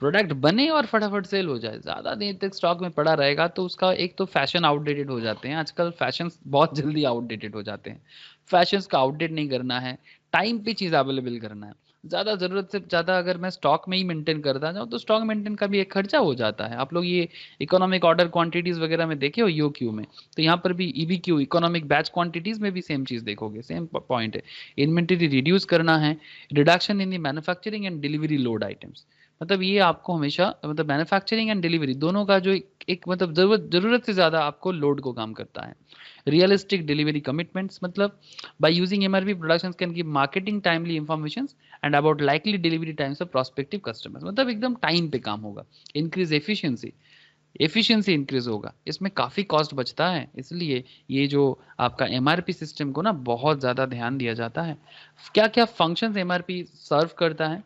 प्रोडक्ट बने और फटाफट सेल हो जाए। ज़्यादा देर तक स्टॉक में पड़ा रहेगा तो उसका एक तो फैशन आउटडेटेड हो जाते हैं। आजकल फैशन बहुत जल्दी आउटडेटेड हो जाते हैं। फैशंस का आउटडेट नहीं करना है, टाइम पे चीज़ अवेलेबल करना है। ज़्यादा ज़रूरत से ज़्यादा अगर मैं स्टॉक में ही मेंटेन करता जाऊँ तो स्टॉक मेंटेन का भी एक खर्चा हो जाता है। आप लोग ये इकोनॉमिक ऑर्डर क्वांटिटीज़ वगैरह में देखे हो ईओक्यू में, तो यहाँ पर भी ईबीक्यू इकोनॉमिक बैच क्वांटिटीज़ में भी सेम चीज़ देखोगे, सेम पॉइंट है। इन्वेंटरी रिड्यूस करना है, reduction in the manufacturing and delivery load items. मतलब ये आपको हमेशा मतलब मैन्युफैक्चरिंग एंड डिलीवरी दोनों का जो एक मतलब ज़रूरत से ज़्यादा आपको लोड को काम करता है। रियलिस्टिक डिलीवरी कमिटमेंट्स, मतलब by using MRP productions can give marketing timely informations and about likely delivery times of prospective customers. मतलब एकदम टाइम पे काम होगा। इंक्रीज एफिशिएंसी, एफिशिएंसी इंक्रीज होगा, इसमें काफ़ी कॉस्ट बचता है। इसलिए ये जो आपका एमआरपी सिस्टम को ना बहुत ज़्यादा ध्यान दिया जाता है। क्या क्या फंक्शंस एमआरपी सर्व करता है?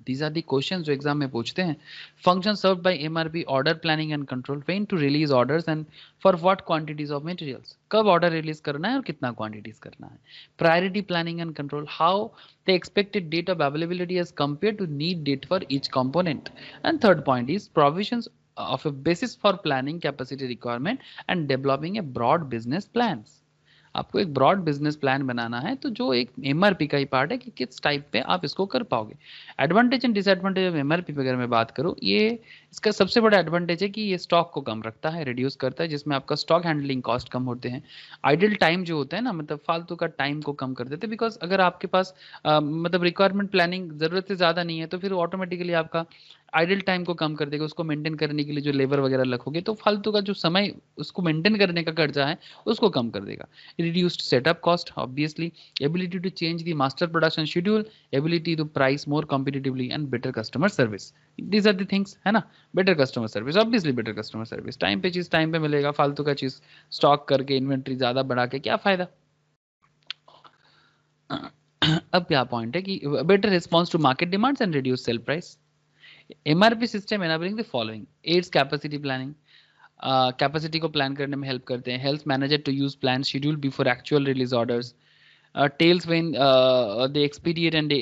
These are the questions जो एग्जाम में पूछते हैं। Function served by MRP, order planning and control, when to release orders and for what quantities of materials, कब order release करना है और कितना quantities करना है। Priority planning and control, how the expected date of availability as compared to need date for each component। And third point is provisions of a basis for planning capacity requirement and developing a broad business plans। आपको एक broad business plan बनाना है तो जो एक MRP का ही part है कि किस टाइप पे आप इसको कर पाओगे। Advantage and disadvantage of MRP पे अगर मैं बात करूँ, ये इसका सबसे बड़ा एडवांटेज है कि ये स्टॉक को कम रखता है, रिड्यूस करता है, जिसमें आपका स्टॉक हैंडलिंग कॉस्ट कम होते हैं। आइडल टाइम जो होता है ना, मतलब फालतू का टाइम को कम कर देते हैं। बिकॉज अगर आपके पास मतलब रिक्वायरमेंट प्लानिंग ज़रूरत से ज़्यादा नहीं है तो फिर ऑटोमेटिकली आपका आइडल टाइम को कम कर देगा। उसको मेंटेन करने के लिए जो लेबर वगैरह रखोगे तो फालतू का जो समय उसको मेंटेन करने का खर्चा है उसको कम कर देगा। Reduced setup cost, obviously, ability to change the master production schedule, ability to price more competitively and better customer service। These are the things, है ना। better customer service, obviously better customer service, time पे चीज time पे मिलेगा, फालतू का चीज stock करके इन्वेंट्री ज्यादा बढ़ा के क्या फायदा। अब क्या पॉइंट है कि better response to market demands and reduce sale price. MRP system enabling the following, aids capacity planning, capacity को प्लान करने में हेल्प करते हैं। Help manager to use plan schedule before actual release orders. Tails when they expedite and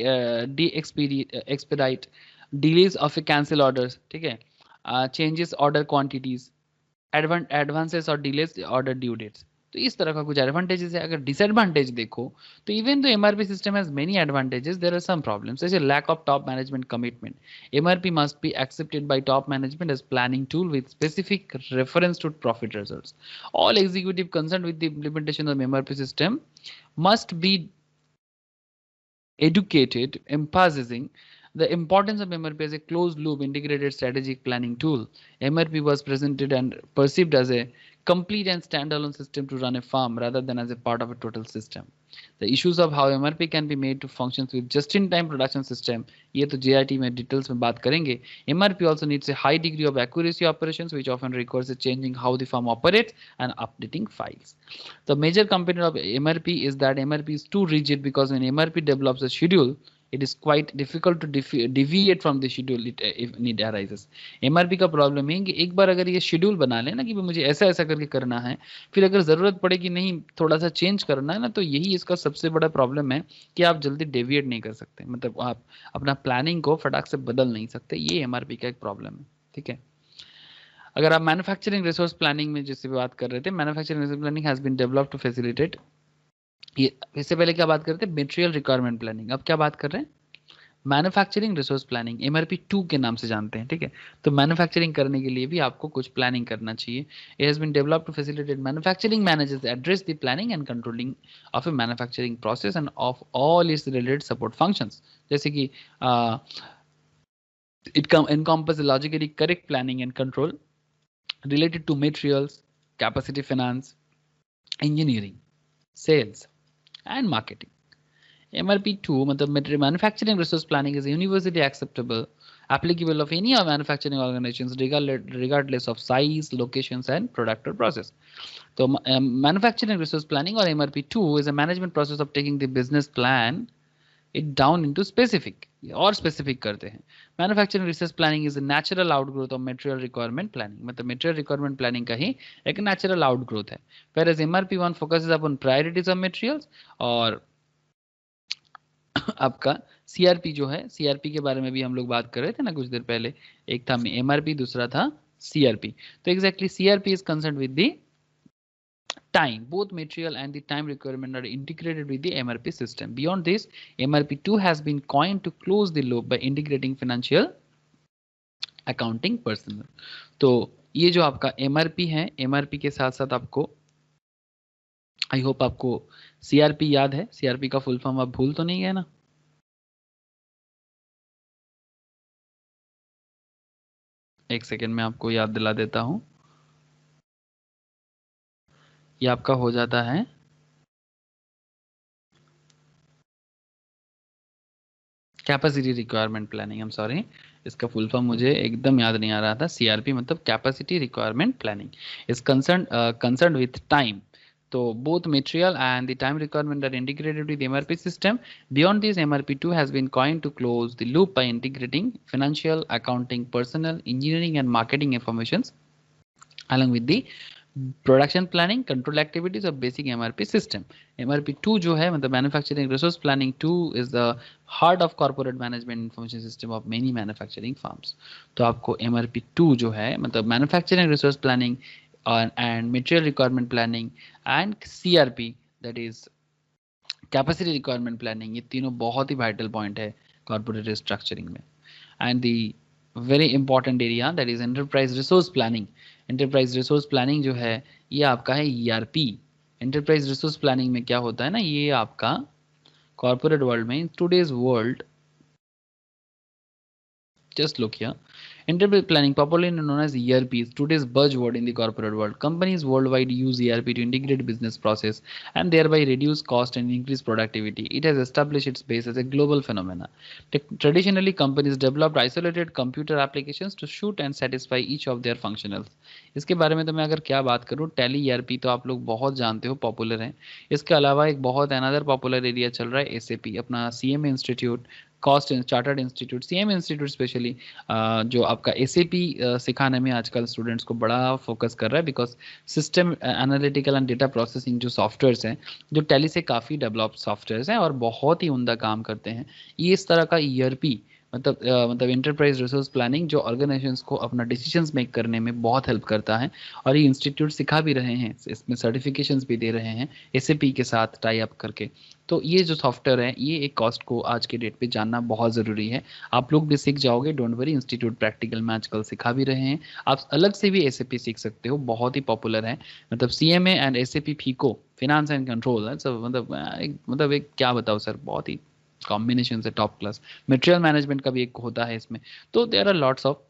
expedite delays of a cancel orders, ठीक है। changes order quantities, advances और delays order due dates। तो इस तरह का कुछ एडवांटेजेस है। अगर डिसएडवांटेज देखो तो even though MRP system has many advantages, there are some problems जैसे lack of top management commitment. MRP must be accepted by top management as planning tool with specific reference to profit results. All executive concern with the implementation of MRP system must be educated, emphasizing the importance of MRP as a closed-loop integrated strategic planning tool. MRP was presented and perceived as a complete and standalone system to run a farm rather than as a part of a total system. The issues of how MRP can be made to function with just-in-time production system, ये तो JIT में details में बात करेंगे. MRP also needs a high degree of accuracy operations, which often requires a changing how the farm operates and updating files. The major component of MRP is that MRP is too rigid, because when MRP develops a schedule, it is quite difficult to deviate from the schedule if need arises। MRP का problem है कि एक बार अगर ये schedule बना लेना कि मुझे ऐसा ऐसा करके करना है, फिर अगर ज़रूरत पड़ेगी नहीं थोड़ा सा चेंज करना है ना, तो यही इसका सबसे बड़ा प्रॉब्लम है कि आप जल्दी डेविएट नहीं कर सकते। मतलब आप अपना प्लानिंग को फटाक से बदल नहीं सकते। ये MRP का एक प्रॉब्लम है, ठीक है। अगर आप मैन्युफैक्चरिंग रिसोर्स प्लानिंग में जैसे भी बात कर रहे थे, manufacturing resource planning has been developed to facilitate, ये इससे पहले क्या बात करते थे, मटेरियल रिक्वायरमेंट प्लानिंग, अब क्या बात कर रहे हैं, मैन्युफैक्चरिंग रिसोर्स प्लानिंग, एमआरपी 2 के नाम से जानते हैं, ठीक है। तो मैन्युफैक्चरिंग करने के लिए भी आपको कुछ प्लानिंग करना चाहिए। It has been developed to facilitate manufacturing managers address the planning and controlling of a manufacturing process and of all its related support functions, जैसे कि it encompasses logically correct planning and control related to materials, capacity finance, engineering, sales, and marketing. MRP2, मतलब manufacturing resource planning is universally acceptable, applicable of any manufacturing organizations regardless of size, locations, and product or process. So manufacturing resource planning or MRP2 is a management process of taking the business plan it down into specific और specific करते हैं. Manufacturing resource planning is a natural outgrowth of material requirement planning. मतलब material requirement planning का ही एक natural outgrowth है. Whereas MRP1 focuses upon priorities of materials और आपका CRP जो है, CRP के बारे में भी हम लोग बात कर रहे थे ना कुछ देर पहले, एक था MRP, दूसरा था CRP. तो exactly CRP is concerned with the time. Both material and the time requirement are integrated with the MRP system. Beyond this, MRP2 has been coined to close the loop by integrating financial accounting personnel. तो ये जो आपका MRP है, MRP के साथ साथ आपको I hope आपको CRP याद है, CRP का फुल फॉर्म आप भूल तो नहीं गए ना? एक सेकेंड में आपको याद दिला देता हूं। ये आपका हो जाता है capacity requirement planning, I am sorry, इसका फुल फॉर्म मुझे एकदम याद नहीं आ रहा था। CRP मतलब capacity requirement planning is concern with time. तो both material and the time requirement are integrated with the MRP system. Beyond this, MRP2 has been coined to close the loop by integrating financial, accounting, personnel, engineering, and marketing informations along with the production planning control activities और basic MRP system. MRP2 जो है मतलब manufacturing resource planning 2 is the heart of corporate management information system of many manufacturing firms. तो आपको MRP2 जो है मतलब manufacturing resource planning and material requirement planning and CRP that is capacity requirement planning, ये तीनों बहुत ही vital point है corporate restructuring में. And the very important area that is enterprise resource planning. enterprise resource planning जो है ये आपका है ERP. enterprise resource planning में क्या होता है ना, ये आपका corporate world में today's world, just look here. Enterprise planning, popularly known as ERP, is today's buzzword in the corporate world. Companies worldwide use ERP to integrate business process and thereby reduce cost and increase productivity. It has established its base as a global phenomenon. Traditionally, companies developed isolated computer applications to suit and satisfy each of their functionals. इसके बारे में तो मैं अगर क्या बात करूँ, tally ERP तो आप लोग बहुत जानते हो, पॉपुलर है. इसके अलावा एक बहुत अनदर पॉपुलर एरिया चल रहा है SAP, अपना CMA institute, cost chartered institute, CMA institute specially जो आपका SAP सिखाने में आजकल स्टूडेंट्स को बड़ा फोकस कर रहा है, because system analytical and data processing जो सॉफ्टवेयर्स हैं जो टैली से काफ़ी डेवलप सॉफ्टवेयर्स हैं और बहुत ही उम्दा काम करते हैं. ये इस तरह का ERP मतलब एंटरप्राइज रिसोर्स प्लानिंग जो ऑर्गेनाइजेशंस को अपना डिसीजंस मेक करने में बहुत हेल्प करता है, और ये इंस्टीट्यूट सिखा भी रहे हैं, इसमें सर्टिफिकेशंस भी दे रहे हैं SAP के साथ टाई अप करके. तो ये जो सॉफ्टवेयर है ये एक कॉस्ट को आज के डेट पे जानना बहुत ज़रूरी है. आप लोग भी सीख जाओगे, डोंट वरी, इंस्टीट्यूट प्रैक्टिकल में आजकल सिखा भी रहे हैं. आप अलग से भी SAP सीख सकते हो, बहुत ही पॉपुलर है. मतलब CMA and SAP FICO, finance and control, मतलब एक क्या बताओ सर, बहुत ही कॉम्बिनेशन से टॉप क्लास. मटेरियल मैनेजमेंट का भी एक होता है इसमें. तो देयर आर लॉट्स ऑफ,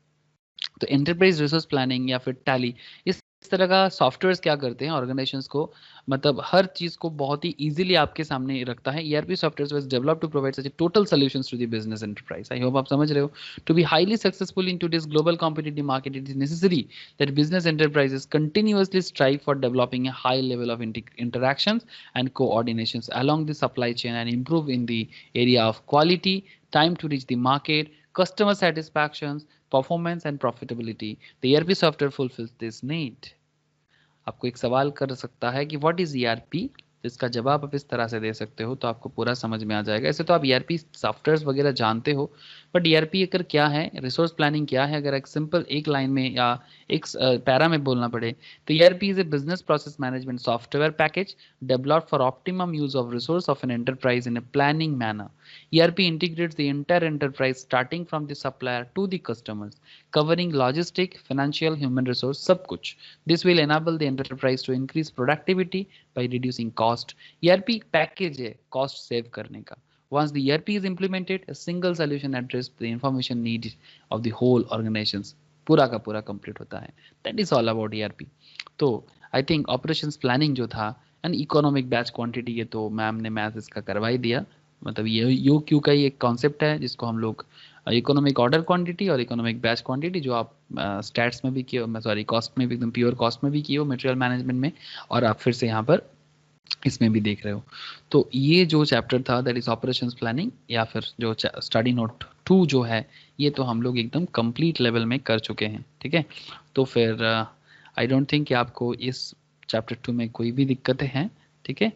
तो एंटरप्राइज रिसोर्स प्लानिंग या फिर टैली इस तरह का सॉफ्टवेयर्स क्या करते हैं ऑर्गेनाइजेशंस को, मतलब हर चीज को बहुत ही इजीली आपके सामने रखता है. ERP software was developed to provide such a total solutions to the business enterprise. I hope आप समझ रहे हो. To be highly successful in today's global competitive market, it is necessary that business enterprises continuously strive for developing a high level of interactions and coordinations along the supply chain and improve in the area of quality, time to reach the market, customer satisfactions, performance and profitability. The ERP software fulfills this need. आपको एक सवाल कर सकता है कि what is ERP तो इसका जवाब आप इस तरह से दे सकते हो तो आपको पूरा समझ में आ जाएगा। ऐसे तो आप ईआरपी सॉफ्टवेयर्स वगैरह जानते हो, बट ईआरपी अगर क्या है, रिसोर्स प्लानिंग क्या है, अगर एक सिंपल एक लाइन में या एक पैरा में बोलना पड़े तो ERP is a business process management software package developed for optimum use of resource of an enterprise in a planning manner. ERP integrates the entire enterprise starting from the supplier to the customers, covering logistic, financial, human resource, सब कुछ. This will enable the enterprise to increase productivity by reducing cost. ERP package है cost save करने का. Once the ERP is implemented, a single solution addresses the information needs of the whole organizations. पूरा का पूरा complete होता है. That is all about ERP. तो I think operations planning जो था एंड इकोनॉमिक बैच क्वांटिटी, ये तो मैम ने मैथ इसका करवा ही दिया। मतलब ये यू क्यू का ही एक कॉन्सेप्ट है जिसको हम लोग इकोनॉमिक ऑर्डर क्वांटिटी और इकोनॉमिक बैच क्वांटिटी, जो आप स्टैट्स में भी किए हो, सॉरी कॉस्ट में भी, एकदम प्योर कॉस्ट में भी किए हो मटेरियल मैनेजमेंट में, और आप फिर से यहाँ पर इसमें भी देख रहे हो। तो ये जो चैप्टर था दैट इज ऑपरेशंस प्लानिंग, या फिर जो स्टडी नोट 2 जो है, ये तो हम लोग एकदम कंप्लीट लेवल में कर चुके हैं। ठीक है, तो फिर आई डोंट थिंक कि आपको इस चैप्टर 2 में कोई भी दिक्कतें हैं। ठीक है,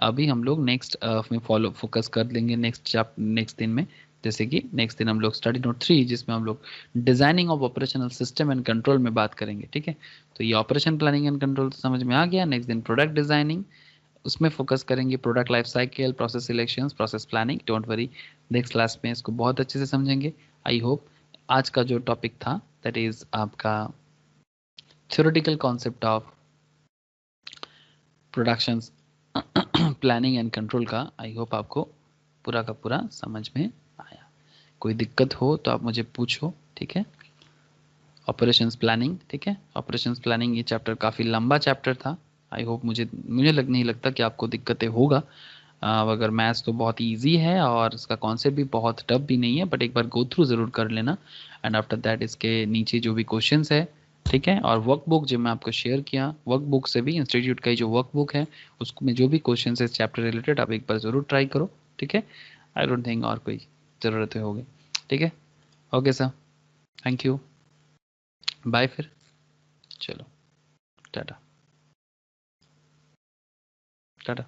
अभी हम लोग नेक्स्ट में फोकस कर लेंगे नेक्स्ट दिन में। जैसे कि नेक्स्ट दिन हम लोग स्टडी नोट 3 जिसमें हम लोग designing of operational system and control में बात करेंगे। ठीक है, तो ये ऑपरेशन प्लानिंग एंड कंट्रोल समझ में आ गया। नेक्स्ट दिन प्रोडक्ट डिजाइनिंग, उसमें फोकस करेंगे product life cycle, process selections, process planning. Don't worry, next class में इसको बहुत अच्छे से समझेंगे। आई होप आज का जो टॉपिक था दैट इज आपका theoretical concept of production planning and control का, आई होप आपको पूरा का पूरा समझ में आया। कोई दिक्कत हो तो आप मुझे पूछो। ठीक है, ऑपरेशंस प्लानिंग, ठीक है, ऑपरेशंस प्लानिंग ये चैप्टर काफ़ी लंबा चैप्टर था। आई होप मुझे नहीं लगता कि आपको दिक्कतें होगा। अगर मैथ्स तो बहुत इजी है और इसका कॉन्सेप्ट भी बहुत टफ भी नहीं है, बट एक बार गो थ्रू ज़रूर कर लेना। एंड आफ्टर दैट इसके नीचे जो भी क्वेश्चंस है, ठीक है, और वर्क बुक जो मैं आपको शेयर किया, वर्क बुक से भी इंस्टीट्यूट का जो वर्क बुक है उसमें जो भी क्वेश्चन है चैप्टर रिलेटेड, आप एक बार ज़रूर ट्राई करो। ठीक है, आई डोंट थिंक और कोई ज़रूरत होगी। ठीक है, okay sir, thank you, bye फिर, चलो टाटा टाटा।